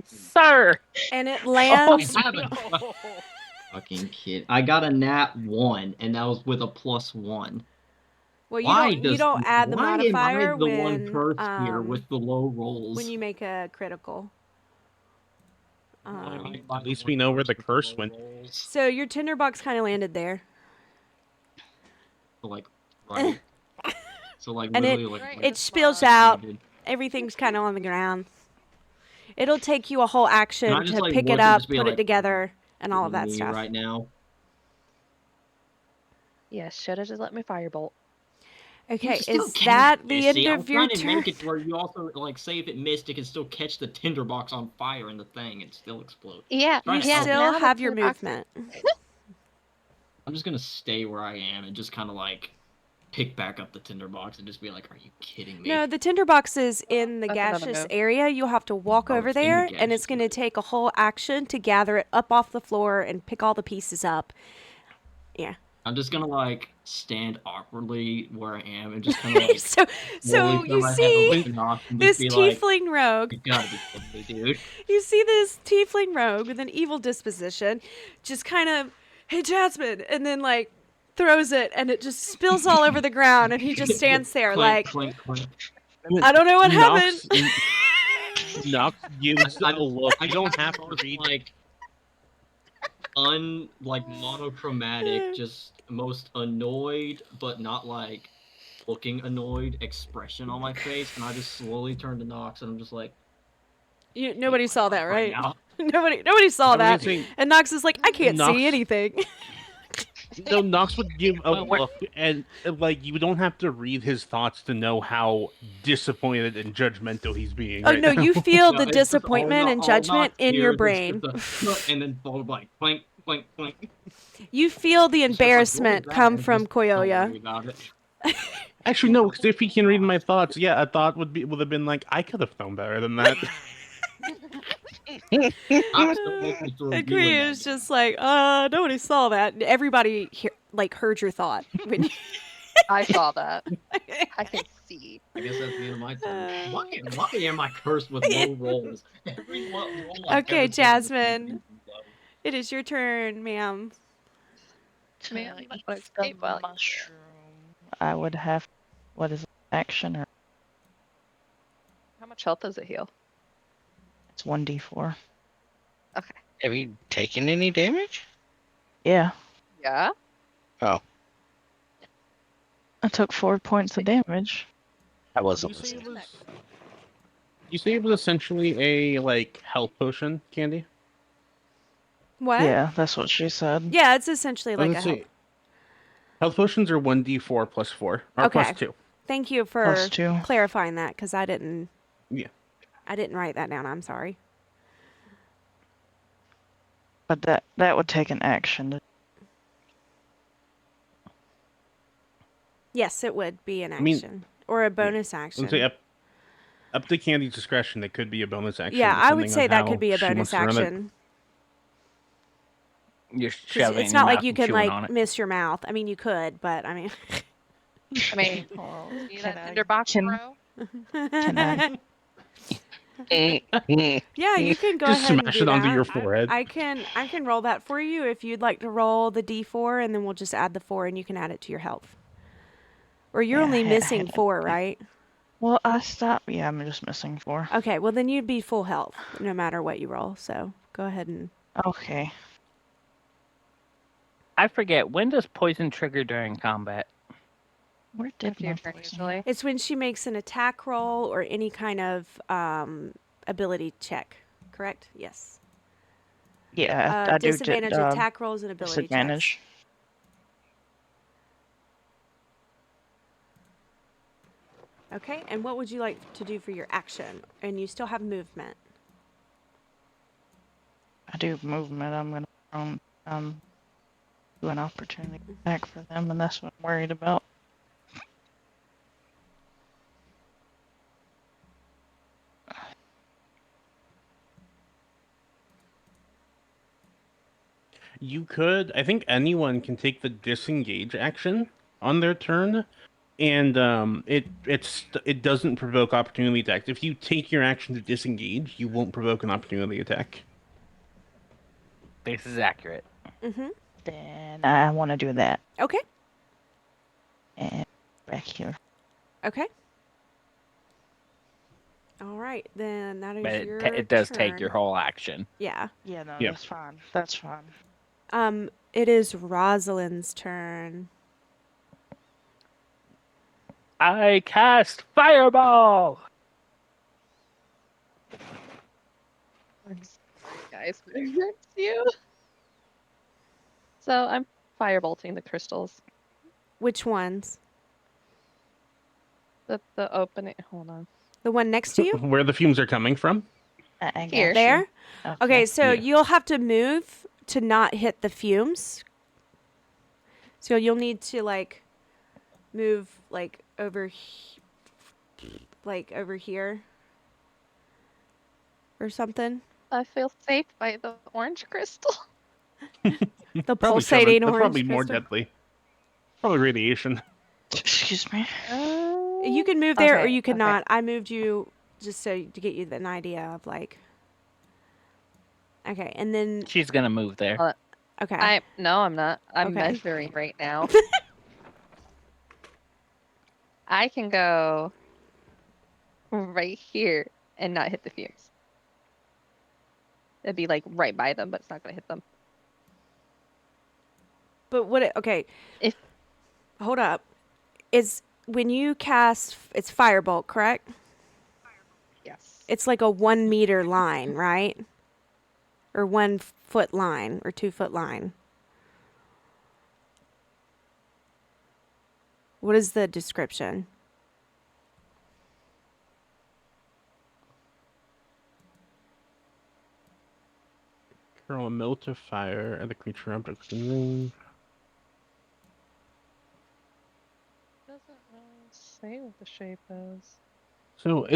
Sir! And it lands. I have a fucking kid. I got a nat 1, and that was with a +1. Well, Why you don't add the why modifier am I the when one cursed here with the low rolls? when you make a critical. At least we know where the curse went. So your tinderbox kind of landed there. So, like, right. So like And literally Right. like it spills out. Everything's kind of on the ground. It'll take you a whole action Can I just, to like, pick watch it it up, just be put it like, together, and all of that me stuff. right now. Yeah, should have just let me firebolt. Okay, You still is can't that the miss end it. I'm of your trying to turn? make it where you also like say if it missed, it can still catch the tinderbox on fire in the thing and still explode. Yeah, Trying You to yeah. help. still now the have your tinderbox- movement. I'm just gonna stay where I am and just kind of like pick back up the tinderbox and just be like, "Are you kidding me?" No, the tinderbox is in the That's another gaseous move. area. You'll have to walk Oh, over it's in the there, and it's gaseous going to area. take a whole action to gather it up off the floor and pick all the pieces up. Yeah. I'm just gonna like stand awkwardly where I am and just kind of like so slowly turn you my head over see to Nox and this just be like, tiefling rogue. "You gotta be kidding me, dude!" You see this tiefling rogue with an evil disposition, just kind of, hey Jasmine, and then like throws it, and it just spills all over the ground, and he just stands there Clank, like, clank, clank. I don't know what happened. Nox gives I a look. I You don't just have to most, read. like monochromatic, just most annoyed but not like looking annoyed expression on my face, and I just slowly turn to Nox and I'm just like, Nobody "Eat my saw that, heart right? now." Nobody saw I'm that. saying And Nox is like, I can't Nox- see anything. No, Nox would give a Well, we're- look, and like you don't have to read his thoughts to know how disappointed and judgmental he's being. Oh right no, now. you feel No, the it's just disappointment and all judgment Nox in your hears is brain. just and then followed by clank, clank, clank. You feel the It's just like, what was embarrassment that? come And from just don't Koyoya. worry about it. Actually, no, because if he can read my thoughts, yeah, a thought would have been like, I could have known better than that. Nox don't make me throw And you in Koyoya's that just like, nobody saw that. And everybody heard your thought. When you... I saw that. I can see. I guess that's the end of my turn. Why am I cursed with low rolls? Every roll I've Okay, ever taken Jasmine. is low. It is your turn, ma'am. Man, To what eat the escape value? mushroom, I would have. What is it? Action or How much health does it heal? it's 1d4. Have you taken any damage? Yeah, Yeah. Oh, I took 4 points of damage. I you wasn't say it listening. was. You say it was essentially a like health potion, Candy. What? Yeah, that's what she said. Yeah, it's essentially like a Let's help. see. Health potions are 1d4 plus 4 or Okay. plus 2. Thank you for Plus 2. clarifying that, because I didn't write that down. I'm sorry. But that would take an action. Yes, it would be an I mean- action or a bonus action. Let's say up to Candy's discretion, it could be a bonus action. Yeah, I would depending say on that how could be a she wants bonus to run it. action. You're 'Cause shoving it it's in not your like mouth you and can chewing like on it. miss your mouth. I mean, you could, but I mean. I mean, Well, see can that I- tinderbox, can- bro? Can I? Yeah, you can go Just ahead and smash do it onto that. your forehead. I can roll that for you if you'd like to roll the d4, and then we'll just add the 4, and you can add it to your health. Or you're Yeah, only I had missing it. 4, right? Well, I stopped. Yeah, I'm just missing 4. Okay, well then you'd be full health no matter what you roll. So go ahead and. Okay. I forget, when does poison trigger during combat? Where did After your my turn, poison- usually. It's when she makes an attack roll or any kind of ability check. Correct? Yes. Yeah, I do. Disadvantage attack rolls and ability checks. Disadvantage. Okay, and what would you like to do for your action? And you still have movement. I do movement. I'm gonna do an opportunity attack for them, and that's what I'm worried about. You could. I think anyone can take the disengage action on their turn, and it doesn't provoke opportunity attacks. If you take your action to disengage, you won't provoke an opportunity attack. This is accurate. Mm-hmm. Then I want to do that. Okay. And back here. Okay. All right, then that is But your it does take turn. your whole action. Yeah. Yeah, no, Yep. that's fine. That's fine. It is Rosalind's turn. I cast Fireball! I'm sorry, guys, but it hurts you. So I'm firebolting the crystals. Which ones? The opening. Hold on. The one next to you? Where the fumes are coming from? I got Here. you. There? Okay, so Yeah. you'll have to move to not hit the fumes. So you'll need to like move like over here or something. I feel safe by the orange crystal. The Probably shoving. pulsating That's orange probably more crystal. deadly. Probably radiation. Excuse me. You can move there or Okay, you okay. cannot. I moved you just so to get you an idea of like. Okay, and then She's gonna move there. okay. No, I'm not. I'm Okay. measuring right now. I can go right here and not hit the fumes. It'd be like right by them, but it's not gonna hit them. But okay. If- Hold up. Is when you cast it's firebolt, correct? Yes. It's like a 1 meter line, right? Or 1 foot line or 2 foot line. What is the description? Hurl a mote of fire at the creature objects in range. Doesn't really say what the shape is. So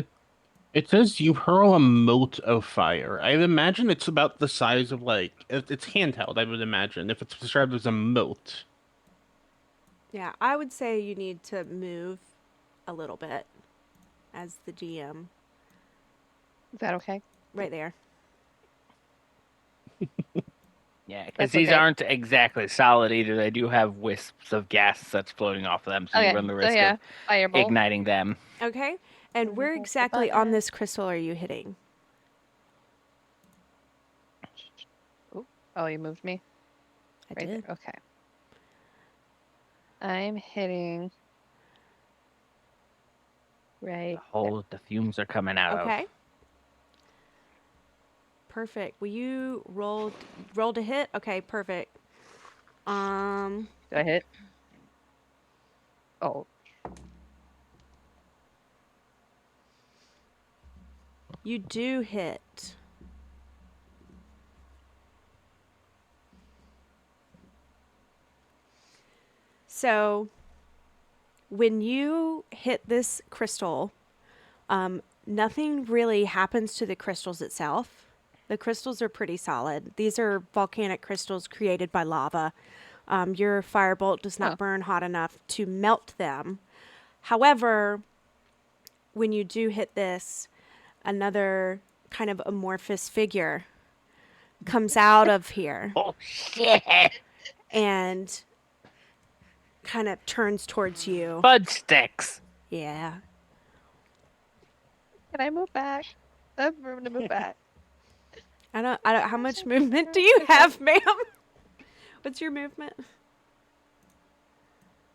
it says you hurl a mote of fire. I would imagine it's about the size of like it's handheld. I would imagine if it's described as a mote. Yeah, I would say you need to move a little bit as the GM. Is that okay? Right there. Yeah, because That's these okay. aren't exactly solid either. They do have wisps of gas that's floating off of them, so you Okay, run the so risk yeah, of firebolt. igniting them. Okay. And Let me where hold the exactly on button. this crystal are you hitting? Oh, you moved me? I Right did. there. Okay. I'm hitting right. The hole that the fumes are coming out of. Okay. Perfect. Will you roll to hit? Okay, perfect. Do I hit? Oh, You do hit. So when you hit this crystal, nothing really happens to the crystals itself. The crystals are pretty solid. These are volcanic crystals created by lava. Your firebolt does not burn hot enough to melt them. However, when you do hit this, another kind of amorphous figure comes out of here Oh shit! and kind of turns towards you. Bud sticks. Yeah. can I move back? I have room to move back. I don't how much movement do you have, ma'am? What's your movement?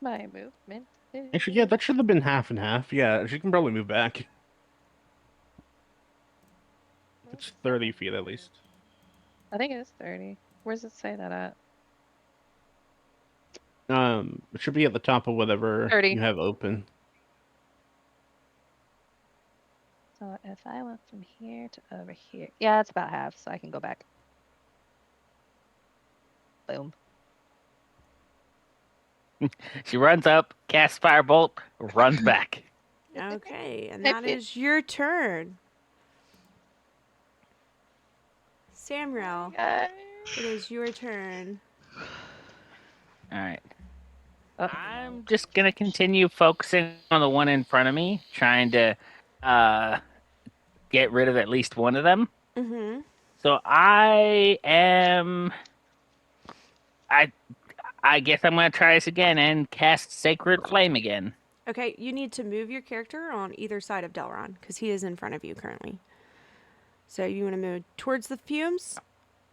My movement. Actually, yeah, that should have been half and half. Yeah, she can probably move back. It's 30 feet at least. I think it is 30. Where does it say that at? It should be at the top of whatever 30. you have open. So if I went from here to over here, yeah, it's about half, so I can go back. Boom. She runs up, casts firebolt, runs back. Okay, and I that fit. is your turn. Samuel, Guys. it is your turn. All right. Oh, I'm just gonna continue focusing on the one in front of me, trying to get rid of at least one of them. Mm-hmm. So I guess I'm gonna try this again and cast Sacred Flame again. Okay, you need to move your character on either side of Delron because he is in front of you currently. So you want to move towards the fumes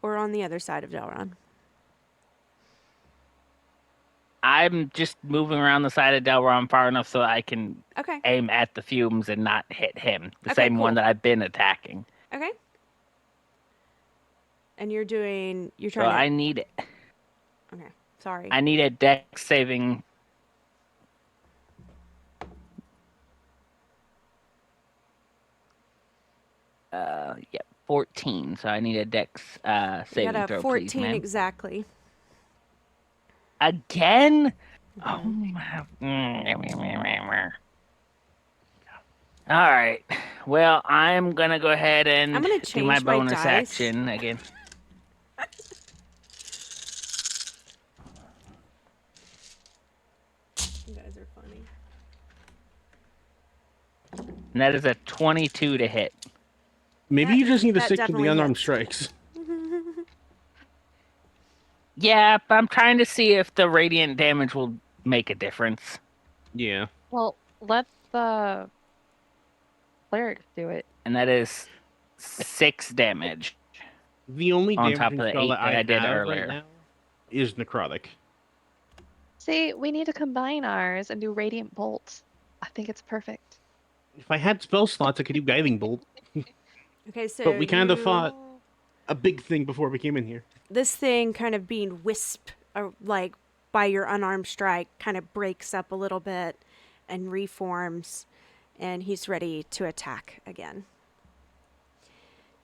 or on the other side of Delron? I'm just moving around the side of Delron far enough so I can Okay. aim at the fumes and not hit him. The Okay, same one cool. that I've been attacking. Okay. And you're trying So I need it. Okay. Sorry. I need a dex saving. Yep, 14. So I need a dex You saving got a throw, 14 please, ma'am. exactly. Again? Oh. All right. Well, I'm gonna go ahead and I'm gonna do my change my bonus dice. action again. You guys are funny. And that is a 22 to hit. Maybe you just need to that stick to the definitely unarmed hits. strikes. Yeah, but I'm trying to see if the radiant damage will make a difference. Yeah. Well, let the cleric do it. And that is 6 damage The only on top damaging of the spell 8 that that I I did have earlier. right now is necrotic. See, we need to combine ours and do radiant bolt. I think it's perfect. If I had spell slots, I could do guiding bolt. Okay, so But we kind of you- fought a big thing before we came in here. this thing kind of being wisped, like by your unarmed strike, kind of breaks up a little bit and reforms, and he's ready to attack again.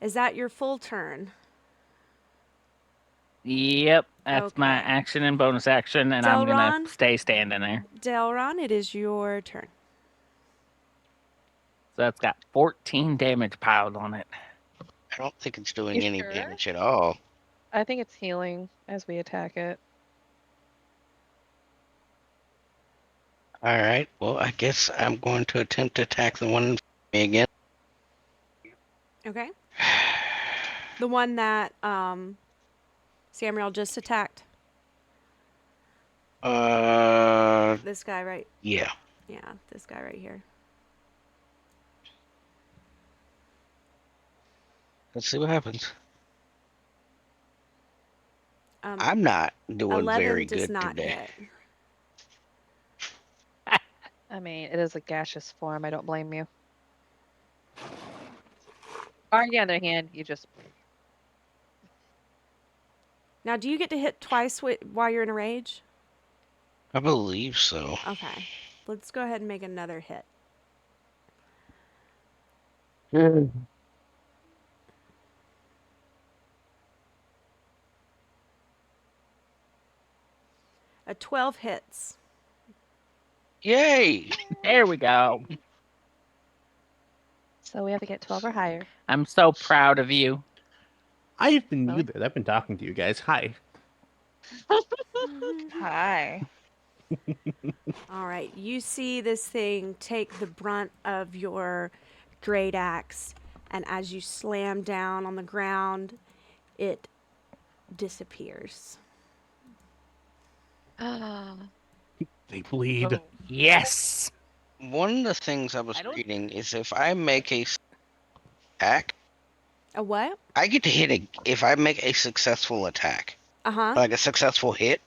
Is that your full turn? Yep, that's my Okay. action and bonus action, and I'm gonna Delron? stay standing there. Delron, it is your turn. So that's got 14 damage piled on it. I don't think it's doing You any sure? damage at all. I think it's healing as we attack it. All right. Well, I guess I'm going to attempt to attack the one in front of me again. Okay. The one that Samuel just attacked. This guy right. Yeah. Yeah, this guy right here. Let's see what happens. Um, I'm not doing 11 very does good not today. hit. I mean, it is a gaseous form. I don't blame you. On the other hand, you just Now, do you get to hit twice while you're in a rage? I believe so. Okay. Let's go ahead and make another hit. A 12 hits. Yay! There we go. so we have to get 12 or higher. I'm so proud of you. I've been Really? muted. I've been talking to you guys. Hi. Hi. All right. You see this thing take the brunt of your great axe, and as you slam down on the ground, it disappears. Ah. They bleed. Oh. Yes. One of the things I was I don't- reading is if I make a attack, A what? I get to hit if I make a successful attack, Uh-huh. like a successful hit,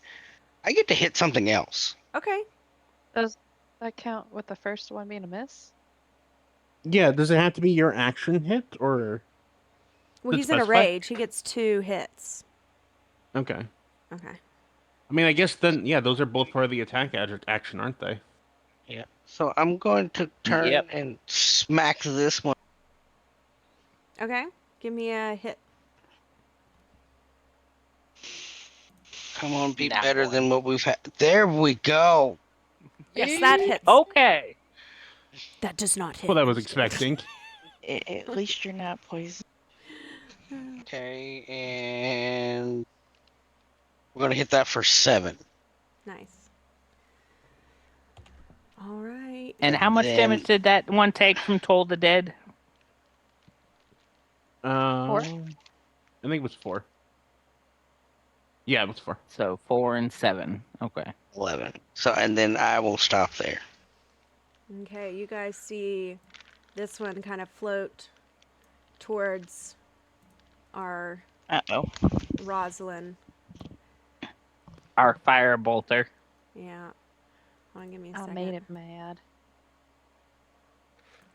I get to hit something else. Okay. Does that count with the first one being a miss? Yeah, does it have to be your action hit or? Well, Does it he's in a specify? rage. He gets 2 hits. Okay. Okay. I mean, I guess then, yeah, those are both part of the attack action, aren't they? Yeah. So I'm going to turn Yep. and smack this one. Okay. Give me a hit. Come on, be That better one. than what we've had. There we go. Yes, that hits. Okay. That does not hit. What I was expecting. At least you're not poisoned. Okay, and we're gonna hit that for 7. Nice. All right. And how much Then- damage did that one take from Toll the Dead? I think it was 4. Yeah, it was 4. So 4 and 7. Okay. 11. So, and then I will stop there. Okay, you guys see this one kind of float towards our Uh-oh. Rosalind. Our fire bolter. Yeah. Hold on, give me a I second. made it mad.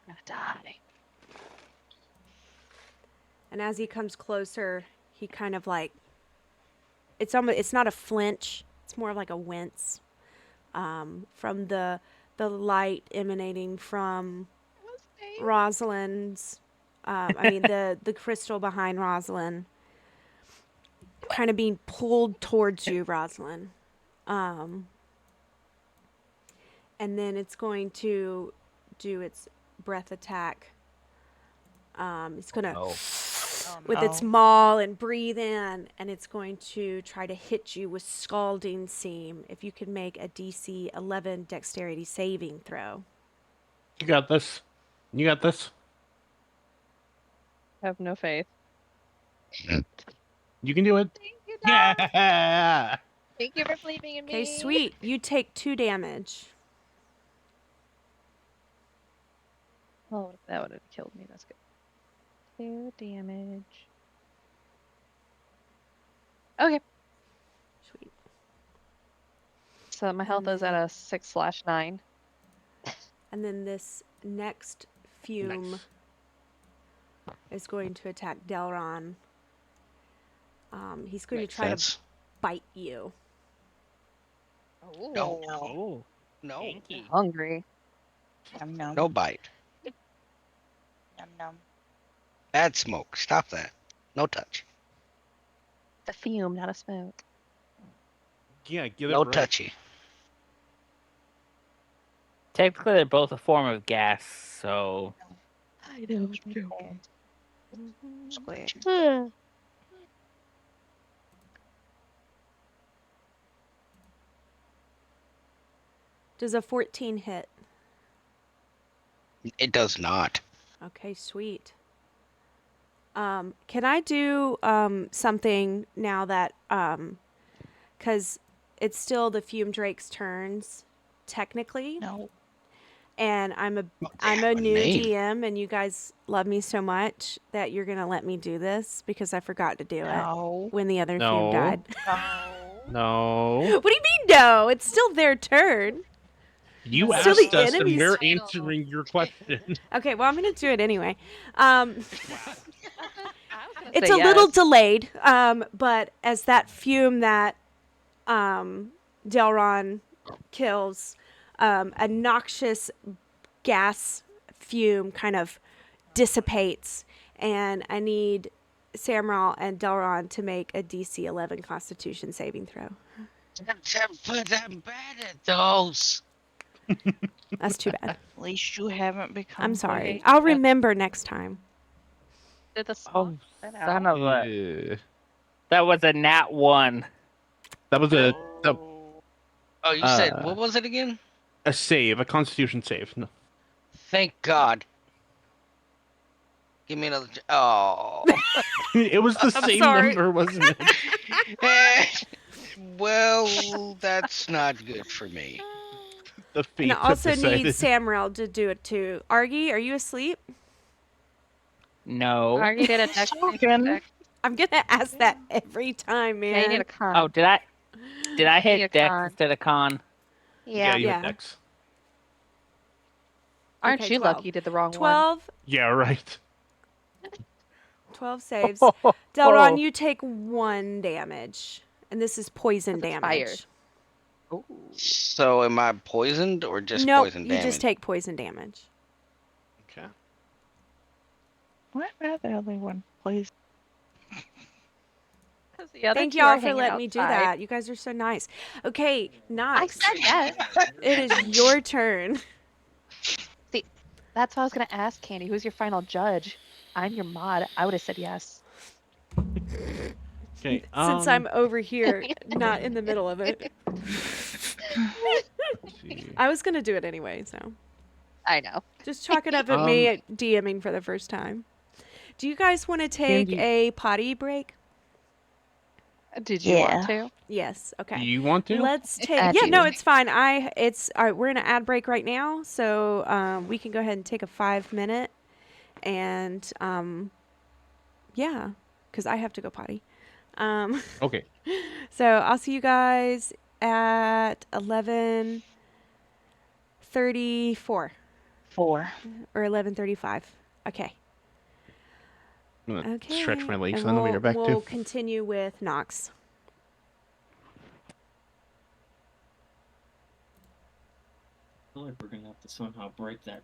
I'm gonna die. And as he comes closer, he kind of like it's not a flinch, it's more like a wince from the light emanating from Rosalind's the crystal behind Rosalind kind of being pulled towards you, Rosalind. and then it's going to do its breath attack. It's gonna Oh, with its no. maul and breathe in, and it's going to try to hit you with Scalding Seam. If you could make a DC 11 Dexterity saving throw. You got this. You got this. I have no faith. You can do it. Thank you, Dom. Yeah. Thank you for believing in Okay, me. sweet. You take 2 damage. Oh, that would have killed me. That's good. 2 damage. Okay. Sweet. So my health is at a 6/9. And then this next fume Nice. is going to attack Delron. He's going makes to try sense. to bite you. No. Oh, No, kinky. Hungry. Yum, yum. no bite. Yum, yum. Bad smoke. Stop that. No touch. It's a fume, not a smoke. Yeah, get it No right. touchy. Technically, they're both a form of gas, so I know. Square. Does a 14 hit? It does not. Okay, sweet. Can I do something now that because it's still the Fume Drake's turns technically, No. and I'm Have a a new name. DM, and you guys love me so much that you're gonna let me do this because I forgot to do No. it when the other No. Fume died. No. What do you mean no? It's still their turn. You Still asked the us, and enemy's we're final. answering your question. Okay, well I'm gonna do it anyway. I was gonna It's say a little yes. delayed, but as that fume that Delron kills, a noxious gas fume kind of dissipates, and I need Samral and Delron to make a DC 11 Constitution saving throw. I'm bad at those. That's too bad. At least you haven't become. I'm sorry. Okay. I'll remember next time. Did the oh, spot son out. of a. Yeah. That was a nat 1. That was a Oh, you said what was it again? save, a Constitution save. No. Thank God. Give me another. Oh. It was the I'm same sorry. number, wasn't it? Well, that's not good for me. The And I fates have also need decided. Samral to do it too. Argy, are you asleep? No. Argy did a dex saving Token. check. I'm gonna ask that every time, man. Yeah, you need a con. Oh, did I Yeah, hit Dex con. instead of Con? Yeah. you Yeah. hit Dex. Aren't Okay, you 12. lucky you did the wrong one? 12 Yeah, right. 12 saves. Delron, you take 1 damage. And this is poison That's damage. fire. So am I poisoned or just Nope, poison you damage? just take poison damage. Okay. What about the other one, please? Because the other Thank two y'all are for hanging letting me do outside. that. You guys are so nice. Okay, I Nox, said yes. it is your turn. See, that's what I was gonna ask, Candy. Who's your final judge? I'm your mod. I would have said yes. Okay. Since I'm over here, not in the middle of it. let's see. I was going to do it anyway, so. I know. Just chalk it up at me DMing for the first time. Do you guys want to take Candy- a potty break? Did you want to? Yes. Okay. Do you want to? Let's take. I Yeah, no, do. it's fine. It's all right. We're in an ad break right now, so we can go ahead and take a 5-minute, and yeah, because I have to go potty. Okay. So I'll see you guys at 11:34 4. or 11:35. Okay. I'm gonna Okay. stretch my legs, And and then I'll be right back we'll too. continue with Nox. I feel like we're gonna have to somehow break that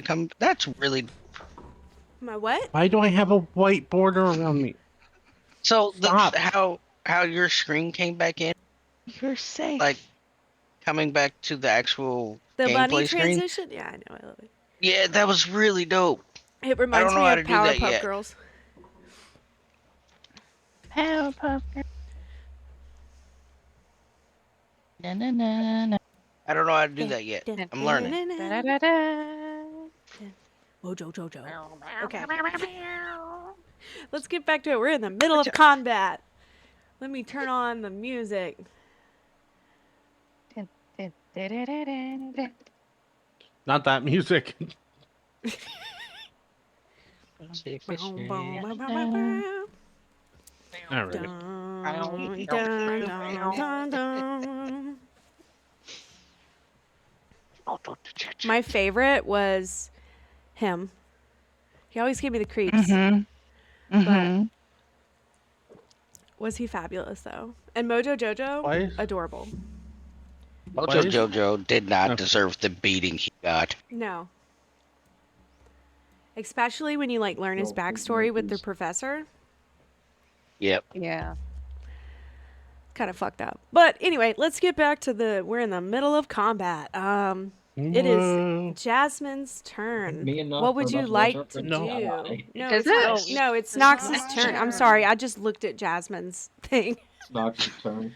come. That's really My what? Why do I have a white border around me? so. Stop. How your screen came back in, You're safe. like coming back to the actual The bunny gameplay screen. transition? Yeah, I know. I love it. Yeah, that was really dope. It I reminds don't know me how of to do that Powerpuff yet. Girls. Powerpuff Girls. Na, na, na, na. I don't know how to do that yet. I'm learning. Mojo Jojo. Okay. Let's get back to it. We're in the middle of combat. Let me turn on the music. Not that music. Boom, boom, boom, boom, boom. All right. Dun, dun, dun, dun, dun. My favorite was him. He always gave me the creeps. Mm-hmm. Mm-hmm. Was he fabulous though? And Mojo Jojo, Why? adorable. Mojo is- Jojo did not Okay. deserve the beating he got. No. Especially when you like learn his backstory with the professor. Yep. Yeah. Kind of fucked up. But anyway, let's get back to we're in the middle of combat. It is Jasmine's turn. Me and Nox What would are you about to like watch to our do? No. ally. No, Is it's it? no, it's It's Nox's Nox's turn. I'm turn. sorry, I just looked at Jasmine's thing. It's Nox's turn.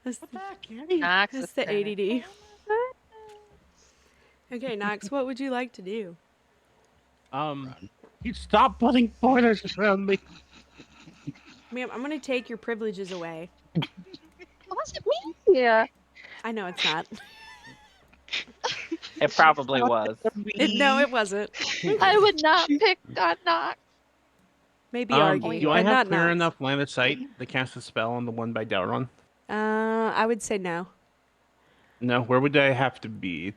That's, Nox that's is the turn. ADD. Okay, Nox, what would you like to do? You stop putting borders around me. Ma'am, I'm going to take your privileges away. What was it me? Yeah. I know it's not. It probably was. No, it wasn't. I would not pick on Nox. Maybe argue, do I but have not clear Nox. enough line of sight to cast a spell on the one by Delron? I would say no. No, where would I have to be?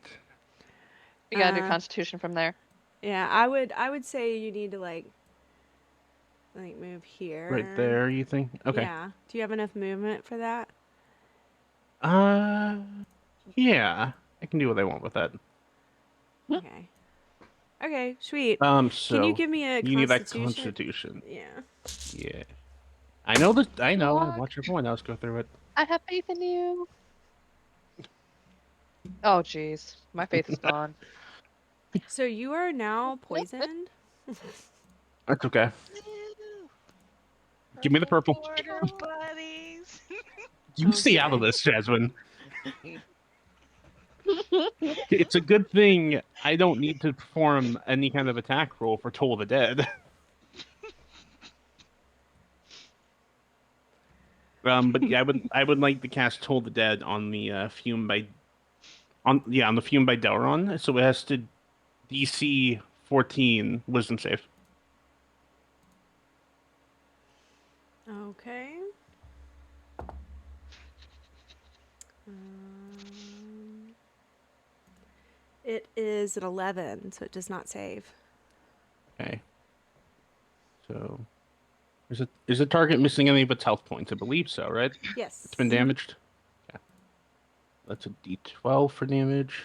You gotta do Constitution from there. Yeah, I would say you need to like move here. Right there, you think? Okay. Yeah. Do you have enough movement for that? Yeah. I can do what I want with that. Okay. Okay, sweet. So Can you give me a you need that Constitution? Constitution. Yeah. Yeah. I know this. I know. I Fuck. watch everyone else go through it. I have faith in you. Oh, jeez. My faith is gone. So you are now poisoned? That's okay. Give me the purple. Border buddies. You stay out of Okay. this, Jasmine. It's a good thing I don't need to perform any kind of attack roll for Toll the Dead. But yeah, I would like to cast Toll the Dead on the Fume by on the Fume by Delron, so it has to DC 14 Wisdom save. Okay. It is an 11, so it does not save. Okay. So, is the target missing any of its health points? I believe so, right? Yes. It's been damaged. Okay. That's a D12 for damage.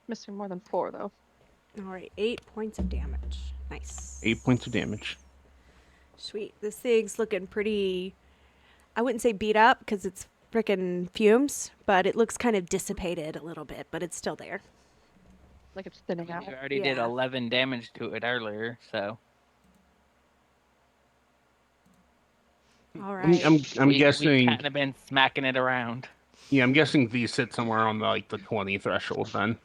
Missing more than 4, though. All right, 8 points of damage. Nice. 8 points of damage. Sweet. This thing's looking pretty. I wouldn't say beat up because it's freaking fumes, but it looks kind of dissipated a little bit, but it's still there. Like it's thinning out. You already did Yeah. 11 damage to it earlier, so. All right. I'm we guessing. kind of been smacking it around. Yeah, I'm guessing these sit somewhere on the 20 threshold then.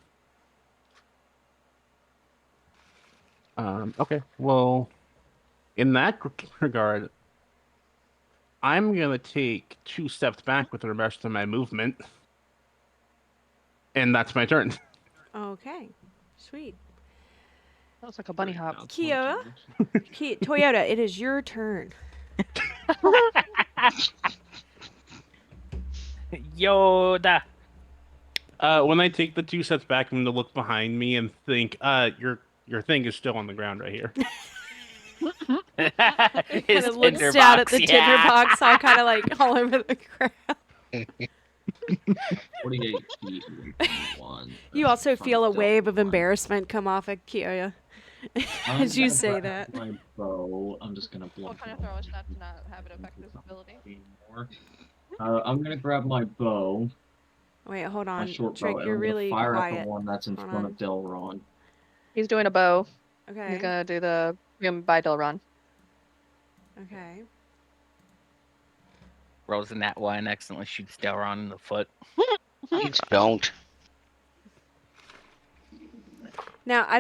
Okay. Well, in that regard, I'm gonna take 2 steps back with the rest of my movement, and that's my turn. Okay. Sweet. That looks like a bunny hop. Kia? Toyota, it is your turn. Yoda. When I take the 2 steps back, I'm gonna look behind me and think, your thing is still on the ground right here. His Kind of looks tinder down at box, the yeah. tinder box, all kind of like all over the ground. 48 feet away from the one. You that's also in front feel a of wave of Delron. embarrassment come off of Kyoya I'm as you gonna say grab that. my bow. I'm just gonna blow. What kind of throw is that to not have it affect this ability? Anymore. I'm gonna grab my bow, Wait, hold my on. short bow, Trick, and you're I'm gonna really fire at the quiet. one that's in Hold front on. of Delron. He's doing a bow. Okay. He's gonna do the by Delron. Okay. Rolls in that one, accidentally shoots Delron in the foot. Please don't. Now, I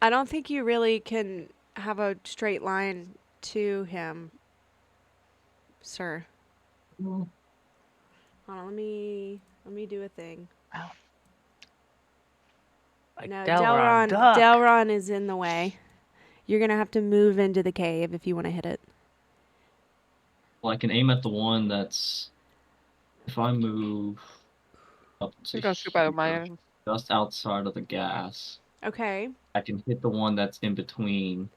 don't think you really can have a straight line to him, sir. Well, Hold on, let me do a thing. Wow. Like No, Delron, duck. Delron is in the way. You're gonna have to move into the cave if you want to hit it. I can aim at the one that's. If I move up to You're gonna shoot by here, my. just outside of the gas, Okay. I can hit the one that's in between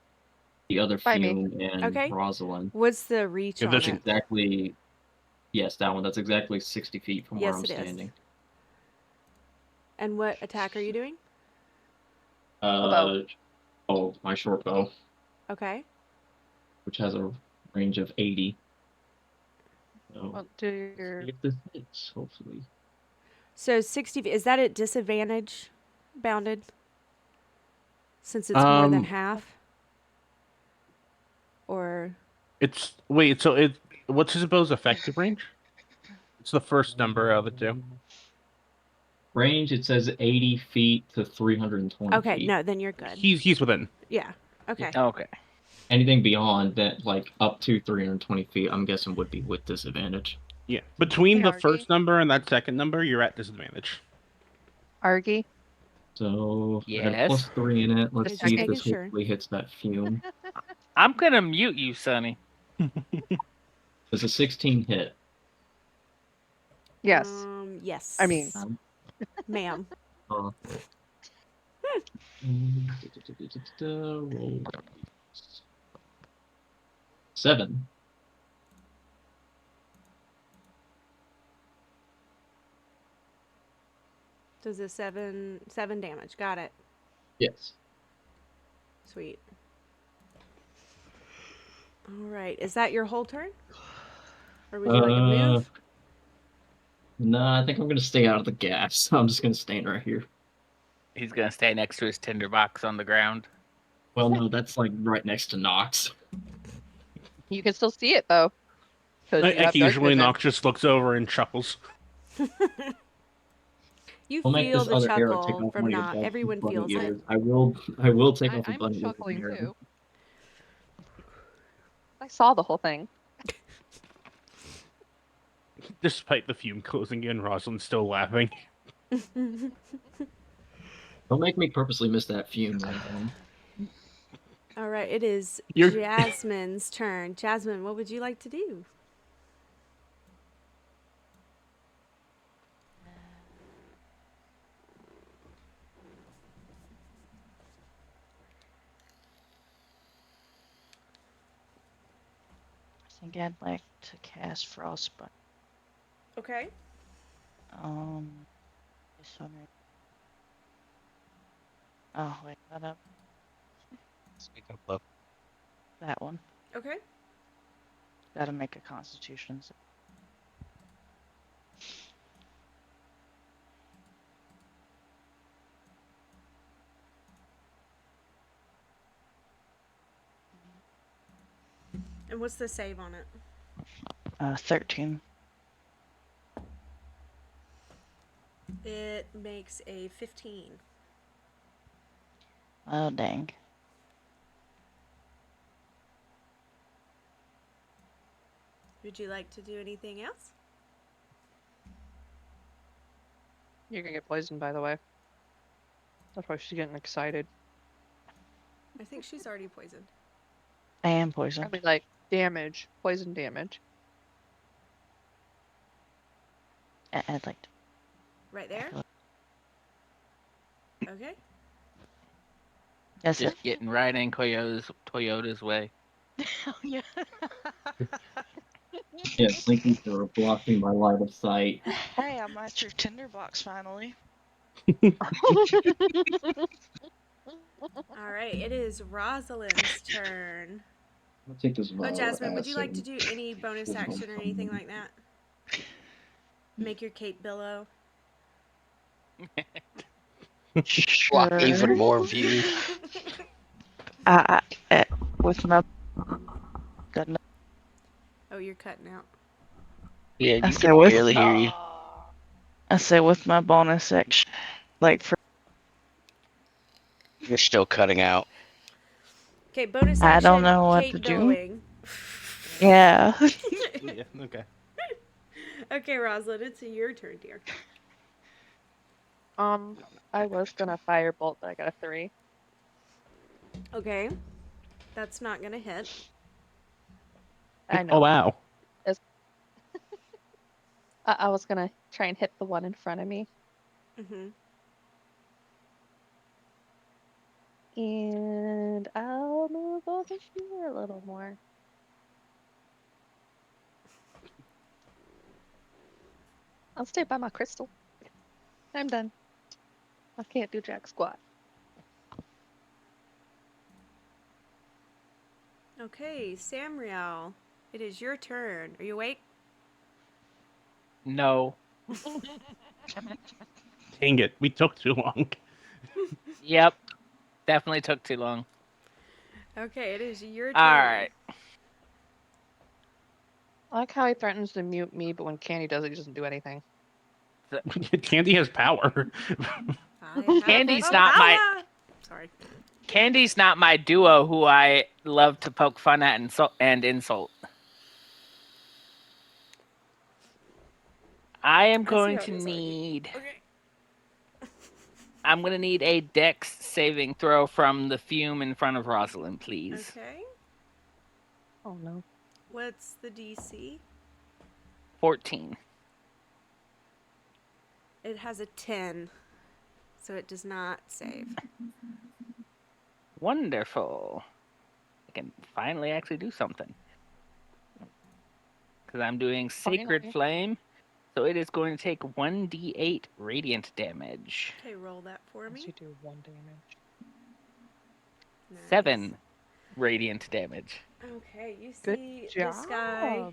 the other By me. Fume and Okay. Rosalind. What's the reach Yeah, on this- it? Exactly. Yes, that one. That's exactly 60 feet from where Yes, I'm it is. standing. And what attack are you doing? bow. Oh, my short bow, Okay. which has a range of 80. So, Well, do your. see if this hits, hopefully. So 60 is that at disadvantage bounded? Since it's more than half? Or It's wait. What's his bow's effective range? It's the first number of the two. Range, it says 80 feet to 320 okay, feet. no, then you're good. He's within. Yeah. Okay. Okay. Anything beyond that, like up to 320 feet, I'm guessing would be with disadvantage. Yeah, between Hey, the Argy. first number and that second number, you're at disadvantage. Argy. So I had Yes? +3 in it. Let's Just see if making this sure. hopefully hits that Fume. I'm gonna mute you, Sonny. Does a 16 hit? Yes. Yes. I mean- ma'am. Uh, roll. 7. Does a seven damage. Got it. Yes. Sweet. All right. Is that your whole turn? Or would you like to move? No, I think I'm gonna stay out of the gas. I'm just gonna stand right here. He's gonna stay next to his tinderbox on the ground. Well, no, that's like right next to Nox. You can still see it though. 'Cause you have dark Occasionally, vision. Nox just looks over and chuckles. You I'll make feel this the other arrow take chuckle off from my not. bunny Everyone feels ears. it. I will take off the I'm bunny ears with chuckling the arrow. too. I saw the whole thing. Despite the fume closing in, Rosalind's still laughing. Don't make me purposely miss that Fume. All right. It is You're- Jasmine's turn. Jasmine, what would you like to do? I think I'd like to cast Frostbite. Okay. This one. Oh, wait, not up. Speak up, love. That one. Okay. Gotta make a Constitution. And what's the save on it? 13. It makes a 15. Oh, dang. Would you like to do anything else? You're gonna get poisoned, by the way. That's why she's getting excited. I think she's already poisoned. I am I poisoned. mean, like damage, poison damage. I'd like to. Right there? Okay. That's Just it. getting right in Toyota's way. Oh, yeah. Yeah, thank you for blocking my line of sight. Hey, I'm at your tinderbox finally. All right, it is Rosalind's turn. I'll take this Oh, vial Jasmine, of would you like to acid. do any bonus Physical action or anything trauma. like that? Make your cape billow. Block even Sure. more view. I, with my goodness, Oh, you're cutting out. Yeah, I you say can with barely hear you. I say with my bonus section, like for You're still cutting out. Okay, bonus I don't action, know what to cape do. billowing. Yeah. Yeah. Okay. Okay, Rosalind, it's your turn, dear. I was gonna firebolt, but I got a 3. Okay, that's not gonna hit. I Oh know. wow. I was gonna try and hit the one in front of me. Mm-hmm. And I'll move over here a little more. I'll stay by my crystal. I'm done. I can't do jack squat. Okay, Samriel, it is your turn. Are you awake? No. Dang it. We took too long. Yep. Definitely took too long. Okay, it is your turn. All right. I like how he threatens to mute me, but when Candy does it, he doesn't do anything. Candy has power. I have Candy's the not my power. Sorry. Candy's not my duo who I love to poke fun at and insult. I am I see going how it to is already. need Okay. I'm going to need a dex saving throw from the fume in front of Rosalind, please. Okay. Oh no. What's the DC? 14. It has a 10, so it does not save. Wonderful. I can finally actually do something. Because I'm doing Sacred Finally. Flame, so it is going to take 1d8 radiant damage. Okay, roll that for me. You do 1 damage. Nice. 7 radiant damage. Okay, you Good see job. this guy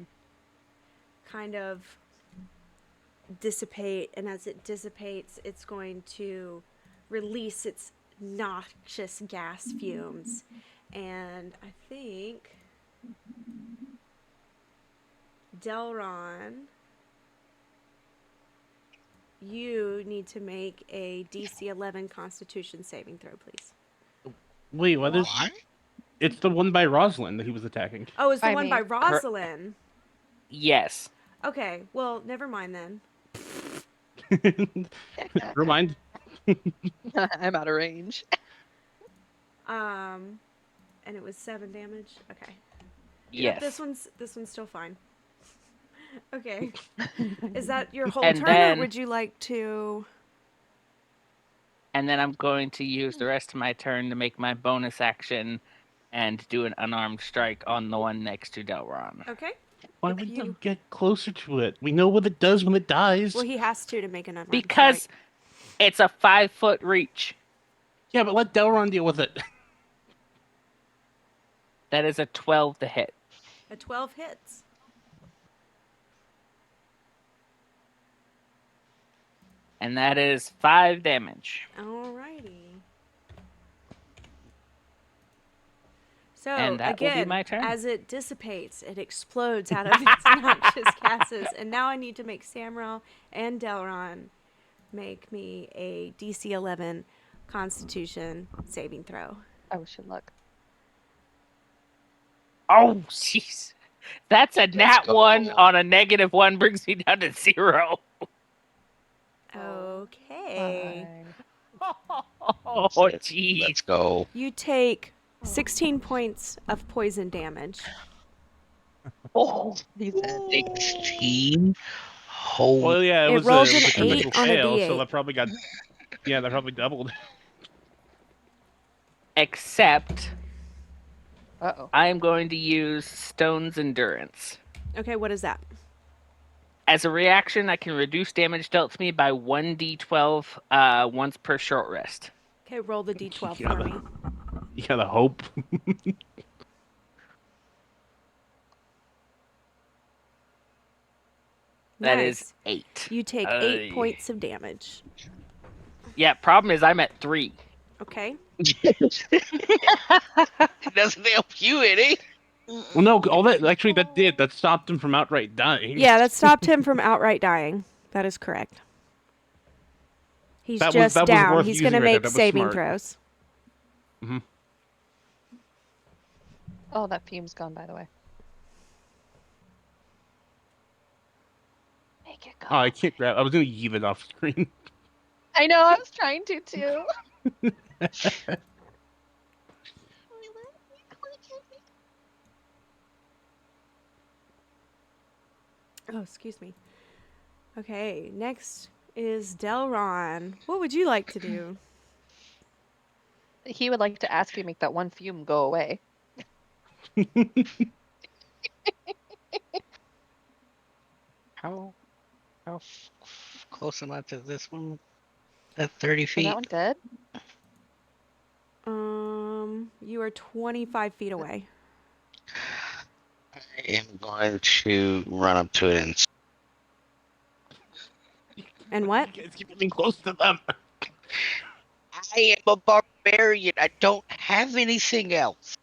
kind of dissipate, and as it dissipates, it's going to release its noxious gas fumes. And I think Delron, you need to make a DC 11 Constitution saving throw, please. Wait, what is? What? It's the one by Rosalind that he was attacking. Oh, it's the By one me. by Rosalind. Yes. Okay, well, never mind then. Remind. I'm out of range. And it was 7 damage. Okay. Yes. Yep, this one's still fine. Okay. Is that your whole And turn, then- or would you like to? And then I'm going to use the rest of my turn to make my bonus action and do an unarmed strike on the one next to Delron. Okay. Why If would you- you get closer to it? We know what it does when it dies. Well, he has to make an unarmed Because strike. it's a 5-foot reach. Yeah, but let Delron deal with it. That is a 12 to hit. A 12 hits. And that is 5 damage. Alrighty. So And that will be again, my turn. as it dissipates, it explodes out of its noxious gases. And now I need to make Samrel and Delron make me a DC 11 Constitution saving throw. I wish you luck. Oh, jeez. That's a nat go. 1 on a -1 brings me down to 0. Okay. Fine. Oh, Let's jeez. go. You take 16 points of poison damage. Oh, he's dead. 16? Holy. Well, yeah, It it was rolled a an critical 8 on a fail, so D8. that probably got. Yeah, that probably doubled. Except Uh-oh. I am going to use Stone's Endurance. Okay, what is that? As a reaction, I can reduce damage dealt to me by 1d12 once per short rest. Okay, roll the d12 Yeah, for the- me. You gotta hope. That Nice. is 8. You take 8 points of damage. Yeah, problem is I'm at 3. Okay. It doesn't help you any. Well, no, all that stopped him from outright dying. Yeah, that stopped him from outright dying. That is correct. He's That just was down. worth He's using going to right there. make That was saving smart. throws. Mm-hmm. Oh, that fume's gone, by the way. Make it go. Oh, I can't grab. I was gonna yeet it off screen. I know, I was trying to too. Oh, excuse me. Okay, next is Delron. What would you like to do? He would like to ask you to make that one fume go away. How close am I to this one? At 30 Is feet. that one good? You are 25 feet away. I am going to run up to it and. And what? You guys keep getting close to them. I am a barbarian. I don't have anything else.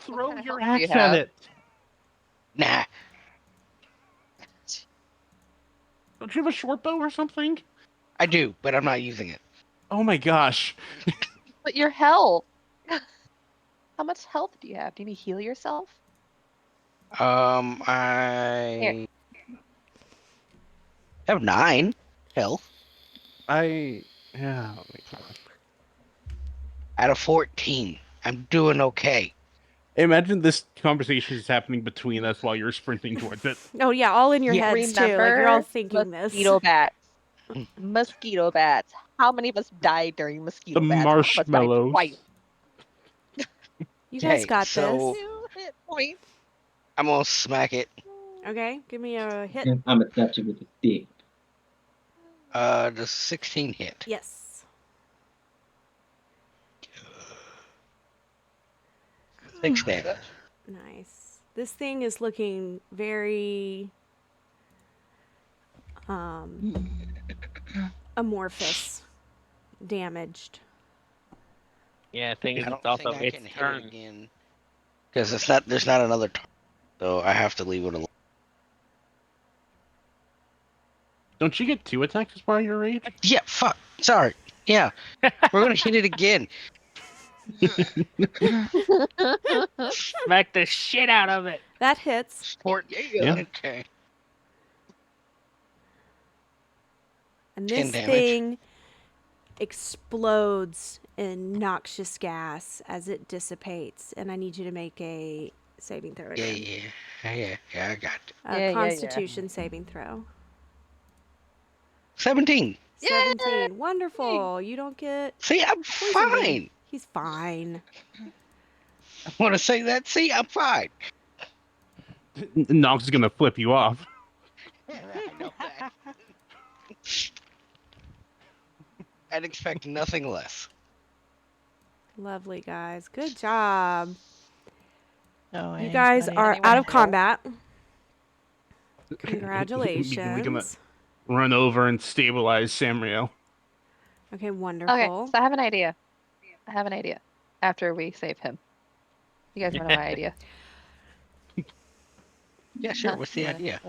Throw kind of your health do you axe at have? it. Nah. Don't you have a short bow or something? I do, but I'm not using it. Oh my gosh. But your health. How much health do you have? Do you need to heal yourself? I have 9 health Yeah. Oh my gosh. out of 14. I'm doing okay. Imagine this conversation is happening between us while you're sprinting towards it. Oh, yeah, all in your Yeah. heads, too. Like, you're all thinking mosquito this. bats. Mosquito bats. How many of us died during mosquito The bats? One of us died marshmallows. twice. You guys Hey, got so- this. 2 hit points. I'm gonna smack it. Okay, give me a hit. And I'm attacked with a stick. The 16 hit. Yes. 6 damage. Nice. This thing is looking very amorphous, damaged. Yeah, thing is, I it's don't also think I its can hit turn. it again. Because there's not another turn. So I have to leave it alone. Don't you get 2 attacks as part of your rage? Yeah, fuck. Sorry. Yeah. We're gonna hit it again. Smack the shit out of it. That hits. Sport. Yeah. Okay. And 10 this damage. thing explodes in noxious gas as it dissipates. And I need you to make a saving throw again. Yeah, I got it. Yeah, yeah. Constitution saving throw. 17. 17. Wonderful. You don't get See, I'm poisoned. fine. He's fine. I want to say that. See, I'm fine. Nox is gonna flip you off. I know that. I'd expect nothing less. Lovely, guys. Good job. So You guys anybody- are anyone out of help? combat. We can Congratulations. run over and stabilize Samrio. Okay, wonderful. Okay, so I have an idea. After we save him. You guys want to know my idea? Yeah, sure. What's the idea?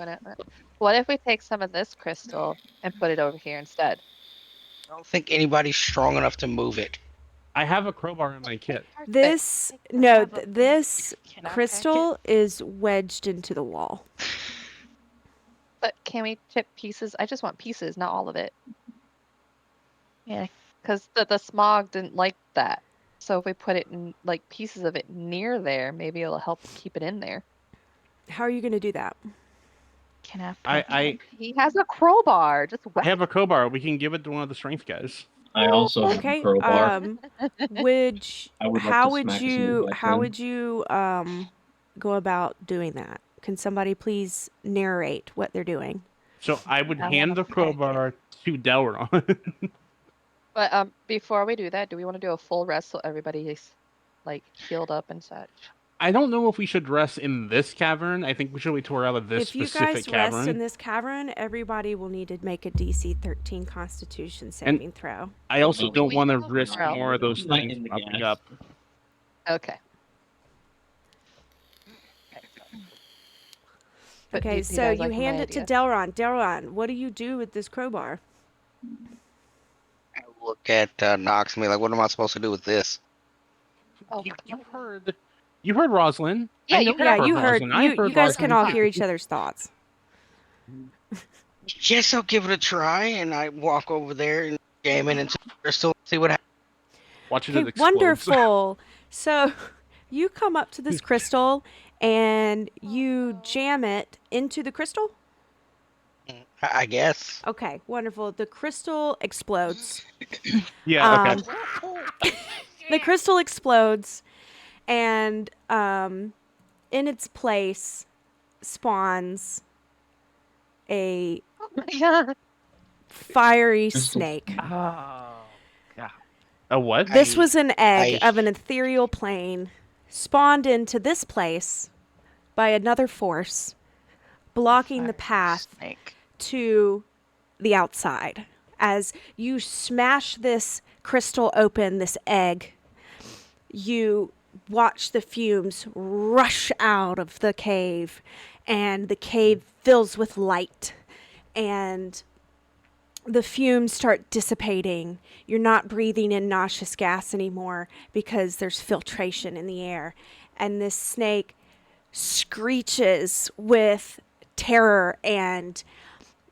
What if we take some of this crystal and put it over here instead? I don't think anybody's strong enough to move it. I have a crowbar in my kit. This this Can I pack crystal is wedged into the wall. But can we chip pieces? I just want pieces, not all of it. Yeah. Because the smog didn't like that. So if we put it in, like, pieces of it near there, maybe it'll help keep it in there. How are you going to do that? Can I? I He has a crowbar. Just I have a crowbar. We can give it to one of the strength guys. I also have Okay. a crowbar. Would I would like how to would smack as many you as I how can. would you go about doing that? Can somebody please narrate what they're doing? So I would I hand wanna the crowbar to Delron. But before we do that, do we want to do a full rest so everybody is like healed up and such? I don't know if we should rest in this cavern. I think we should wait till we're out of this If you specific guys rest cavern. in this cavern, everybody will need to make a DC 13 Constitution saving throw. I also Well, don't we want to can risk roll. more of those Light things in the popping gas. up. Okay. But Okay, do you so guys you like my hand it to idea? Delron. Delron, what do you do with this crowbar? I look at Nox and be like, what am I supposed to do with this? Oh, You heard Rosalind. Yeah, I know you heard Yeah, her. you heard. Rosalind. I You heard guys can Rosalind all too. hear each other's thoughts. Yes, I'll give it a try. And I walk over there and jam it into the crystal, see what happens. Watch it Okay, explodes. wonderful. So you come up to this crystal and you jam it into the crystal. I guess. Okay, wonderful. The crystal explodes. Yeah, okay. The crystal explodes, and in its place spawns a Oh my god. fiery Crystal. snake. Oh. A what? This was an egg I- of an ethereal plane spawned into this place by another force, blocking the path Snake. to the outside. As you smash this crystal open, this egg, you watch the fumes rush out of the cave, and the cave fills with light, and the fumes start dissipating. You're not breathing in nauseous gas anymore because there's filtration in the air. And this snake screeches with terror and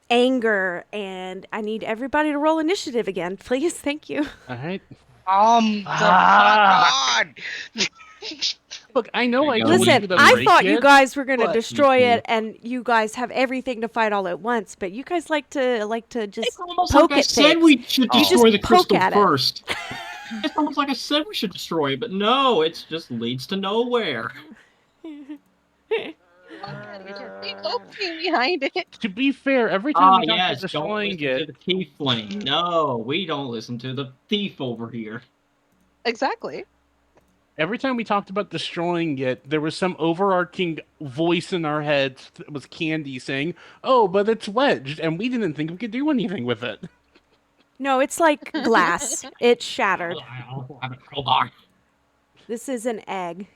anger. And I need everybody to roll initiative again, please. Thank you. All right. God! Look, I know I Listen, told Listen, you to I break thought you it, guys were going to but- destroy Mhm. it, and you guys have everything to fight all at once. But you guys like to just It's almost poke like I at said things. we should Oh. destroy the Just poke crystal at it. first. It's almost like I said we should destroy it, but no, it just leads to nowhere. Opening behind it. To be fair, every time we talk Yes, about don't destroying listen to it, the thief flame. No, we don't listen to the thief over here. Exactly. every time we talked about destroying it, there was some overarching voice in our heads that was Candy saying, "Oh, but it's wedged," and we didn't think we could do anything with it. No, it's like glass. It's shattered. I'll have a crowbar. This is an egg.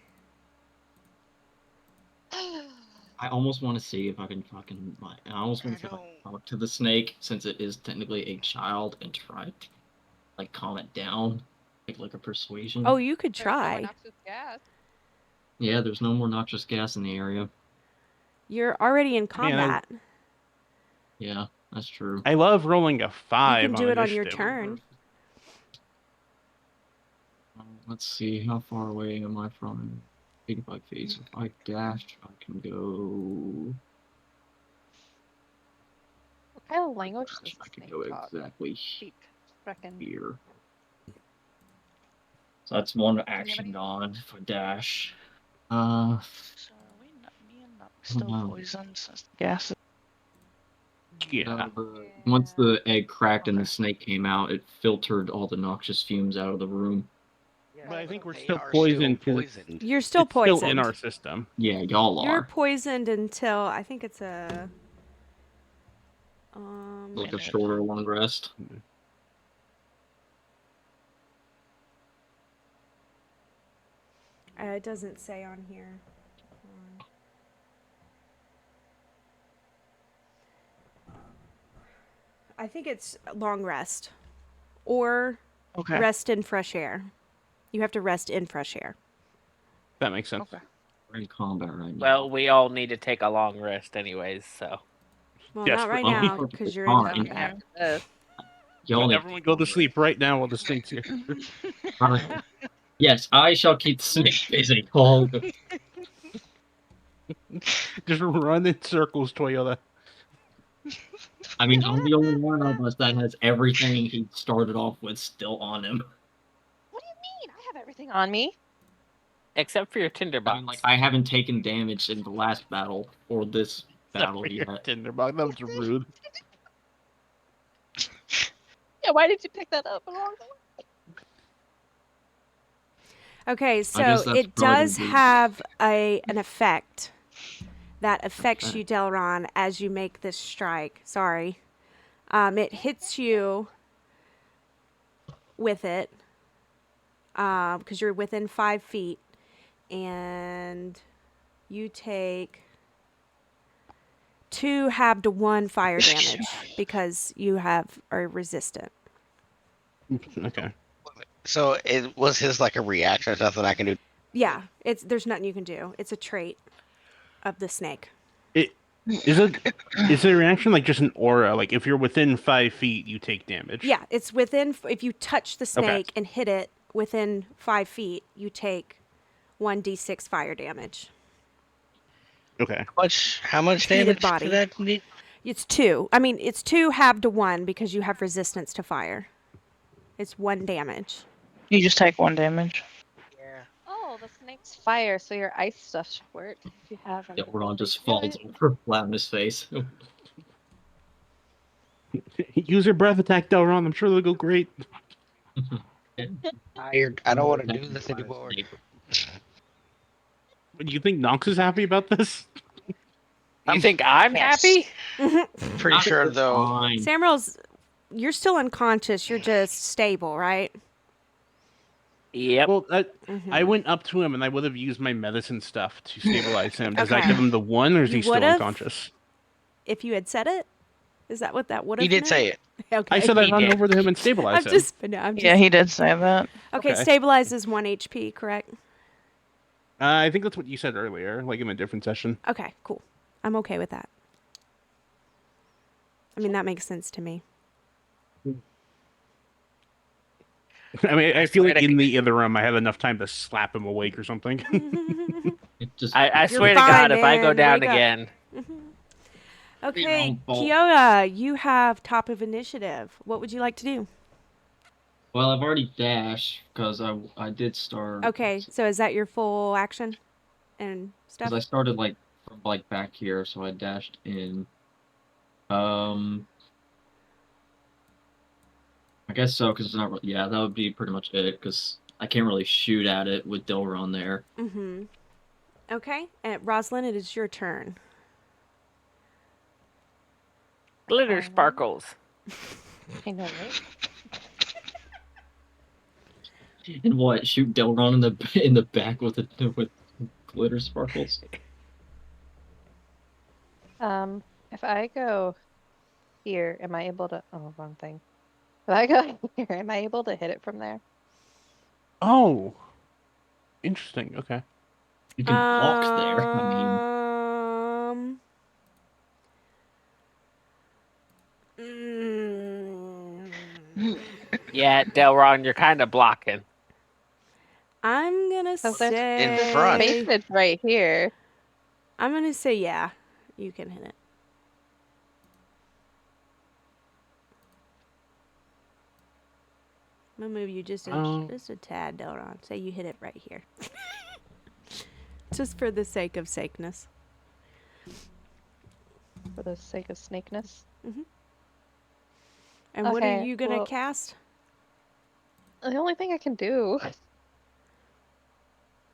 I almost want to see if I can fucking. I almost want to see if I can talk to the snake, since it is technically a child, and try to like calm it down, like a persuasion. Oh, you could There's no more try. noxious gas. Yeah, there's no more noxious gas in the area. You're already in combat. Yeah, that's true. I love rolling a 5 You can do on it on your initiative. turn. Let's see, how far away am I from 85 feet? So if I dash, I can go. What kind of language does I this can snake go talk? exactly Sheep. Frickin'. here. So that's one any- action gone for dash. So me and Nuck still wow. poisoned since the gas is Yeah. Once the egg cracked and the snake came out, it filtered all the noxious fumes out of the room. But I think we're They still are poisoned. 'cause poisoned. You're still it's poisoned. still in our system. Yeah, y'all You're are. poisoned until I think it's a Like a shorter long rest. it doesn't say on here. I think it's long rest or okay. rest in fresh air. You have to rest in fresh air. That makes sense. Okay. We're in combat right now. Well, we all need to take a long rest, anyways. So Well, not right Desperately. now because you're in Fine. combat. Y'all need Everyone go to sleep right now while the snake's here. Yes, I shall keep the snake busy. All good. Just run in circles, Toyota. I mean, I'm the only one of us that has everything he started off with still on him. What do you mean? I have everything on me. Except for your I tinderbox. mean, like I haven't taken damage in the last battle or this Except battle for your yet. tinderbox. That was rude. Yeah, why did you pick that up along the way? Okay, guess so that's it probably does gonna be- have an effect that affects Okay. you, Delron, as you make this strike. Sorry. It hits you with it because you're within 5 feet, and you take 2 half to 1 fire damage because you are resistant. Okay. So it was his like a reaction. There's nothing I can do. Yeah, there's nothing you can do. It's a trait of the snake. Is a reaction like just an aura? Like if you're within 5 feet, you take damage. Yeah, it's within. If you touch the snake and hit it within 5 feet, you take 1d6 fire damage. Okay. How much Heated damage body. did that need? It's 2. I mean, it's 2 half to 1 because you have resistance to fire. It's 1 damage. You just take 1 damage. Yeah. Oh, the snake's fire, so your ice stuff should work if you have an Delron ability just to do falls it. over flat on his face. Use your breath attack, Delron. I'm sure they'll go great. Tired. I don't want to do this anymore. Do you think Nox is happy about this? You think I'm Yes. happy? Pretty sure though. Fine. Samuel's, you're still unconscious. You're just stable, right? Yep. Well, I went up to him and I would have used my medicine stuff to stabilize him. Does that Okay. give him the 1, or is You he still would've? unconscious? If you had said it, is that what that would have? He did say it. Okay. I said I'd He run did. over to him and I'm stabilize him. just. No, I'm just. Yeah, he did say that. Okay, Okay. stabilize is 1 HP, correct? I think that's what you said earlier, like in a different session. Okay, cool. I'm okay with that. I mean, that makes sense to me. I mean, I feel swear like to in the other room, I had enough time to slap him awake or something. It just I You're swear to fine, God, if I go man. down Wake up. again, Okay, own fault. Kiyoda, you have top of initiative. What would you like to do? well, I've already dashed because I did start. Okay, so is that your full action and stuff? Because I started like from like back here, so I dashed in. I guess so, because it's not. Yeah, that would be pretty much it. Because I can't really shoot at it with Delron there. Mm-hmm. Okay, and Rosalind, it is your turn. glitter sparkles. I know, right? And what? Shoot Delron in the back with glitter sparkles? If I go here, am I able to? Oh, wrong thing. If I go here, am I able to hit it from there? Oh, interesting. Okay. You can walk there. I mean, Yeah, Delron, you're kind of blocking. I'm gonna So there's- say In front. Basement right here. I'm gonna say yeah, you can hit it. I'm gonna move you just a tad, Delron. Say you hit it right here. Just for the sake of sakeness. For the sake of snakeness. And what are Okay, you gonna well- cast? The only thing I can do.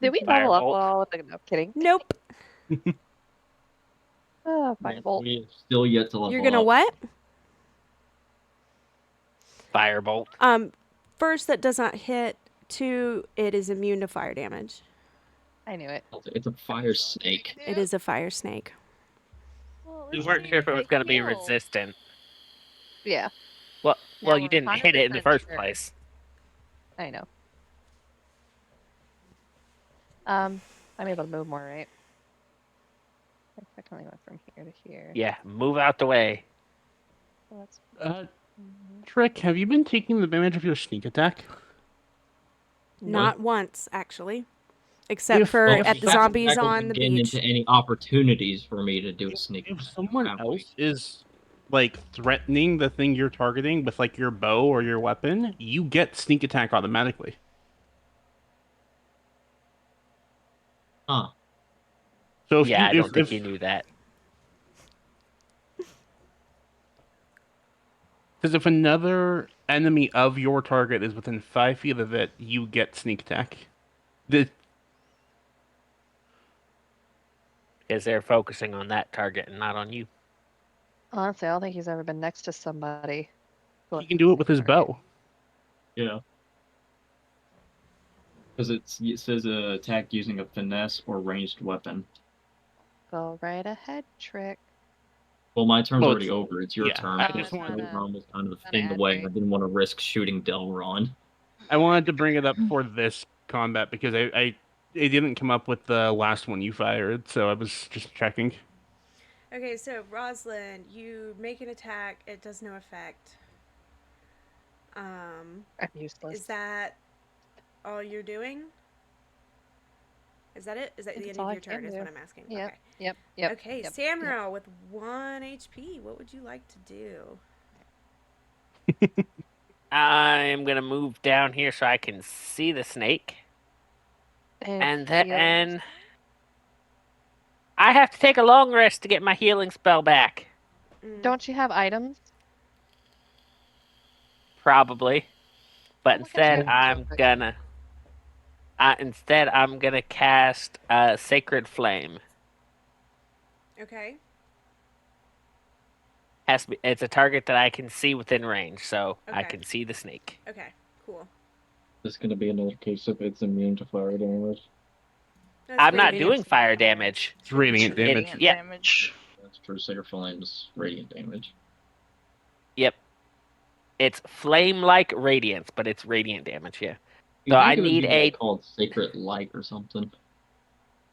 Did we level up Firebolt. all with the no kidding? Nope. Firebolt. we have still yet to level You're gonna up. what? Firebolt. First, that does not hit. 2, it is immune to fire damage. I knew it. It's a fire snake. It is a fire snake. Well, We this weren't thing sure if it is was a going to be heal. resistant. Yeah, Well, Now you we're didn't hit it in the 100% first sure. place. I know. I'm able to move more, right? I can only went from here to here. Yeah, move out the way. So that's Trick, have you been taking the advantage of your sneak attack? Not once, actually. Except If- for well, at the That's zombies exactly on the getting beach. into any opportunities for me to do a sneak. If someone attack. else is like threatening the thing you're targeting with like your bow or your weapon, you get sneak attack automatically. Huh. So if Yeah, you I don't think you knew that. because if another enemy of your target is within 5 feet of it, you get sneak attack. The, Because they're focusing on that target and not on you. Honestly, I don't think he's ever been next to somebody. he can do it with his bow. Yeah. Because it says attack using a finesse or ranged weapon. Go right ahead, Trick. Well, my turn's Well, already it's- over. It's your yeah, turn. I Because just wanted to- Delron was kind of Kinda in the way. ad I didn't want to risk shooting Delron. I wanted to bring it up for this combat because I it didn't come up with the last one you fired, so I was just checking. Okay, so Rosalind, you make an attack. It does no effect. I'm useless. Is that all you're doing? Is that it? Is that the That's end all of I your turn? can Is do. what I'm asking. Yep. Okay. Yep. Okay, Yep. Samuel with 1 HP. What would you like to do? I'm gonna move down here so I can see the snake, and then I have to take a long rest to get my healing spell back. Don't you have items? Probably, but Oh, look at instead I'm gonna cast Sacred Flame. Okay. It's a target that I can see within range, so I Okay. can see the snake. Okay. Cool. This is going to be another case of it's immune to fire damage. That's I'm not radiant doing fire damage. It's radiant damage. Radiant yeah. damage. That's true. Sacred Flame's radiant damage. Yep. It's flame-like radiance, but it's radiant damage, yeah. You'd So think I it would need be called Sacred Light or something.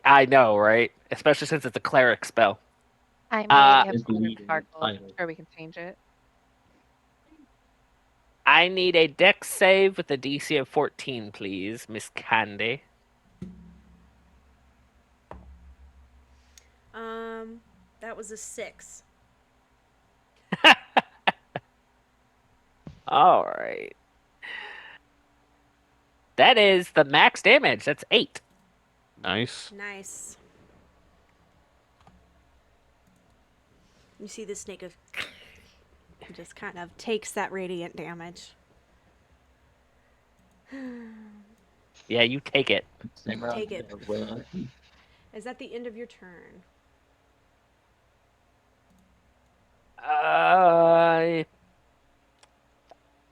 I know, right? Especially since it's a cleric spell. I Uh, may have Is the colored sparkle. title. Sure, we can change it. I need a dex save with a DC of 14, please, Miss Candy. That was a 6. All right. That is the max damage. That's 8. Nice. Nice. You see the snake of just kind of takes that radiant damage. Yeah, you take it. Take it. Is that the end of your turn?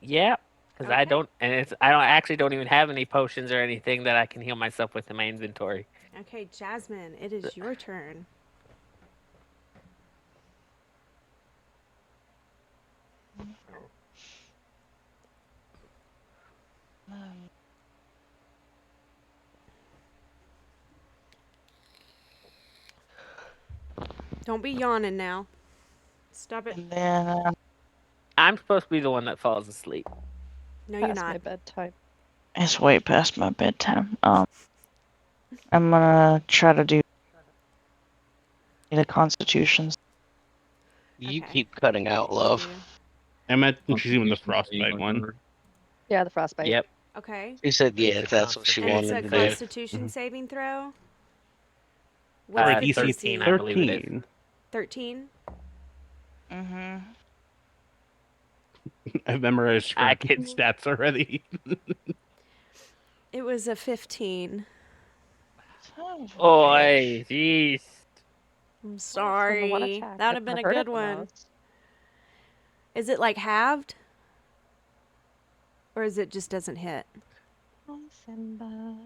Yeah, because I Okay. don't, and I don't even have any potions or anything that I can heal myself with in my inventory. Okay, Jasmine, it is your turn. Don't be yawning now. Stop it. And then I'm supposed to be the one that falls asleep. No, you're Past my not. bedtime. it's way past my bedtime. I'm gonna try to do the constitutions. You Okay. keep cutting out, love. I imagine she's doing the Constitution frostbite save, one. or- Yeah, the frostbite. Yep. Okay. She said, yeah, It's that's what she And it's a wanted to do. Constitution saving throw. For What's a the DC 13, I believe it is. 13. 13. Mm-hmm. I've memorized I her can- stats already. It was a 15. Oi, jeez. I'm From the one sorry. attack, That would I've have been a heard it good the one. most. Is it like halved? Or is it just doesn't hit? Hi, Simba.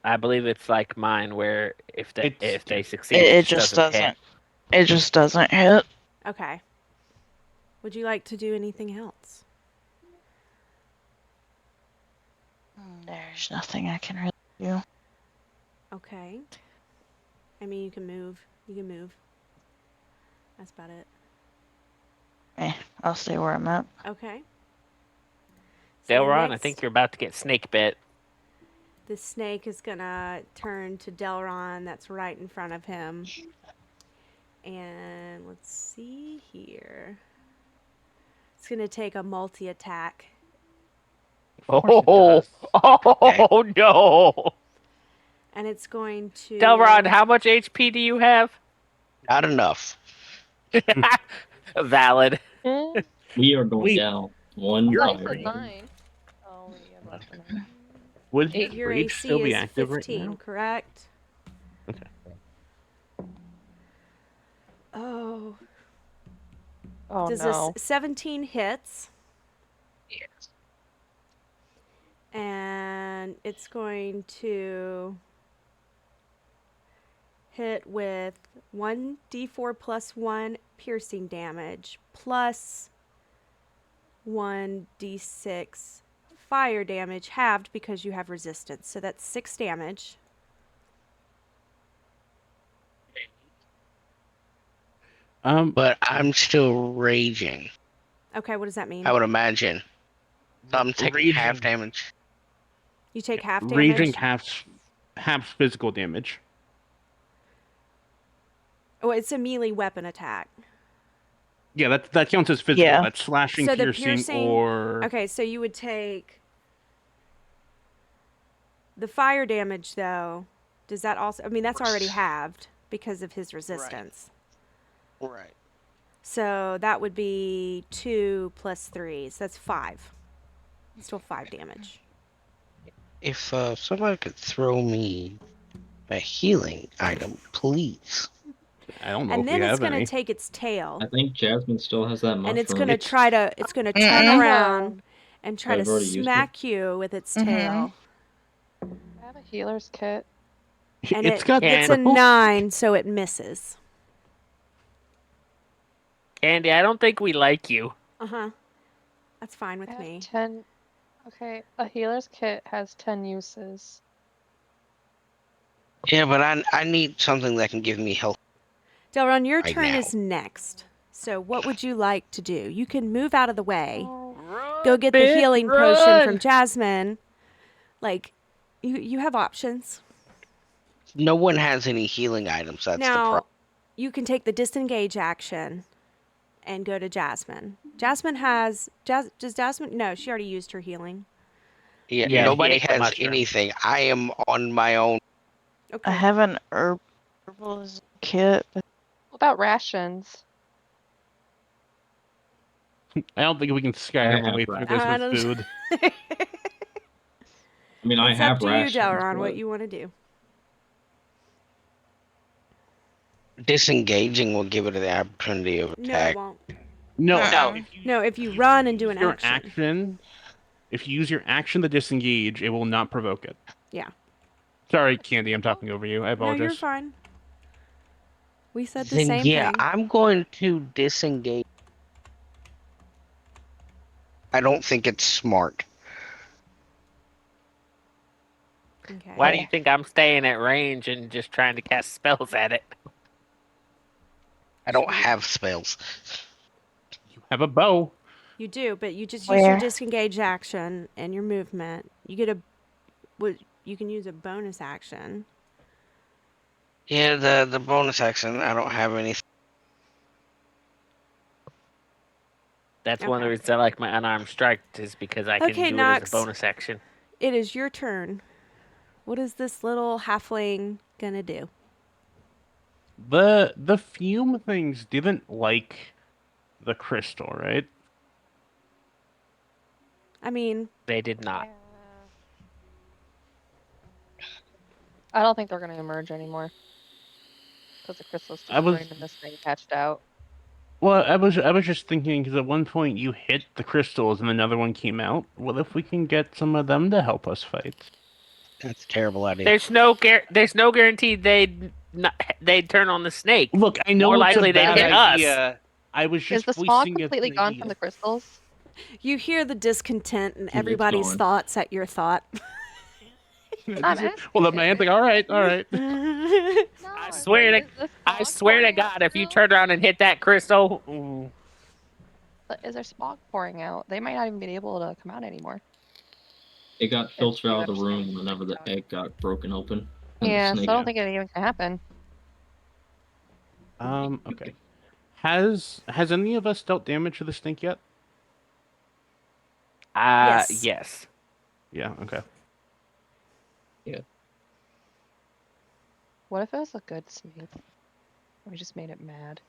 I believe it's like mine, where if they succeed, It just doesn't. hit. It just doesn't hit. Okay. Would you like to do anything else? There's nothing I can really do. Okay. I mean, you can move. You can move. That's about it. I'll stay where I'm at. Okay. So Delron, I next, think you're about to get snake bit. the snake is gonna turn to Delron. That's right in front of him. And let's see here. It's gonna take a multi-attack. Of course it Oh, does. oh no. And it's going to. Delron, how much HP do you have? Not enough. Valid. Eh, We are going Wait, down one you're I fire. said afraid? 9. Oh, wait, you have less than 9. Would Eight. his Your rage AC still be is active right 15, now? correct? Okay. Oh. Oh, Does no. this 17 hits? Yes. And it's going to hit with 1d4 plus 1 piercing damage plus 1d6 fire damage halved because you have resistance. So that's 6 damage. But I'm still raging. Okay, what does that I mean? would imagine. So I'm taking half Raging, damage. You take half raging damage? half physical damage. Oh, it's a melee weapon attack. Yeah, that counts as physical. Yeah. That's slashing, So the piercing, piercing. or Okay, so you would take the fire damage, though. Does that also? I mean, that's already halved because of his resistance. Right. So that would be 2 plus 3. So that's 5. Still 5 damage. If somebody could throw me a healing item, please. I don't know And if we then it's have going to any. take its tail. I think Jasmine still has that mushroom. And it's going to It's- try to. It's going to turn Mm-mm. around and try to I've already used it. smack you with its Mhm. tail. I have a healer's kit. And It's got it's a triple. 9, so it misses. Candy, I don't think we like you. Uh-huh. That's fine with I have me. 10. Okay, a healer's kit has 10 uses. Yeah, but I need something that can give me health. Delron, your Right turn now. is next. So what would you like to do? You can move out of the way. Oh, Go get the bitch, healing potion run! from Jasmine. Like, you have options. No one has any healing items. That's the Now, problem. you can take the disengage action and go to Jasmine. Jasmine has... does Jasmine... No, she already used her healing. Yeah, Yeah, nobody he ate the has mushroom. anything. I am on my own. Okay. I have an herbalism kit. But what about rations? I don't think we can Skyrim have our way through rations. this I with don't- food. I mean, I It's have up to rations. you, Delron, but what you want to do. Disengaging will give it the opportunity of No, it attack. won't. No, No. No, if you run and do an your action. if you use your action to disengage, it will not provoke it. Yeah. Sorry, Candy, I'm talking over you. I No, apologize. you're fine. We said the Then same yeah, thing. I'm going to disengage. I don't think it's smart. Okay. Why do you think I'm staying at range and just trying to cast spells at it? I don't have spells. You have a bow. You do, but you just use your Where? disengage action and your movement. You get you can use a bonus action. Yeah, the bonus action. I don't have anything. That's one of the Okay. reasons I like my unarmed strike is because I can Okay, do Nox. it as a bonus action. It is your turn. What is this little halfling gonna do? The fume things didn't like the crystal, right? I mean, They did not. I don't think they're going to emerge anymore. Because the crystal's I was- destroyed and this thing hatched out. Well, I was just thinking because at one point you hit the crystals and another one came out. What if we can get some of them to help us fight? That's a terrible idea. There's no guarantee they'd turn on the snake. Look, I know More it's likely a they'd bad hit us. idea. I was Is just the smog voicing it completely an gone idea. from the crystals? you hear the discontent in It's everybody's gone. thoughts at your thought. Well, the man's like, all right. No, I swear I swear to God, if you turn around and hit that crystal, Is there smog pouring out? They might not even be able to come out anymore. It got filtered out of the understand room what whenever the you're talking egg got broken open. and the Yeah, so I snake don't out. think it even can happen. Okay. Has any of us dealt damage to the snake yet? Yes. yes. Yeah. Okay. What if it was a good snake? We just made it mad.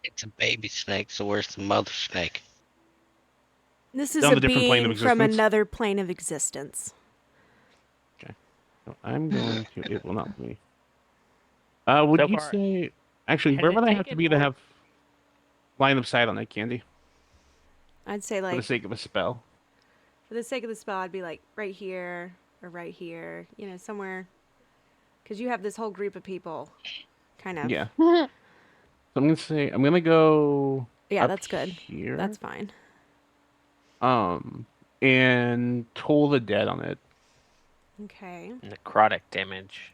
It's a baby snake, so where's the mother snake? This is On a the different plane of being from existence? another plane of existence. So I'm going to. It will not be. Would So you far, say? Actually, has where it would I have to taken be to more- have line of sight on that candy I'd say for the like sake of a spell? for the sake of the spell, I'd be like right here or right here, somewhere, because you have this whole group of people, kind of. Yeah. So I'm gonna say I'm gonna go. Yeah, up that's good. Here. That's fine. And Toll the Dead on it. Okay. Necrotic damage.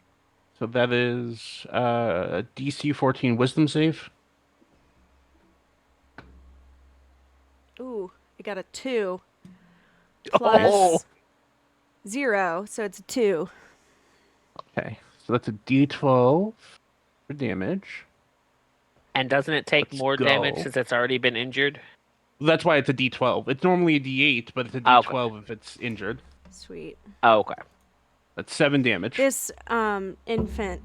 So that is a DC 14 Wisdom save. Ooh, I got a 2 Oh. plus 0, so it's a 2. Okay, so that's a D12 for damage. And doesn't it take Let's more damage go. since it's already been injured? That's why it's a D12. It's normally a D8, but it's a Okay. D12 if it's injured. Sweet. Oh, okay. That's 7 damage. This infant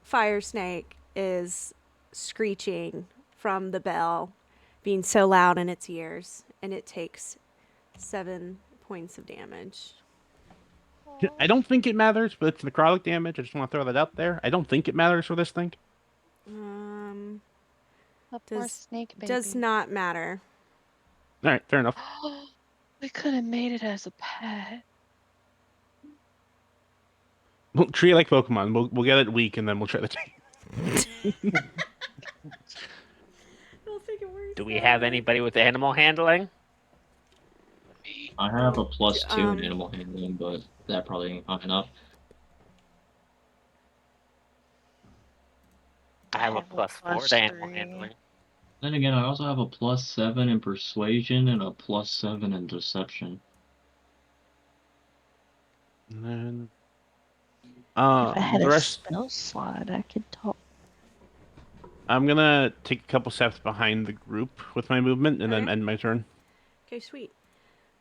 fire snake is screeching from the bell, being so loud in its ears, and it takes 7 points of damage. I don't think it matters, but it's necrotic damage. I just want to throw that out there. I don't think it matters for this thing. The poor Does snake baby. does not matter. All right, fair enough. We could have made it as a pet. We'll treat it like Pokemon. We'll get it weak, and then we'll try to take it. Do we have anybody with animal handling? I have a +2 in Um, animal handling, but that probably ain't high enough. I have a +4 to animal +3. handling. Then again, I also have a +7 in persuasion and a +7 in deception. And then, If I had the a rest. spell slot, I could talk. I'm gonna take a couple steps behind the group with my movement, and then Okay. end my turn. Okay, sweet.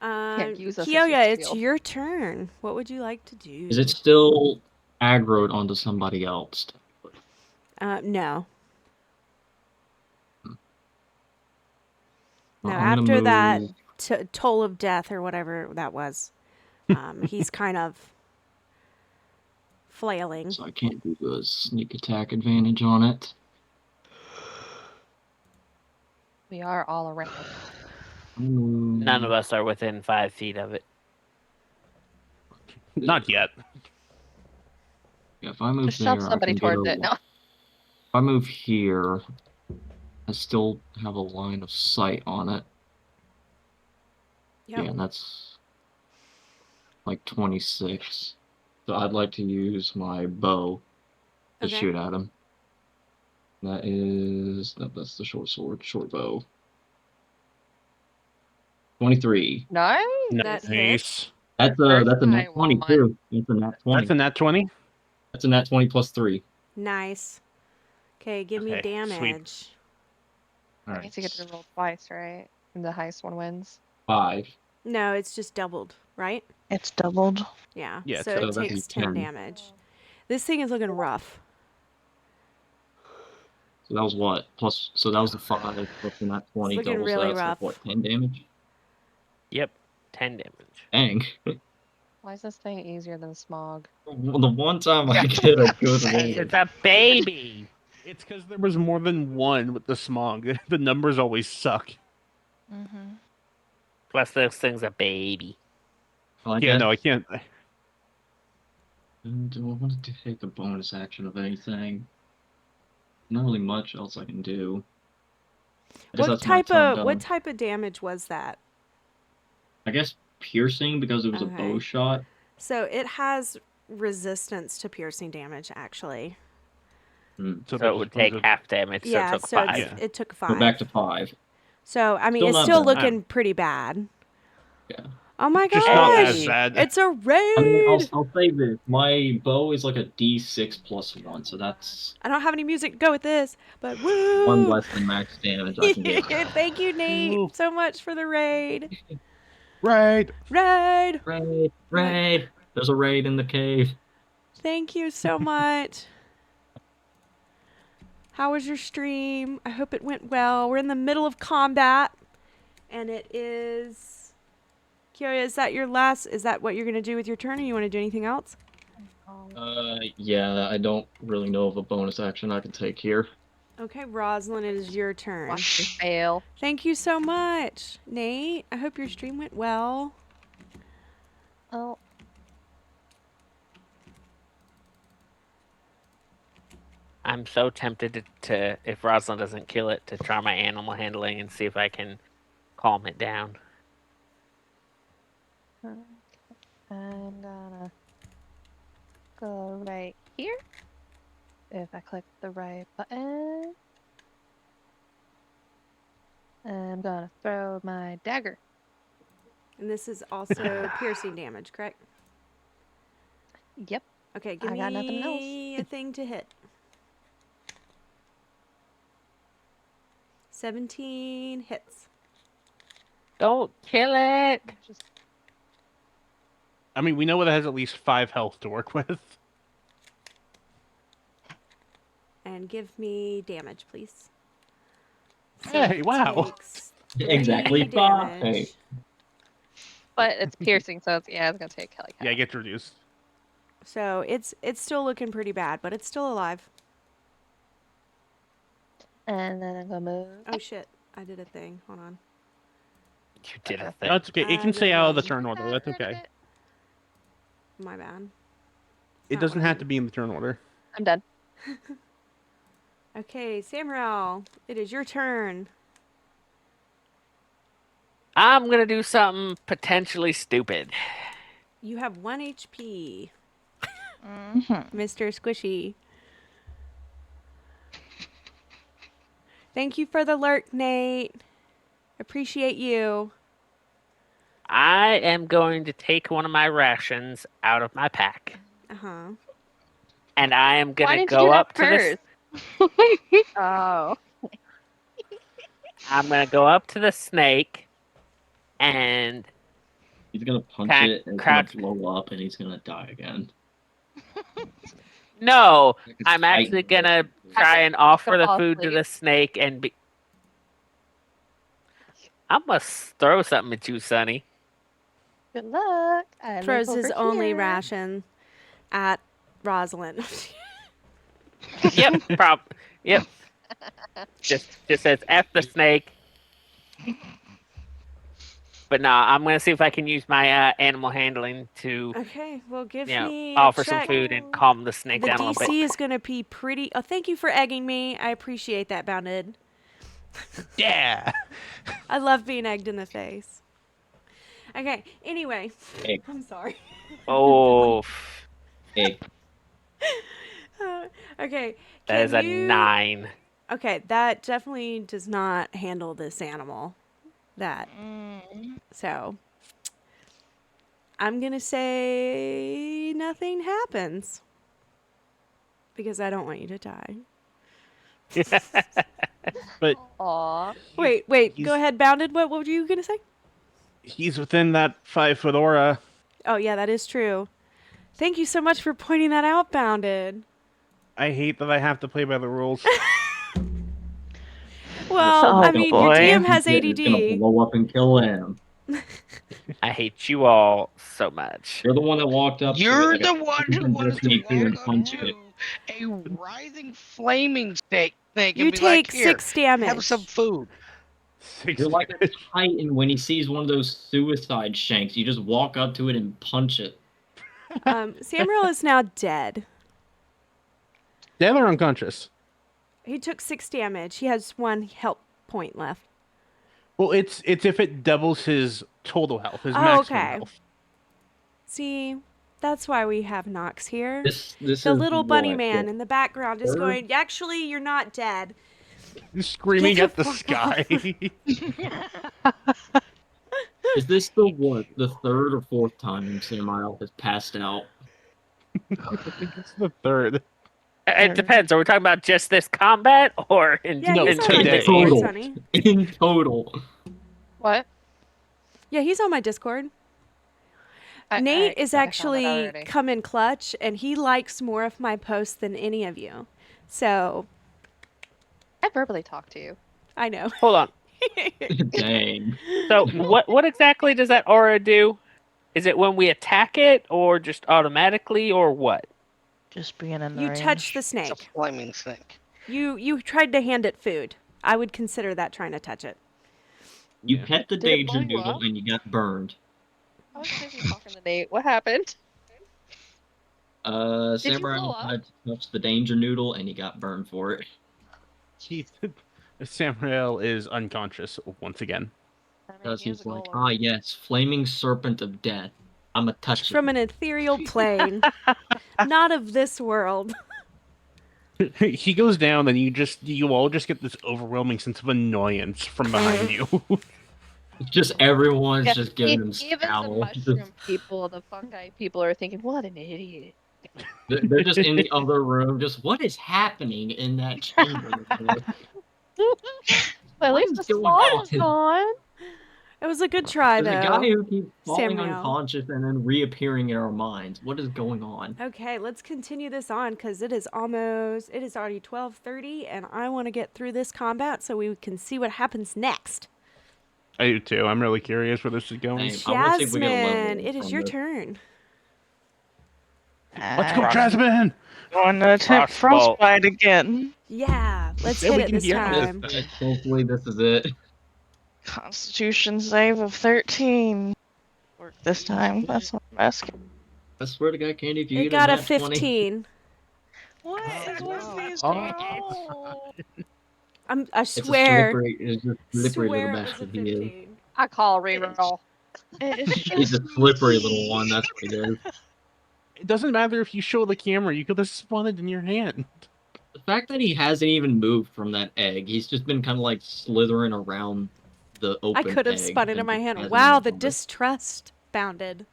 Can't use us as your Kiyoya, it's shield. your turn. What would you like to do? Is it still aggroed onto somebody else? No. No, Well, I'm gonna after that move- toll of death or whatever that was, he's kind of flailing. So I can't do the sneak attack advantage on it. We are all around. None of us are within 5 feet of it. Not yet. Yeah, if I move Just there, shove somebody I can towards get it. a- No. If I move here, I still have a line of sight on it. Yep. Yeah, and that's like 26. So I'd like to use my bow to Okay. shoot at him. That's the short sword, short bow. 23. No. That hits. Nice. That's First a nat I 20 want. too. That's a nat 20. That's a nat 20. That's a nat 20 plus 3. Nice. Okay, give me Okay, sweet. damage. All I right. guess you get to roll twice, right? And the highest one wins. 5. No, it's just doubled, right? It's doubled. Yeah. Yeah, So so it that'd be takes 10 10. damage. This thing is looking rough. So that was what? Plus, so that was the 5 plus the nat 20 looking doubles really that. So rough. what? 10 damage? Yep, 10 damage. Dang. Why is this thing easier than smog? Well, the one time I get a good Hey, roll. it's a baby! It's because there was more than one with the smog. The numbers always suck. Mm-hmm. Plus, this thing's a baby. Well, I Yeah, guess- no, I can't. Do I want to take a bonus action of anything? Not really much else I can do. I guess that's my turn done. What type of damage was that? I guess piercing because it was a Okay. bow shot. So it has resistance to piercing damage, actually. So it would take half damage, so Yeah, it took so 5. Yeah. it took Go 5. back to 5. So I mean, Still it's not still bad. looking pretty bad. Yeah. Oh my Just not gosh! as bad. It's a raid! I mean, I'll say this. My bow is like a D6 plus 1, so that's I don't have any music to go with this, but woo! 1 less than max damage I can get. Thank you, Nate, Ooh. so much for the raid. Right. Raid! Raid! There's a raid in the cave. Thank you so much. How was your stream? I hope it went well. We're in the middle of combat, and it is... Kira, is that what you're going to do with your turn, or you want to do anything else? Yeah, I don't really know of a bonus action I can take here. Okay, Rosalind, it is your turn. Watch me fail. Thank you so much, Nate. I hope your stream went well. Oh. I'm so tempted to, if Rosalind doesn't kill it, to try my animal handling and see if I can calm it down. I'm gonna go right here. If I click the right button, I'm gonna throw my dagger. And this is also piercing damage, correct? Yep. Okay, give I got nothing me a thing to hit. 17 hits. Don't kill it! Just I mean, we know it has at least 5 health to work with. And give me damage, please. Hey, it wow. takes Exactly 3 damage. 5. but it's piercing, so it's gonna take like Yeah, it gets reduced. So it's still looking pretty bad, but it's still alive. And then I'm gonna move. Oh shit, I did a thing. Hold on. You did a No, thing. it's okay. It can I stay did out of the wrong. turn order. That's Heard of okay. it. My bad. It Not doesn't what I have to be in the turn order. I'm done. Okay, Samuel, it is your turn. I'm gonna do something potentially stupid. You have 1 HP, Mm-hmm. Mr. Squishy. Thank you for the lurk, Nate. Appreciate you. I am going to take one of my rations out of my pack, Uh-huh. and I am Why gonna didn't you go do that up to the. first? Oh. I'm gonna go up to the snake, and He's gonna punch Can I it, and it's crouch- gonna blow up, and he's gonna die again. no, It's I'm actually fighting. gonna try and offer Gonna the fall food to asleep. the snake and be. I must throw something at you, Sonny. Good luck. I live Throws his over only here. ration at Rosalind. Yep, Yep. Just says F the snake. But no, I'm gonna see if I can use my animal handling to, Okay, well, give you know, me offer a some check. food and calm the snake The down a little DC bit. is going to be pretty... Oh, thank you for egging me. I appreciate that, Bounded. Yeah. I love being egged in the face. Okay, anyway. Egg. I'm sorry. Oh, Egg. Okay, that is a 9. Okay, that definitely does not handle this animal. So, I'm going to say nothing happens. Because I don't want you to die. But Aw. Wait, he's- go ahead, Bounded. What were you going to say? he's within that 5-foot aura. Oh, yeah, that is true. Thank you so much for pointing that out, Bounded. I hate that I have to play by the rules. Well, Oh, I mean, your boy. DM has It's gonna ADD. blow up and kill him. I hate you all so much. You're the one that walked up. You're to it, the one who wants to snake here and walk up punch to it. a writhing flaming snake thing You and be take like, here, 6 damage. have some food. 6 You're like a damage. titan when he sees one of those suicide shanks. You just walk up to it and punch it. Samuel is now dead. Dead or unconscious? He took 6 damage. He has 1 health point left. Well, it's if it doubles his total health, his Oh, maximum okay. health. See, that's why we have Nox here. This The is little bunny what, man the in the background is third? going, actually, you're not dead. He's screaming Get at the the sky. Is this the third or fourth time Samuel has passed out? I think it's the third. It depends. Are we talking about just this combat or Yeah, No, he's on my today. Discord, Total. Sonny. In total. What? Yeah, he's on my Discord. Nate is I found it actually already. come in clutch, and he likes more of my posts than any of you. So, I verbally talked to you. I know. Hold on. Dang. So what exactly does that aura do? Is it when we attack it, or just automatically, or what? Just being in the You range. touched the It's a snake. flaming snake. You tried to hand it food. I would consider that trying to touch it. You Yeah. pet the Did it danger blow you noodle up? and you got burned. I was busy talking to Nate. What happened? Did you Samurai blow up? tried to touch the danger noodle and he got burned for it. Samuel is unconscious once again. I mean, Because he is he's a like, golem. yes, flaming serpent of death. I'ma touch From it. an ethereal plane, not of this world. He goes down, and you all just get this overwhelming sense of annoyance from behind you. Just everyone's Yeah, just giving him even the scowl. mushroom people, the fungi people are thinking, what an idiot. They're just in the other room. Just what is happening in that chamber? Well, at What least is the going spawn on? is gone. It was a good try, There's a guy though. who keeps falling Samuel. unconscious and then reappearing in our minds. What is going on? Okay, let's continue this on because it is already 12:30, and I want to get through this combat so we can see what happens next. I do too. I'm really curious where this is going. Hey, I wanna see if we get a level Jasmine, it is from your this. turn. Let's go, I'm Jasmine! going to attempt Frostbolt. frostbite again. Yeah, let's Yeah, hit we it can this hear this. time. Hopefully this is it. Constitution save of 13. Work this time. That's what I'm asking. I swear to God, Candy, if you It get got a nat 20, 15. What is with these Oh. I it's a swear, slippery. It's just slippery little swear it was a bastard he is. 15. I call reroll. It's He's a just slippery little me. one. That's what it is. It doesn't matter if you show the camera. You could have spun it in your hand. The fact that he hasn't even moved from that egg, he's just been kind of like slithering around the open I could have egg spun it in and my just hand. hasn't Wow, moved the from it. distrust bounded.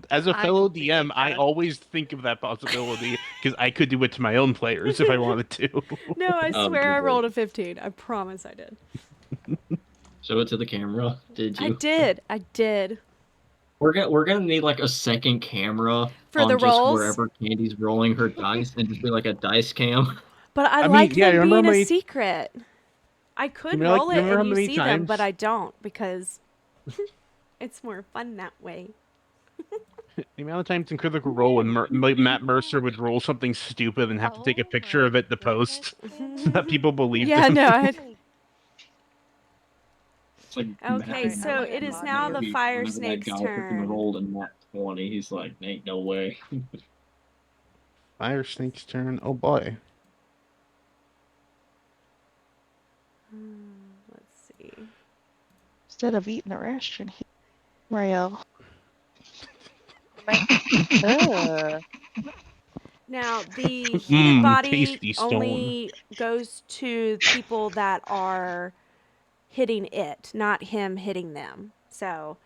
As a I fellow completely DM, I got it. always think of that possibility because I could do it to my own players if I wanted to. No, I Oh, swear I good rolled lord. a 15. I promise I did. Show it to the camera. Did you? I did. We're gonna need like a second camera For on the just rolls? wherever Candy's rolling her dice and just be like a dice cam. But I I mean, like yeah, them remember being how a many- secret. I could Remember, like, roll it remember how and you many see them, but times- I don't because it's more fun that way. The amount of times in Critical Role when Matt Mercer would roll something stupid and have to take a picture of it to post so that people believed Yeah, him. no, I... It's like Okay, Matt so it is now the Murphy, fire whenever that snake's guy freaking turn. rolled in that 20, he's like, ain't no way. Fire Snake's turn. Oh boy. Let's see. Instead of eating the ration, he rail. Now, the heated body tasty stone. only goes to people that are hitting it, not him hitting them. So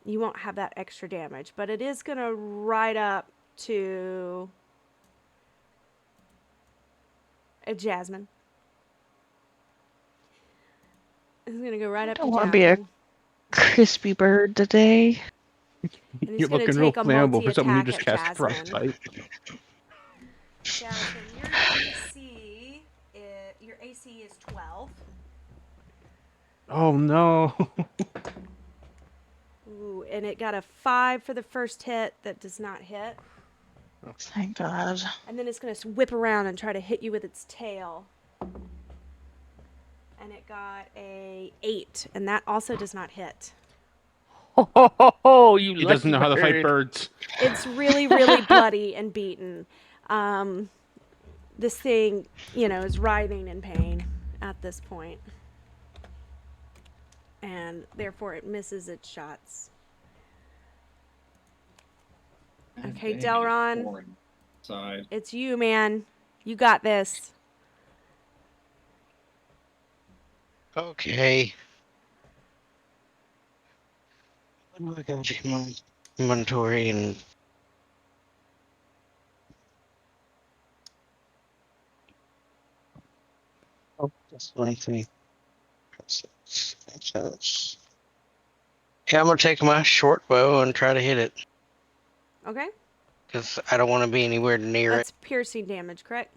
you won't have that extra damage. But it is going to ride up to Jasmine. It's going to go right up to don't wanna be a- Jasmine. Crispy bird today. And he's You're gonna looking real take a flammable for someone who multi-attack just at cast Jasmine. Frostbite. Jasmine, your AC is 12. Oh no. Ooh, and it got a 5 for the first hit that does not hit. Thank God. And then it's going to whip around and try to hit you with its tail. And it got a 8, and that also does not hit. Oh, you He doesn't know how to fight birds. It's really, really bloody and beaten. This thing, is writhing in pain at this point. And therefore it misses its shots. Okay, Delron, Side. it's you, man. You got this. Okay. What do I got in my inventory and oh, that's one thing. Yeah, I'm gonna take my short bow and try to hit it Okay. because I don't want to be anywhere near it. That's piercing damage, correct?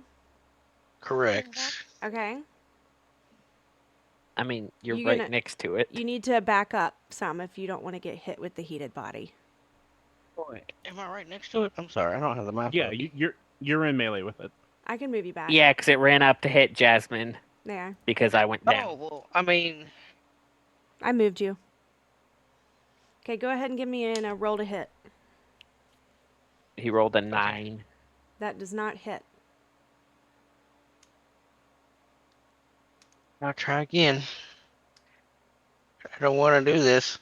Correct. Okay. I mean, you're You right gonna- next to it. You need to back up some if you don't want to get hit with the heated body. Wait, am I right next to it? I'm sorry, I don't have the map. Yeah, up. you're in melee with it. I can move you back. Yeah, because it ran up to hit Jasmine There. because I went down. Oh well, I mean, I moved you. Okay, go ahead and give me a roll to hit. He rolled a 9. That does not hit. I'll try again. I don't want to do this.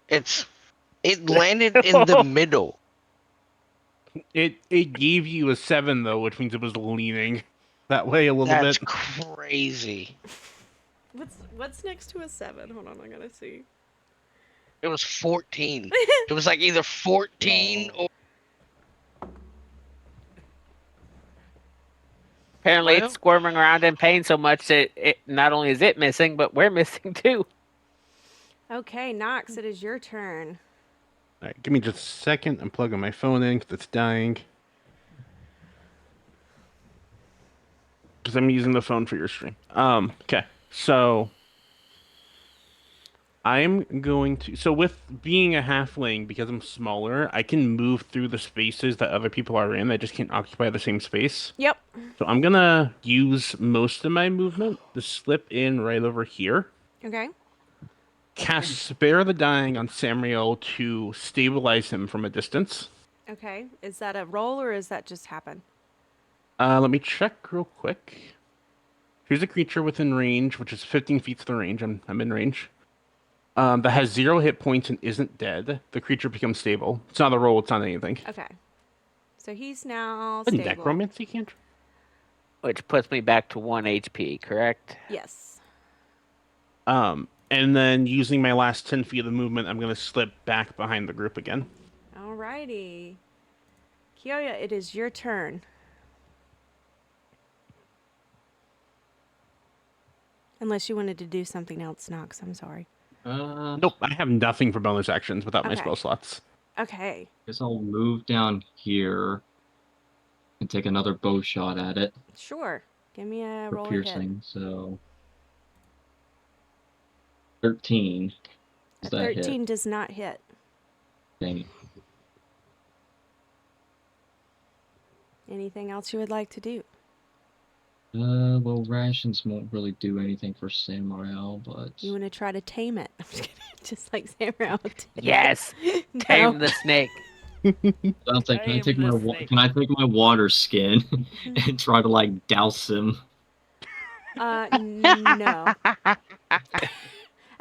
It landed in the middle. It gave you a 7 though, which means it was leaning that way a little That's bit. crazy. What's next to a 7? Hold on, I gotta see. It was 14. It was like either 14 or Apparently, Well- it's squirming around in pain so much that it not only is it missing, but we're missing too. Okay, Nox, it is your turn. All right, give me just a second. I'm plugging my phone in because it's dying. Because I'm using the phone for your stream. Okay, so I'm going to. So with being a halfling, because I'm smaller, I can move through the spaces that other people are in. I just can't occupy the same space. Yep. So I'm gonna use most of my movement to slip in right over here. Okay. Cast Spare the Dying on Samriel to stabilize him from a distance. Okay. Is that a roll or is that just happen? Let me check real quick. Here's a creature within range, which is 15 feet to the range. I'm in range. That has 0 hit points and isn't dead. The creature becomes stable. It's not a roll. It's not anything. Okay. So he's now What stable. necromancy cantrip? Which puts me back to 1 HP, correct? Yes. And then using my last 10 feet of movement, I'm going to slip back behind the group again. Alrighty. Kyoya, it is your turn. Unless you wanted to do something else, Nox. I'm sorry. Nope, I have nothing for bonus actions without my Okay. spell slots. Okay. Guess I'll move down here and take another bow shot at it Sure. Give me a for roll ahead. piercing. So 13. A Does that 13 does not hit. hit? Dang it. Anything else you would like to do? Well, rations won't really do anything for Samriel, but You want to try to tame it? I'm just kidding. Just like Samuel did. Yes! No. Tame the snake. I'll say, can I Tame take the my snake. can I take my water skin and try to like douse him? No.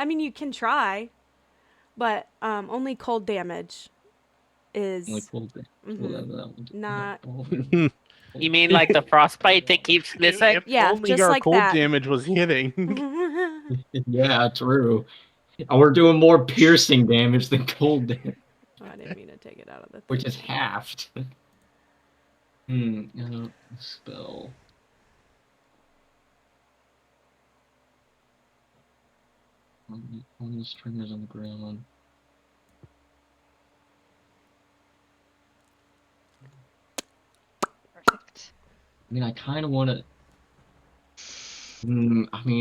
I mean, you can try, but only cold damage is Like, well, Mhm. Not- You mean like the frostbite that keeps missing? If Yeah, only just our like cold that. damage was hitting. Yeah, true. We're doing more piercing damage than cold damage, Oh, I didn't mean to take it out of the thing. which is halved. Spell. On the stringers on the ground. Perfect. I mean, I kind of want to.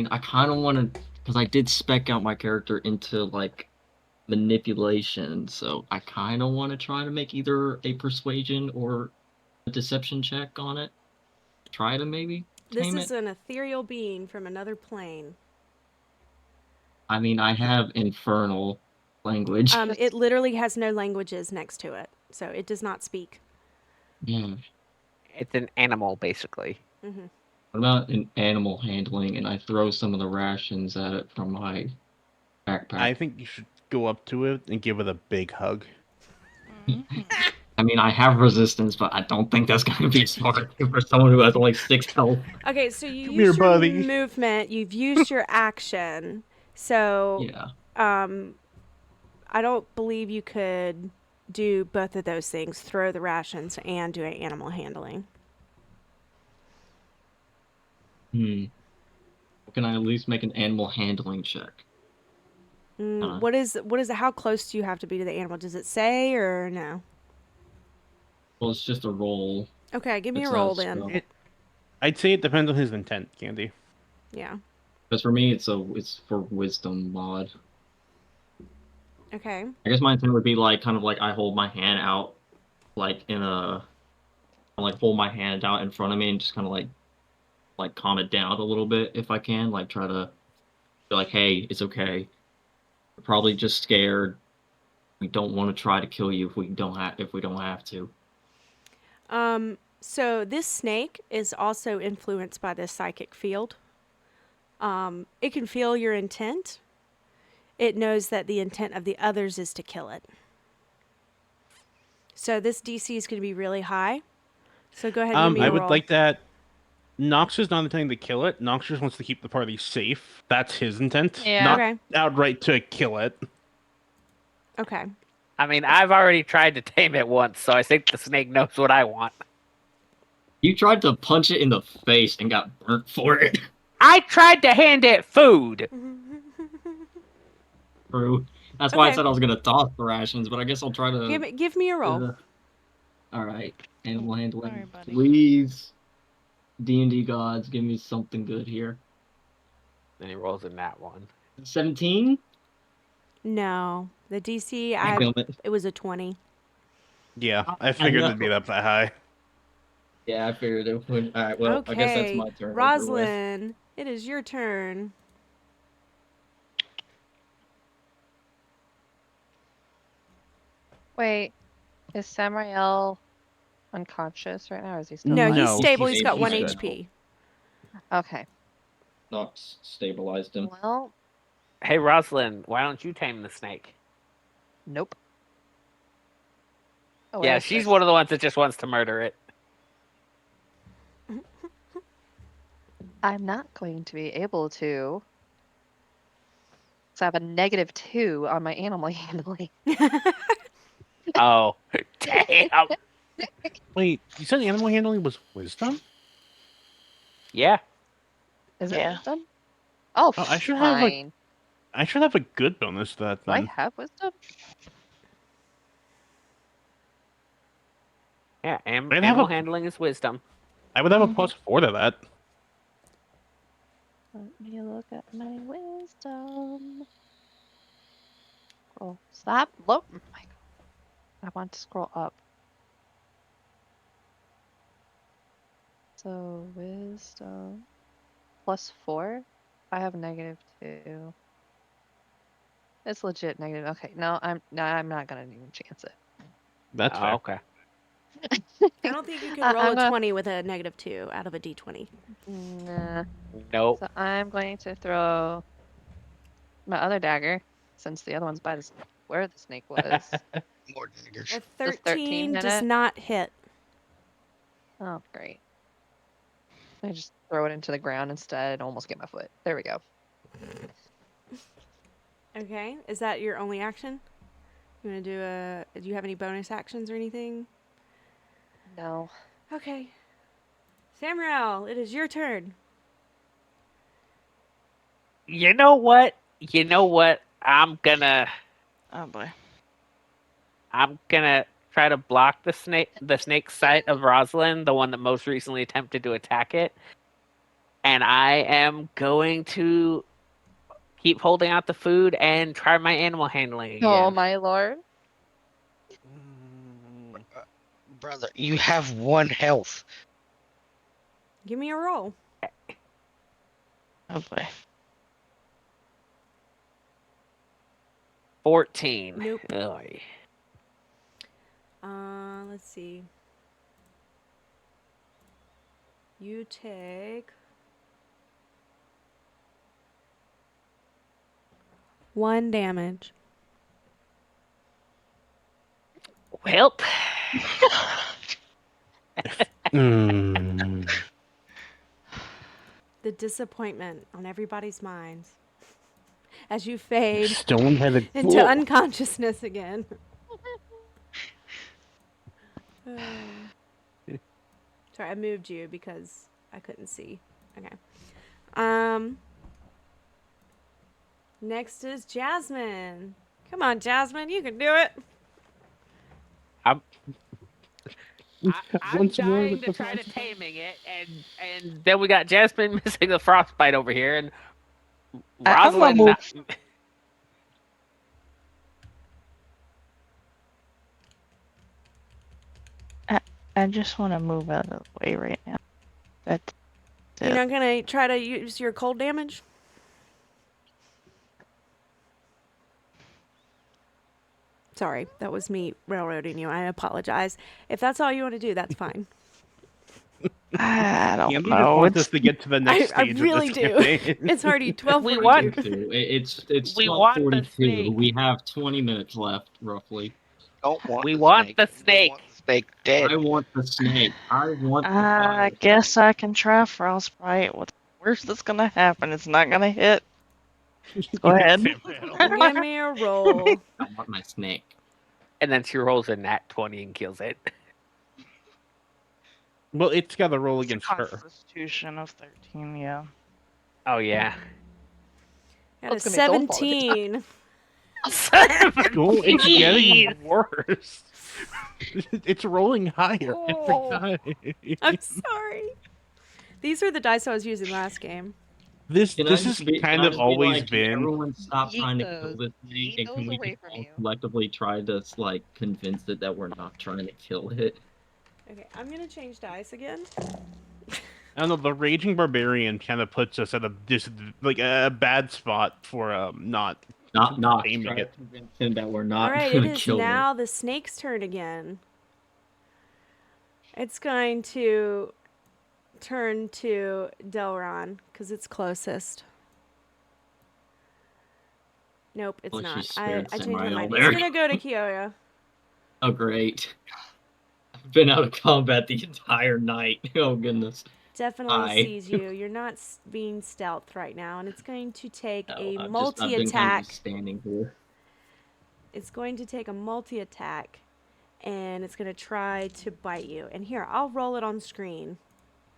I kind of want to, because I did spec out my character into like manipulation, so I kind of want to try to make either a persuasion or a deception check on it. Try to maybe This tame is it. an ethereal being from another plane. I mean, I have infernal language. It literally has no languages next to it, so it does not speak. Yeah. It's an animal, basically. Hmm. What about an animal handling, and I throw some of the rations at it from my backpack? I think you should go up to it and give it a big hug. I mean, I have resistance, but I don't think that's going to be smart for someone who has only 6 health. Okay, so you Come use here, your buddy. movement. You've used your action. So Yeah. I don't believe you could do both of those things, throw the rations and do animal handling. Can I at least make an animal handling check? What is it? How close do you have to be to the animal? Does it say or no? Well, it's just a roll. Okay, give me It's a roll not a then. spell. I'd say it depends on his intent, Candy. Yeah. Because for me, it's for wisdom mod. Okay. I guess my intent would be like kind of like I hold my hand out, like I hold my hand out in front of me and just kind of like calm it down a little bit if I can, like try to be like, hey, it's okay. We're probably just scared. We don't want to try to kill you if we don't have to. So this snake is also influenced by the psychic field. It can feel your intent. It knows that the intent of the others is to kill it. So this DC is going to be really high. So go ahead and give me I a would roll. like that. Nox is not intending to kill it. Nox just wants to keep the party safe. That's his intent. Yeah. Not Okay. outright to kill it. Okay. I mean, I've already tried to tame it once, so I think the snake knows what I want. You tried to punch it in the face and got burnt for it. I tried to hand it food. True. That's why I Okay. said I was gonna toss the rations, but I guess I'll try to. Give me a roll. All right, animal handling. Sorry, buddy. Please, D&D gods, give me something good here. Then he rolls in that one. 17. No, the DC it was a 20. Yeah, I figured it'd be up that high. Yeah, I figured it would. All right, well, I guess that's my turn. over with. Rosalind, it is your turn. Wait, is Samrael unconscious right now, or is he still No, alive? he's No, stable. he's He's got 1 good. HP. Okay. Nox stabilized him. Well, Hey, Rosalind, why don't you tame the snake? nope. Oh, Yeah, she's one of the ones that just wants to murder it. I'm not going to be able to. So I have a -2 on my animal handling. Oh, damn. Wait, you said animal handling was wisdom? Yeah. Is it Yeah. wisdom? Oh, Oh, I should fine. have a good bonus to that Do I then. have wisdom? Yeah, I'd have animal a- handling is wisdom. I would have a +4 to that. Let me look at my wisdom. Scroll. Stop. Look. Oh my God. I want to scroll up. So wisdom +4. I have -2. It's legit negative. Okay, no, I'm not gonna even chance it. That's fair. Okay. I don't think you can roll I'm a gonna- 20 with a -2 out of a D20. Nah. Nope. So I'm going to throw my other dagger, since the other one's by where the snake was. More daggers. A 13 13 hit does it? not hit. Oh, great. I just throw it into the ground instead and almost get my foot. There we go. Okay, is that your only action? You want to do you have any bonus actions or anything? No. Okay. Samuel, it is your turn. You know what? I'm gonna Oh boy. try to block the snake's sight of Rosalind, the one that most recently attempted to attack it. And I am going to keep holding out the food and try my animal handling again. Oh my lord. Brother, you have 1 health. Give me a roll. Oh boy. 14. Nope. Oy. Let's see. You take 1 damage. Welp. Mm. The disappointment on everybody's minds. as you fade Stone-headed into fool. unconsciousness again. Sorry, I moved you because I couldn't see. Okay. Next is Jasmine. Come on, Jasmine, you can do it. I'm Once more dying with to the try to frostbite. taming it, and then we got Jasmine missing the frostbite over here, and I'm gonna Rosalind. move. I just want to move out of the way right now. That's You're it. not gonna try to use your cold damage? Sorry, that was me railroading you. I apologize. If that's all you want to do, that's fine. I don't Andy just know. wants us It's to get to the next I stage really of do. this campaign. It's already We 12:42. want- It's We want the 12:42. snake. We have 20 minutes left, roughly. Don't want We the want snake. the We snake. want the snake dead. I want the snake. I want the I fire. guess I can try frostbite. What's the worst that's gonna happen? It's not gonna hit. Go ahead. Give me a roll. I want my snake. And then she rolls a nat 20 and kills it. Well, it's got to roll It's a against her. Constitution of 13, yeah. Oh yeah. Got a It's gonna be a gold ball every 17. Oh, it's getting worse. It's rolling higher Oh. every time. I'm sorry. These are the dice I was using last game. This Can I has just be- kind can I of just be always like, been. Everyone stop Yeet trying to those. kill this snake, Yeet and can those we away just from all you. collectively try to like convince it that we're not trying to kill it? Okay, I'm gonna change dice again. I don't know. The Raging Barbarian kind of puts us at a bad spot for not Not taming try to it. convince him that we're not All right, it gonna is kill now the snake's turn again. It's going to turn to Delron because it's closest. Nope, it's Well, she not. I spared changed my Samael mind. there. It's gonna go to Kyoya. it. Oh great! I've been out of combat the entire night. Oh goodness. Definitely Hi. sees you. You're not being stealth right now, and it's going to take No, a I've been kind multi-attack. of standing here. It's going to take a multi-attack, and it's going to try to bite you. And here, I'll roll it on screen.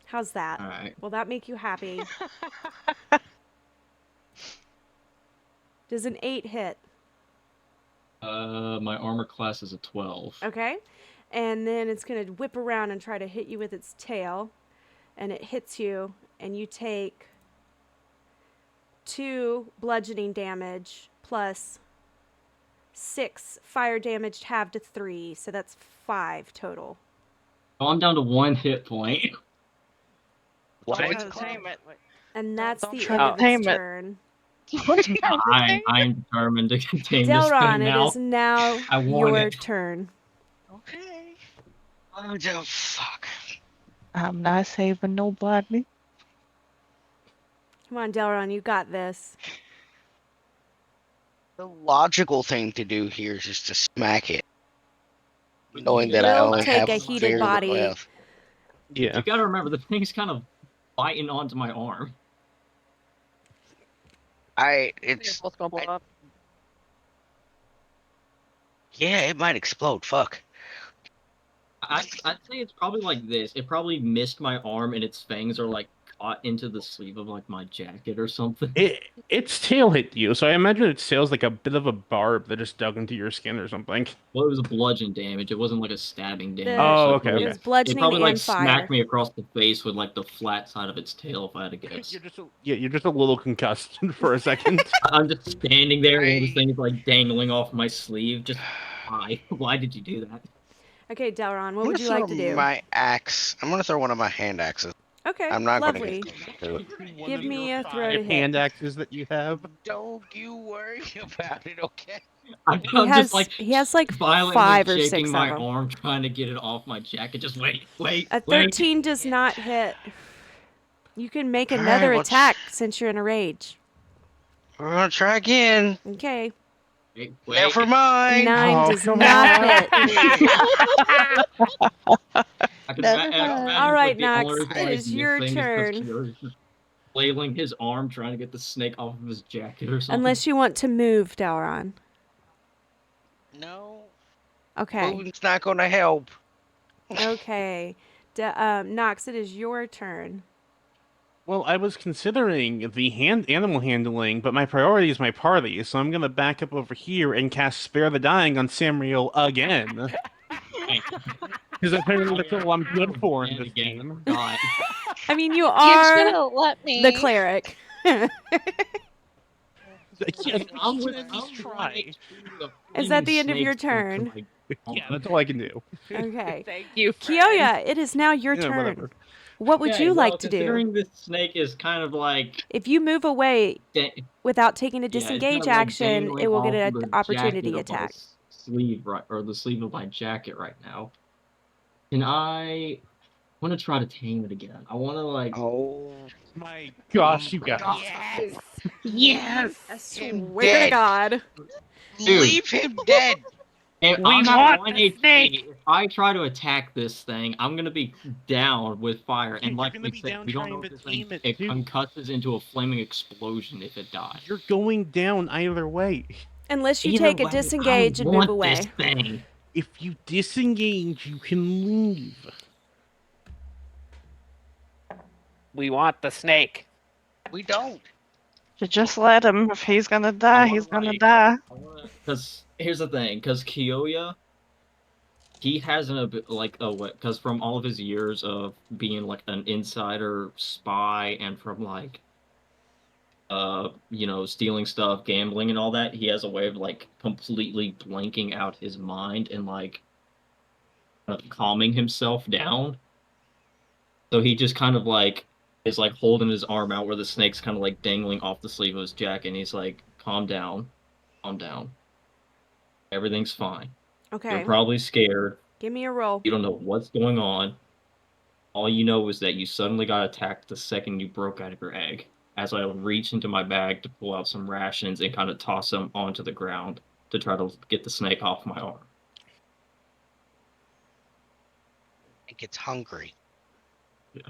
How's that? All right. Will that make you happy? Does an 8 hit? My armor class is a 12. Okay. And then it's going to whip around and try to hit you with its tail. And it hits you, and you take 2 bludgeoning damage plus 6 fire damage halved to 3. So that's 5 total. Oh, I'm down to 1 hit point. What? Try to tame it. And that's don't the try end to of tame its it. turn. I'm determined to contain this Delron, thing it now. is now I want your it. turn. Okay. Oh, the fuck. I'm not saving nobody. Come on, Delron, you got this. The logical thing to do here is just to smack it, knowing that Will I only take have a heated very body. little health. Yeah. You gotta remember, the thing's kind of biting onto my arm. You're It's both gonna blow up. yeah, it might explode. Fuck. I'd say it's probably like this. It probably missed my arm, and its fangs are like caught into the sleeve of like my jacket or something. Its tail hit you, so I imagine its tail's like a bit of a barb that just dug into your skin or something. Well, it was a bludgeon damage. It wasn't like a stabbing damage. Oh, so okay, it It probably- was It bludgeoning probably like and fire. smacked me across the face with like the flat side of its tail, if I had to guess. You're just a little concussed for a second. I'm just standing there, and this I- thing is like dangling off my sleeve. Just why? Why did you do that? Okay, Delron, I'm what would gonna you like to throw do? my axe. I'm gonna throw one of my hand axes. Okay, I'm not lovely. gonna hit. Give me a throw to hit. hand axes that you have. Don't you worry about it, okay? I'm He has just like like violently 5 or shaking 6 my of them. arm, trying to get it off my jacket. Just wait. A 13 does not hit. You can make All right, another well, attack since you're in a rage. We're gonna try again. Okay. Wait. Never mind. 9 Oh, does come not on. hit. I can Never imagine mind. All right, the only Nox, reason why it it's is your missing is 'cause turn. you're- flailing his arm, trying to get the snake off of his jacket or something. Unless you want to move, Delron. No. Okay. Moving's not gonna help. Okay. Nox, it is your turn. Well, I was considering the animal handling, but my priority is my party, so I'm gonna back up over here and cast Spare the Dying on Samriel again. Because apparently that's all I'm good for in this game. God. I mean, you You are should have let me. the cleric. Yes, I'm each with of these try. Is that the end of your turn? Yeah, that's all I can do. Okay. Thank you, Kiyoya, it is now your Yeah, turn. whatever. What would you like to do? Considering this snake is kind of like If you move away without taking a it's kind of disengage like action, dangling it will get off an the opportunity jacket of my attack. sleeve, right, or the sleeve of my jacket right now. And I want to try to tame it again. I want to like. Oh My gosh, you guys. Yes! Yes! I Him swear to dead. God. Dude. Leave him dead. If We I'm at want 1 the HP, snake! if I try to attack this thing, I'm gonna be down with fire. And You're like gonna we be said, down we don't trying know if to this thing tame it, it too. concusses into a flaming explosion if it dies. You're going down either way. Unless you Either take a way, disengage I and want move away. This thing. If you disengage, you can leave. We want the snake. We don't. You just let him. If he's gonna die, he's gonna die. Because here's the thing, because Kiyoya, he has because from all of his years of being like an insider spy and from like, stealing stuff, gambling and all that, he has a way of like completely blanking out his mind and like calming himself down. So he just kind of like is like holding his arm out where the snake's kind of like dangling off the sleeve of his jacket, and he's like, calm down. Everything's fine. Okay. You're probably scared. Give me a roll. You don't know what's going on. All you know is that you suddenly got attacked the second you broke out of your egg. As I reach into my bag to pull out some rations and kind of toss them onto the ground to try to get the snake off my arm. It gets hungry. Yeah.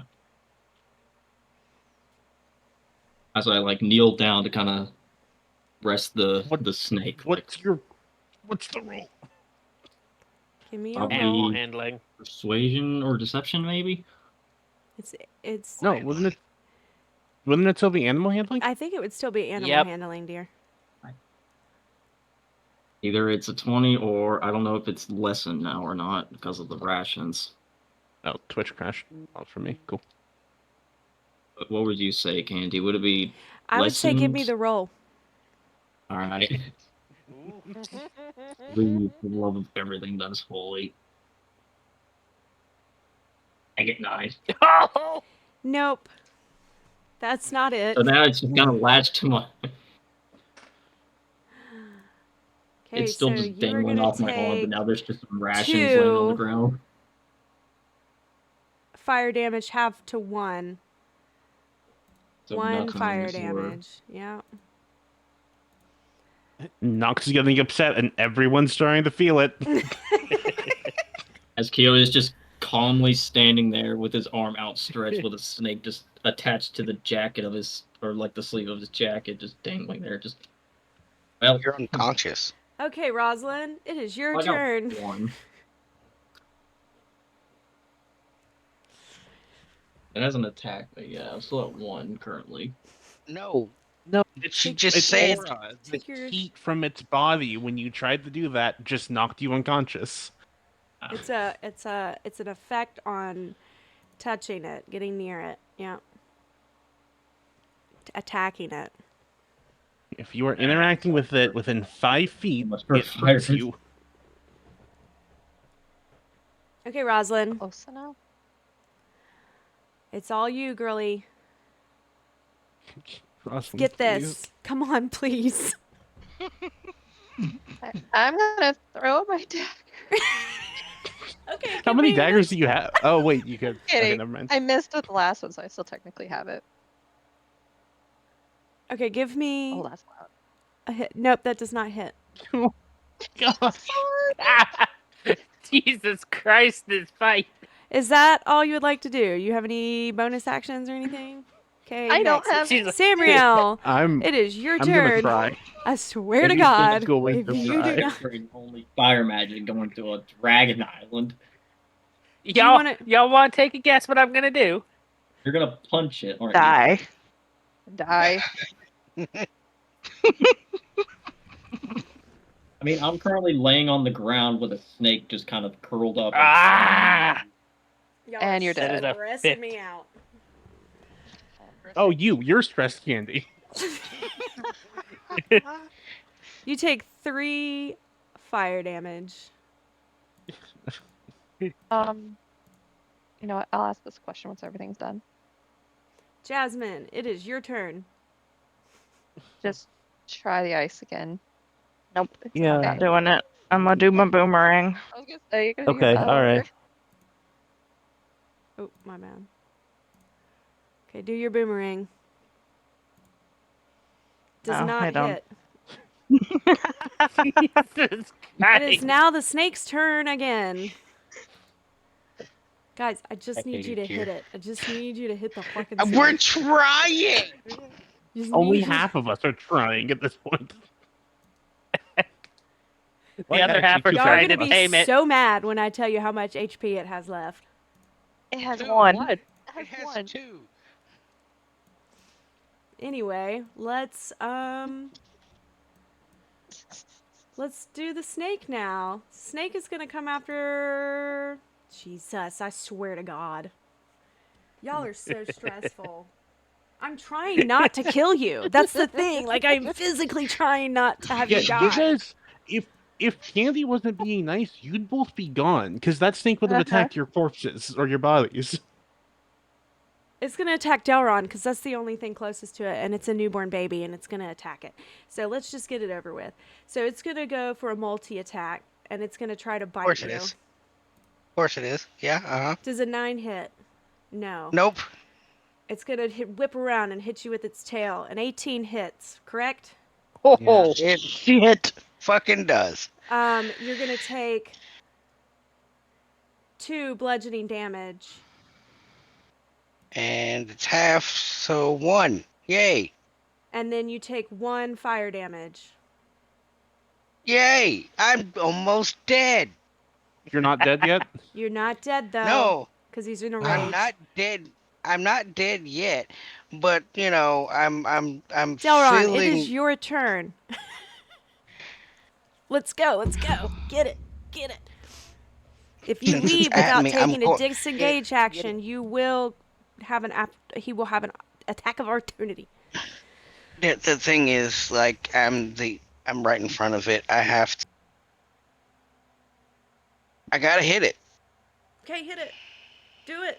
As I like kneel down to kind of rest the snake. What's the roll? Give me a Probably- Animal roll. handling. Persuasion or deception, maybe? It's. No, wouldn't it still be animal handling? I think it would still be animal Yep. handling, dear. Either it's a 20 or I don't know if it's lessened now or not because of the rations. Oh, Twitch crashed. Not for me. Cool. But what would you say, Candy? Would it be I would say give me lessons? the roll. All right? Please, for the love of everything that is holy. I get 9. Oh! Nope. That's not it. So now it's just gonna latch to my. Okay, It's still so just you are dangling gonna off my arm, take but now there's just some rations laying on the 2 ground. fire damage, half to 1. So 1 nothing fire is worth- damage. Yeah. Nox is getting upset, and everyone's starting to feel it. As Kyo is just calmly standing there with his arm outstretched with a snake just attached to the jacket of his, or like the sleeve of his jacket, just dangling there. Just. Well, You're unconscious. Okay, Rosalind, it is your I got turn. 1. It hasn't attacked me yet. I'm still at 1 currently. No. No, She just it's said. aura. The Take your- heat from its body when you tried to do that just knocked you unconscious. It's an effect on touching it, getting near it. Yeah. Attacking it. If you are interacting with it within 5 feet, Must it hurt hurts fire. you. Okay, Rosalind, Close enough. it's all you, girly. Rosalind, Get please. this. Come on, please. I'm gonna throw my dagger. Okay. How give many me daggers do you have? Oh, wait, you could. Okay, Kidding. never mind. I missed with the last one, so I still technically have it. Okay, give me Oh, that's loud. a hit. Nope, that does not hit. God. Jesus Christ, this fight. Is that all you would like to do? You have any bonus actions or anything? Okay, I don't next. have. She's a- Samuel, I'm it is your I'm gonna turn. try. I swear to Maybe God, going if to you do try. not, Different, only fire magic going to a dragon island. you Y'all, wanna- y'all want to take a guess what I'm gonna do? You're gonna punch it, aren't Die. Die. you? I mean, I'm currently laying on the ground with a snake just kind of curled up. Ah! y'all And are you're That is dead. a stressing 50. me out. Oh, you're stressed candy. You take 3 fire damage. You know what? I'll ask this question once everything's done. Jasmine, it is your turn. Just try the ice again. Nope. Yeah. Okay. Not doing it. I'm gonna do my boomerang. I was gonna say you're gonna Okay. use that All over. right. Oh, my bad. Okay, do your boomerang. Does No, not I don't. hit. Jesus It is Christ. now the snake's turn again. Guys, I just need you to hit it. I just need you to hit the fucking snake. We're trying. Just Only need you- half of us are trying at this point. The other half are Y'all are trying gonna to be tame it. so mad when I tell you how much HP it has left. It has Two. one. It It has has one. 2. Anyway, let's do the snake now. Snake is gonna come after. Jesus, I swear to God. Y'all are so stressful. I'm trying not to kill you. That's the thing. Like, I'm physically trying not to have Yeah, you you die. guys. If Candy wasn't being nice, you'd both be gone because that snake would have attacked your corpses or your bodies. It's gonna attack Delron because that's the only thing closest to it, and it's a newborn baby, and it's gonna attack it. So let's just get it over with. So it's gonna go for a multi-attack, and it's gonna try to Of bite course you. it is. Of course it is. Yeah. Uh-huh. Does a 9 hit? No. Nope. It's gonna whip around and hit you with its tail. An 18 hits, correct? Oh, It Shit. fucking does. You're gonna take 2 bludgeoning damage. And it's half, so 1. Yay. And then you take 1 fire damage. Yay. I'm almost dead. You're not dead yet. You're not dead though. No. Because he's in a rage. I'm not dead. I'm not dead yet, but you know, I'm Delron, feeling. it is your turn. Let's go. Let's go. Get it. Get it. If you Since it's leave at without me, I'm taking a go- disengage action, you will have he will have an attack of opportunity. The thing is, like, I'm right in front of it. I have to. I gotta hit it. Okay, hit it. Do it.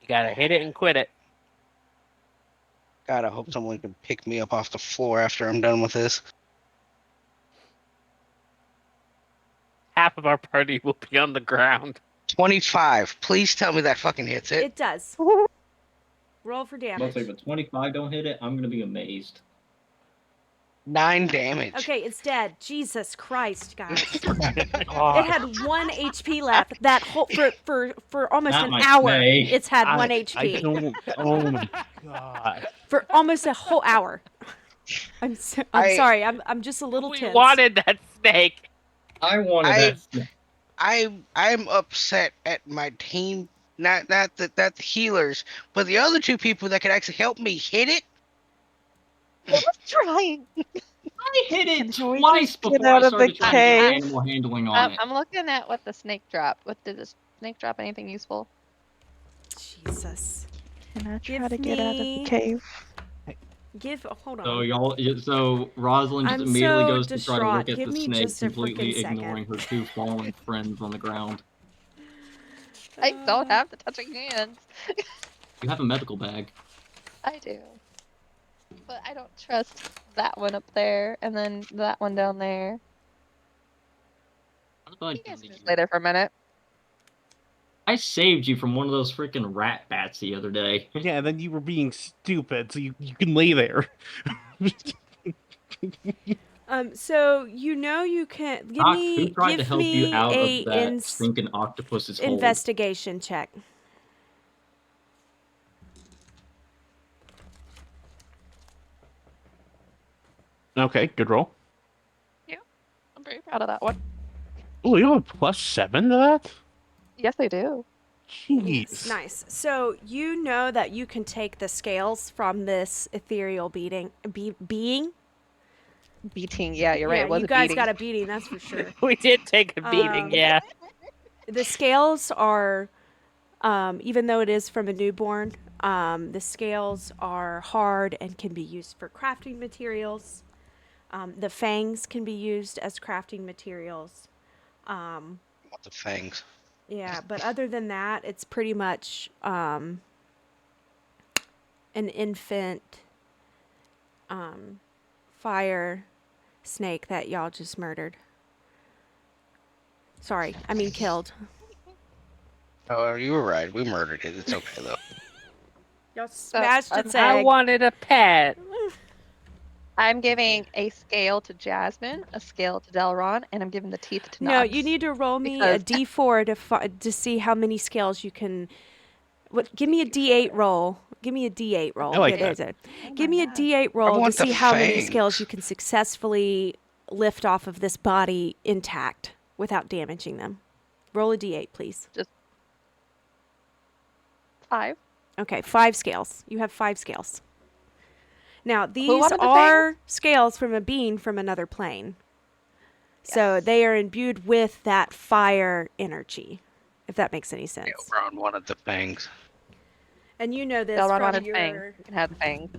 you gotta hit it and quit it. God, I hope someone can pick me up off the floor after I'm done with this. Half of our party will be on the ground. 25. Please tell me that fucking hits it. It does. Roll for I'll damage. say if a 25 don't hit it, I'm gonna be amazed. 9 damage. Okay, it's dead. Jesus Christ, guys. Oh, It had 1 HP left. That whole for almost Not an my hour. snake. It's had 1 I HP don't. Oh my god. for almost a whole hour. I'm sorry. I'm just a little we tense. wanted that snake. I wanted I- that snake. I'm upset at my team. Not the healers, but the other 2 people that could actually help me hit it. I was trying. I hit it Can we twice just get before out I of the started trying to get cave? animal handling on it. I'm looking at what the snake dropped. What did the snake drop? Anything useful? Jesus. Can I Give try to get out of me- the cave? Hold on. So Rosalind just I'm immediately so goes to try to distraught. look at Give the me snake, just a completely freaking second. ignoring her 2 fallen friends on the ground. I don't have the touching hands. You have a medical bag. I do. But I don't trust that one up there and then that one down there. What about You guys can you? just lay there for a minute. I saved you from one of those freaking rat bats the other day. Yeah, then you were being stupid, so you can lay there. So you can give Doc, me who tried to help you out a of that stinking octopus's hole? investigation check. Okay, good roll. I'm very proud of that one. Oh, you have a +7 to that? Yes, I do. Jeez. Yes, nice. So you know that you can take the scales from this ethereal being. Beating. Yeah, you're right. Yeah, It was you a guys beating. got a beating, that's for sure. We did take a beating, yeah. The scales are, even though it is from a newborn, the scales are hard and can be used for crafting materials. The fangs can be used as crafting materials. Lots of fangs. Yeah, but other than that, it's pretty much an infant fire snake that y'all just murdered. Sorry, I mean killed. Oh, you were right. We murdered it. It's okay though. Y'all smashed its I egg. wanted a pet. I'm giving a scale to Jasmine, a scale to Delron, and I'm giving the teeth to No, Nox. you need to roll me a because- d4 to see how many scales you can. What? Give me a d8 roll. Give me a d8 roll. I like Here, that. there's it. Oh Give my me a God. d8 roll to want the see how many scales fangs. you can successfully lift off of this body intact without damaging them. Roll a d8, please. 5. Okay, 5 scales. You have 5 scales. Now, these wanted the are scales from a being from another plane. So Yes. they are imbued with that fire energy, if that makes any sense. Yeah, we're on one of the fangs. And you know this Delron from wanted your, fangs. You can have the fangs.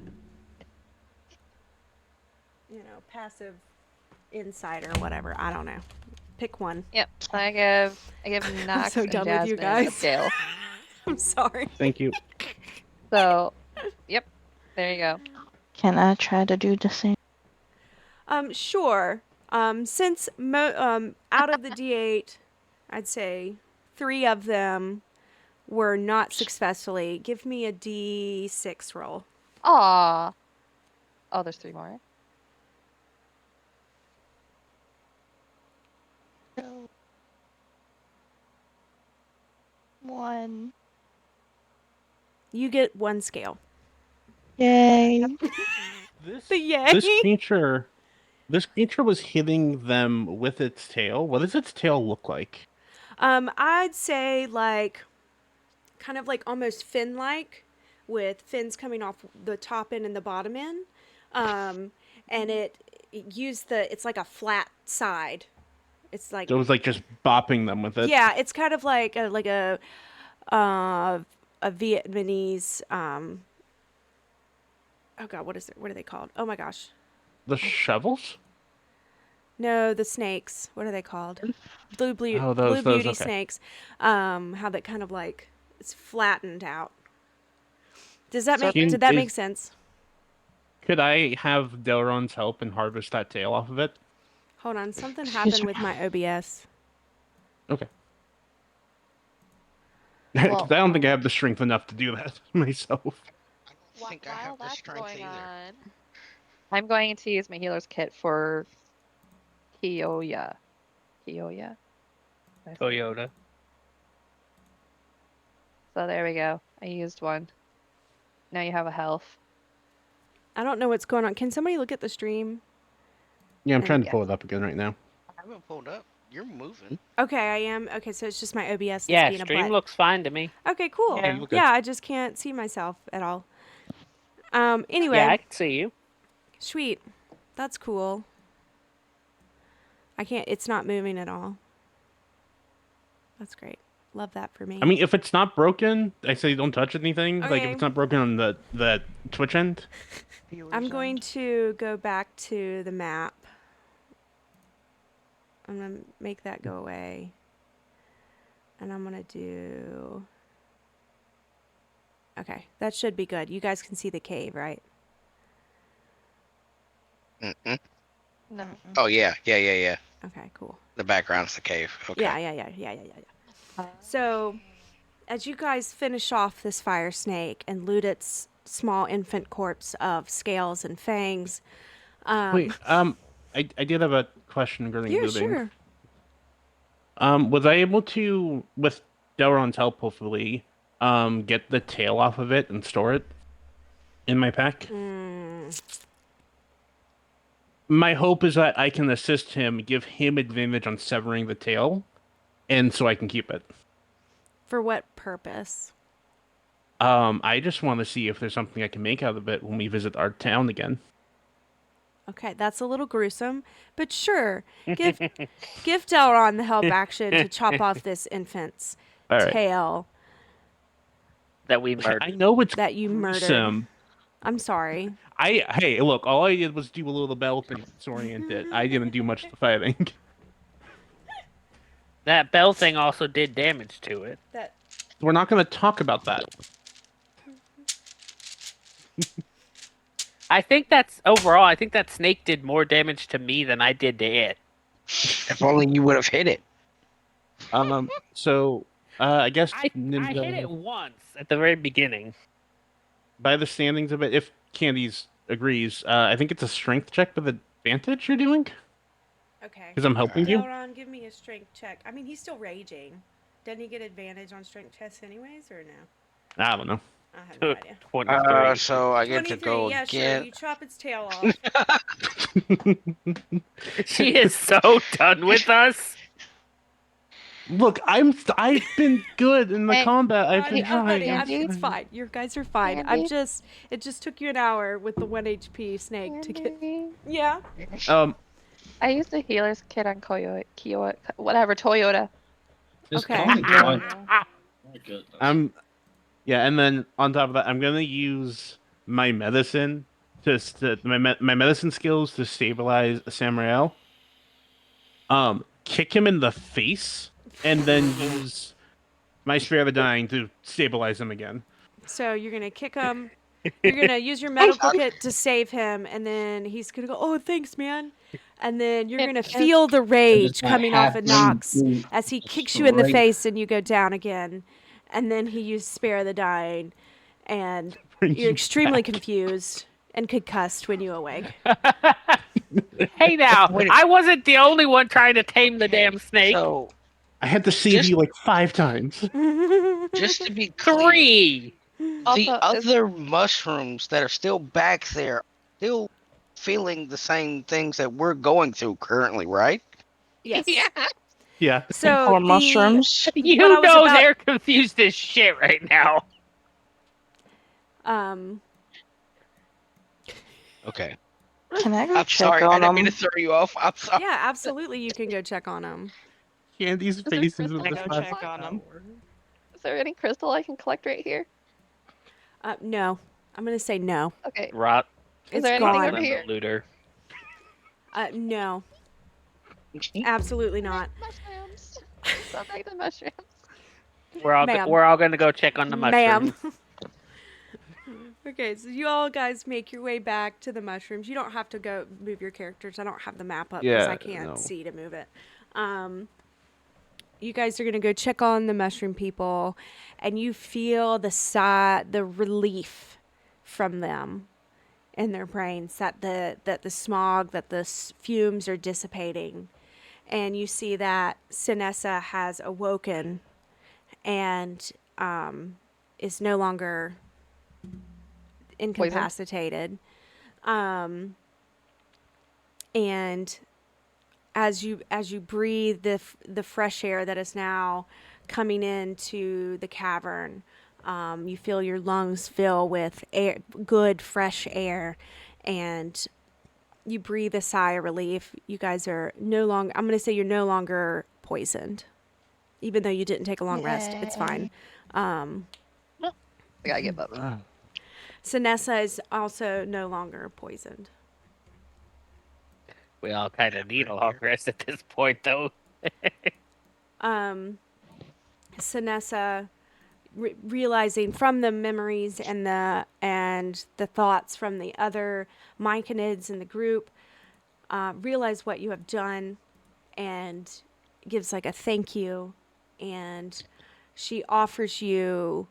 passive insight or whatever. I don't know. Pick one. Yep. I give Nox so and done with you Jasmine a guys. scale. I'm sorry. Thank you. So, yep. There you go. Can I try to do the same? Sure. Since out of the D8, I'd say 3 of them were not successfully. Give me a D6 roll. Aw. Oh, there's 3 more. So, 1. You get 1 scale. Yay. The yay. This creature was hitting them with its tail. What does its tail look like? I'd say kind of like almost fin-like, with fins coming off the top end and the bottom end. And it used it's like a flat side. It's like, So it was like just bopping them with it. yeah, it's kind of like a Vietnamese, oh God, what are they called? Oh my gosh. The shovels? No, the snakes. What are they called? Blue Oh, those, beauty okay. snakes. How that kind of like it's flattened out. Does that Serpent? did that make sense? Could I have Delron's help and harvest that tail off of it? Hold on, something Excuse happened me. with my OBS. Okay. Well, Because I don't think I have the strength enough to do that myself. I don't think I have the strength either. I'm going to use my healer's kit for Kiyoya. Kiyoya? Toyota. So there we go. I used one. Now you have a health. I don't know what's going on. Can somebody look at the stream? Yeah, I'm trying to Yeah. pull it up again right now. I haven't pulled up. You're moving. Okay, I am. Okay, so it's just my OBS that's Yeah, being a stream butt. looks fine to me. Okay, cool. Yeah, you look good. Yeah, I just can't see myself at all. Anyway, Yeah, I can see you. sweet. That's cool. I can't. It's not moving at all. That's great. Love that for me. I mean, if it's not broken, I say don't touch anything. Like, Okay. if it's not broken on the Twitch end. I'm going to go back to the map. I'm going to make that go away. And I'm going to do... Okay, that should be good. You guys can see the cave, right? Mm-mm. No. Oh yeah. Okay, cool. The background's the cave. Okay. Yeah. So, as you guys finish off this fire snake and loot its small infant corpse of scales and fangs... Wait, I did have a question regarding yeah, looting. sure. Was I able to, with Delron's help, hopefully, get the tail off of it and store it in my pack? My hope is that I can assist him, give him advantage on severing the tail, and so I can keep it. For what purpose? I just want to see if there's something I can make out of it when we visit our town again. Okay, that's a little gruesome, but sure. Give Delron the help action to chop off this infant's All right. tail that we I murdered. know it's that you murdered. gruesome. I'm sorry. Hey, look, all I did was do a little belt and disorient it. I didn't do much of the fighting. That bell thing also did damage to it. We're not going to talk about that. I think that's overall. I think that snake did more damage to me than I did to it. If only you would have hit it. So, I guess I hit it once at the very beginning. by the standings of it, if Candies agrees, I think it's a strength check with advantage you're doing, Okay. because I'm helping you. Delron, give me a strength check. I mean, he's still raging. Doesn't he get advantage on strength tests anyways, or no? I don't know. I have no idea. 23. So I get to 23, go yeah, again. sure. You chop its tail off. She is so done with us. Look, I've been good in the Hey, combat. I've been buddy, trying. it's fine. You guys are fine. Andy? It just took you an hour with the 1 HP snake to get. Andy, Yeah. I used a healer's kit on Toyota. Just Okay. call me Todd. My goodness. Yeah, and then on top of that, I'm gonna use my medicine my medicine skills to stabilize Samrael. Kick him in the face, and then use my Spare of the Dying to stabilize him again. So you're gonna kick him. You're gonna use your medical kit to save him, and then he's gonna go, "Oh, thanks, man." And then you're gonna feel the rage coming off of Nox as he kicks you in the face, and you go down again. And then he used Spare the Dying, and Bring you're you extremely back. confused and concussed when you awake. Hey now, Wait. I wasn't the only one trying to tame the damn snake. So I had to save Just- you like 5 times. just to be clear, 3. Also, the other mushrooms that are still back there, still feeling the same things that we're going through currently, right? Yes. Yeah. So Corn mushrooms. You What I was know about- they're confused as shit right now. Okay. Can I go I'm check sorry. I on didn't mean them? to throw you off. I'm sorry. yeah, absolutely, you can go check on him. Candy's there face is crystal in Can the I go spot. check on them? is there any crystal I can collect right here? No, I'm gonna say no. Okay. Rot. Is It's there anything gone. over here? Looter. No, absolutely not. Mushrooms. Sounds like the mushrooms. Ma'am. We're all gonna go check on the mushrooms. Ma'am. Okay, so you all guys make your way back to the mushrooms. You don't have to go move your characters. I don't have the map up because Yeah, I can't no. see to move it. You guys are gonna go check on the mushroom people, and you feel the relief from them in their brains that the smog, that the fumes are dissipating, and you see that Sinessa has awoken and is no longer incapacitated. And as you breathe the fresh air that is now coming into the cavern, you feel your lungs fill with air, good fresh air, and you breathe a sigh of relief. You guys are no longer, I'm going to say you're no longer poisoned, even though you didn't take a long rest. It's fine. I gotta give up. Sinessa is also no longer poisoned. We all kind of need a long rest at this point, though. Sinessa, realizing from the memories and the thoughts from the other Myconids in the group, realize what you have done, and gives like a thank you, and she offers you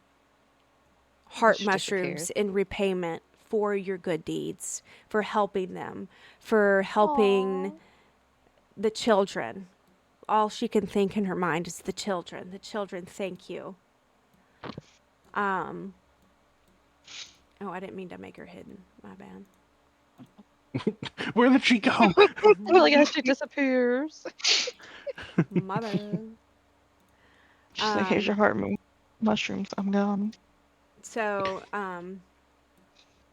heart She mushrooms disappeared. in repayment for your good deeds, for helping them, for helping Aw. the children. All she can think in her mind is the children. The children thank you. Oh, I didn't mean to make her hidden. My bad. Where did she go? Well, I guess she disappears. My bad. She's like, here's your heart mushrooms. I'm gone. So,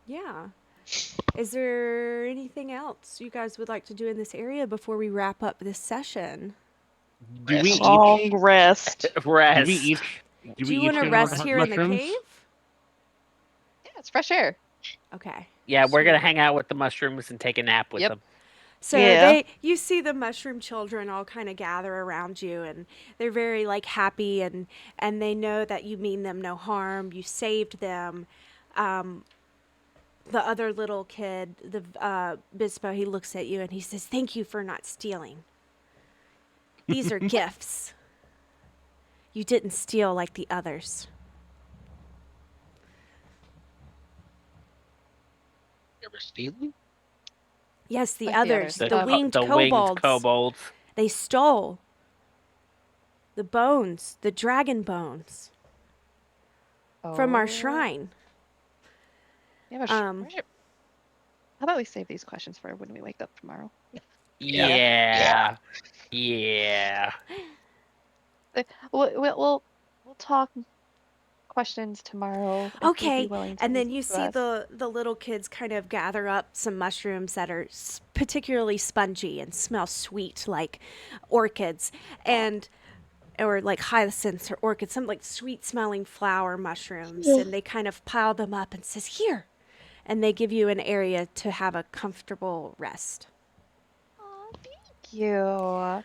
yeah. Is there anything else you guys would like to do in this area before we wrap up this session? Do we Rest. Long each? rest. Do we Rest. each? Do Do we you each want to get rest here in the mushrooms? cave? Yeah, it's fresh air. Okay. Yeah, we're gonna Sweet. hang out with the mushrooms and take a nap with Yep. them. So Yeah. you see the mushroom children all kind of gather around you, and they're very like happy, and they know that you mean them no harm. You saved them. The other little kid, the Bispo, he looks at you and he says, "Thank you for not stealing. These are gifts. You didn't steal like the others." You ever stealing? Yes, the Like the others, others. the winged the winged kobolds. kobolds. They stole the bones, the dragon bones, from our Oh. shrine. Yeah, but Um, how about we save these questions for when we wake up tomorrow? Yeah. Yeah. We'll talk questions tomorrow. if you'd be Okay, willing to and then listen you to see us. the little kids kind of gather up some mushrooms that are particularly spongy and smell sweet, like orchids, and or like hyacinths or orchids, some like sweet smelling flower mushrooms, and they kind of pile them up and says, "Here," and they give you an area to have a comfortable rest. Aw, thank you.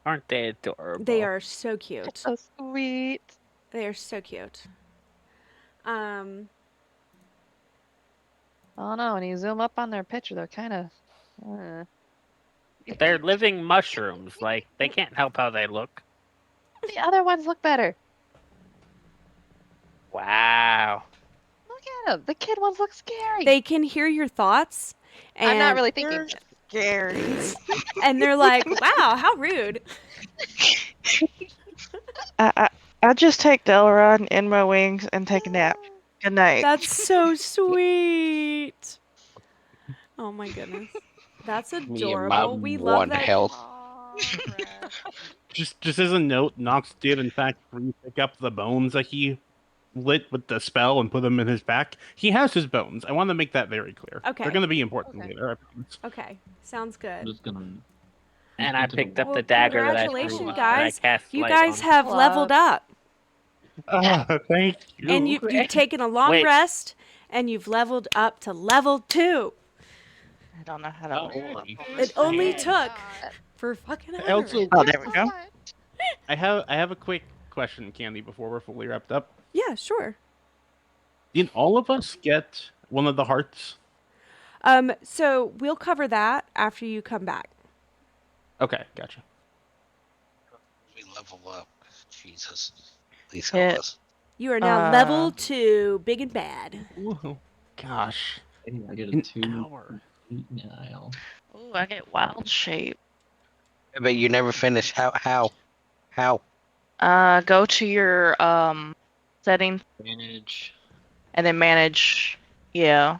Aren't they adorable? They are so cute. So sweet. They are so cute. I don't know. When you zoom up on their picture, they're kind of. They're living mushrooms. Like, they can't help how they look. The other ones look better. Wow. Look at them. The kid ones look scary. They can hear your thoughts, and I'm not really thinking. You're scary. and they're like, "Wow, how rude." I just take Delron in my wings and take a nap. Good night. That's so sweet. Oh my goodness. That's Me and my adorable. We love one that. health. Aw, Brad. Just as a note, Nox did in fact pick up the bones that he lit with the spell and put them in his pack. He has his bones. I want to make that very clear. Okay. They're going to be important Okay. later. I promise. Okay, sounds I'm good. just gonna. And I picked up Well, the dagger that I congratulations, threw. guys. That I cast You light guys on. have Love. leveled up, Thank you. and you've taken a long Wait. rest, and you've leveled up to level 2. I don't know how to. Holy. It only Yeah. took for fucking I ever. also Oh, there we go. I have a quick question, Candy, before we're fully wrapped up. Yeah, sure. Did all of us get one of the hearts? So we'll cover that after you come back. Okay, gotcha. We level up. Jesus. Please help Yeah. us. You are now level 2, big and bad. Ooh, gosh. Hey, I get a An 2 hour. now. Ooh, I get wild shape. But you never finish. How? Go to your settings Manage. and then manage. Yeah.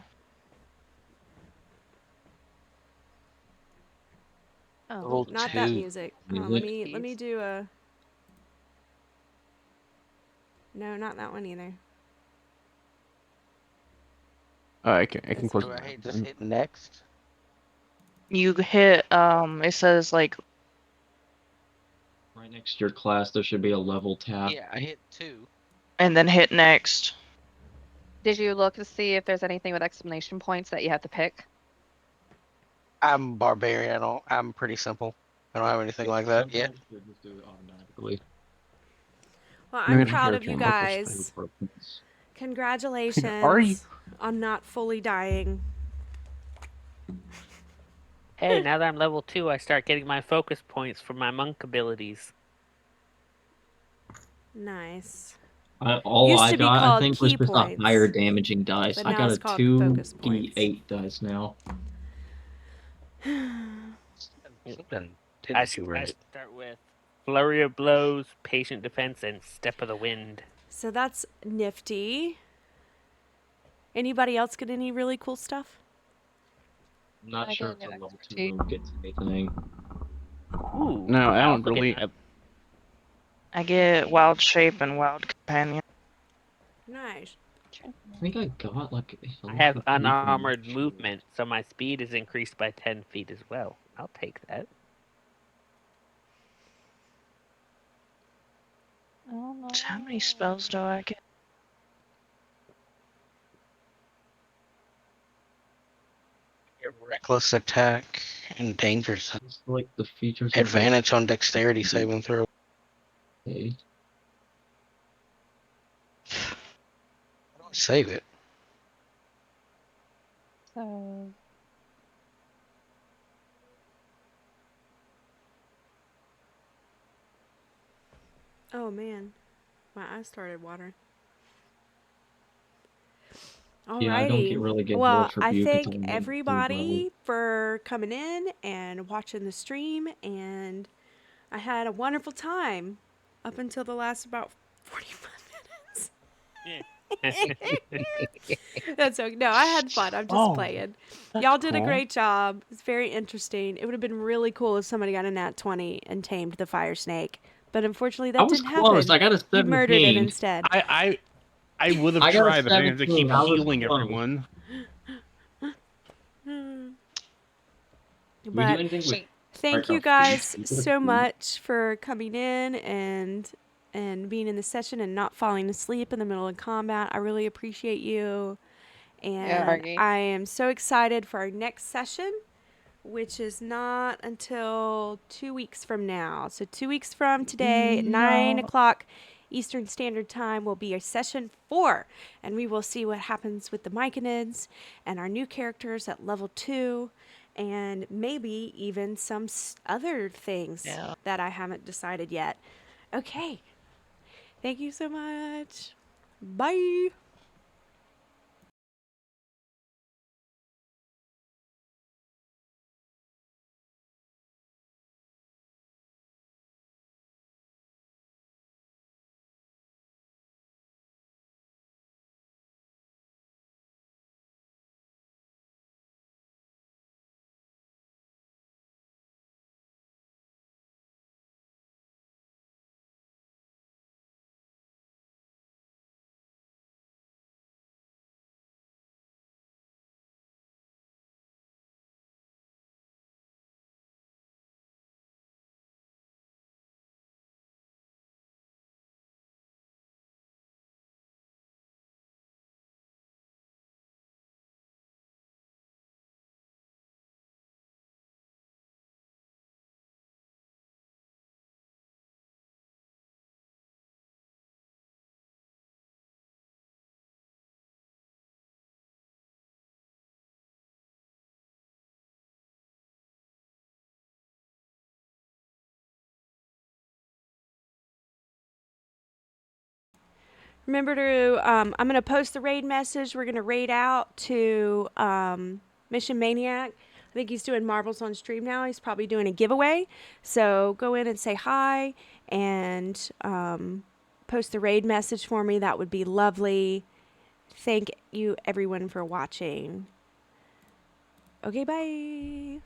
Oh, Level Not that 2. music. Hold on, Music. let me do a. No, not that one either. I can close. Do I just hit next? You hit it says like Right next to your class, there should be a level tab. Yeah, I hit 2. and then hit next. did you look to see if there's anything with exclamation points that you have to pick? I'm barbarian. I'm pretty simple. I don't have anything like that yet. Sometimes they just do it automatically. Well, I'm proud of you guys. Purpose. Congratulations on not fully dying. Hey, now that I'm level 2, I start getting my focus points for my monk abilities. Nice. All Used I to be got, I called think, was key just points, a higher damaging dice. but I now got it's a called 2 focus points. d8 dice now. Something I didn't do right. start with Flurry of Blows, Patient Defense, and Step of the Wind. So that's nifty. Anybody else get any really cool stuff? I'm not I sure get if the no level 2 expertise. rogue gets anything. Ooh, No, I don't also get really. that. I get wild shape and wild companion. Nice. I think I got like a I have level 3 from unarmored Nightshade. movement, so my speed is increased by 10 feet as well. I'll take that. Oh no. How many spells do I get? Reckless attack and dangerous. It's like the features of Advantage on dexterity saving throw. Okay. How do I save it? So Oh man, my eyes started watering. Yeah, I don't Alrighty. really get Well, Dwarf I Rebuke thank until I'm level 3 level. everybody for coming in and watching the stream, and I had a wonderful time up until the last about 45 minutes. That's okay. No, I had fun. I'm just Oh, playing. that's Y'all did a cool. great job. It's very interesting. It would have been really cool if somebody got a nat 20 and tamed the fire snake, but unfortunately I that was didn't close. happen. I got a You murdered it 17. instead. I would have I got a tried, but I had to keep 17. I was healing close. everyone. Do we do But anything with thank you our feet? guys Do we get a so feet? much for coming in and being in the session and not falling asleep in the middle of combat. I really appreciate you. yeah, And Argy. I am so excited for our next session, which is not until 2 weeks from now. So 2 weeks from today at 9 o'clock Eastern Standard Time will be a session 4, and we will see what happens with the Myconids and our new characters at level 2, and maybe even some other things Yeah. that I haven't decided yet. Okay. Thank you so much. Bye. Remember to, I'm going to post the raid message. We're going to raid out to Mission Maniac. I think he's doing marbles on stream now. He's probably doing a giveaway. So go in and say hi and post the raid message for me. That would be lovely. Thank you, everyone, for watching. Okay, bye.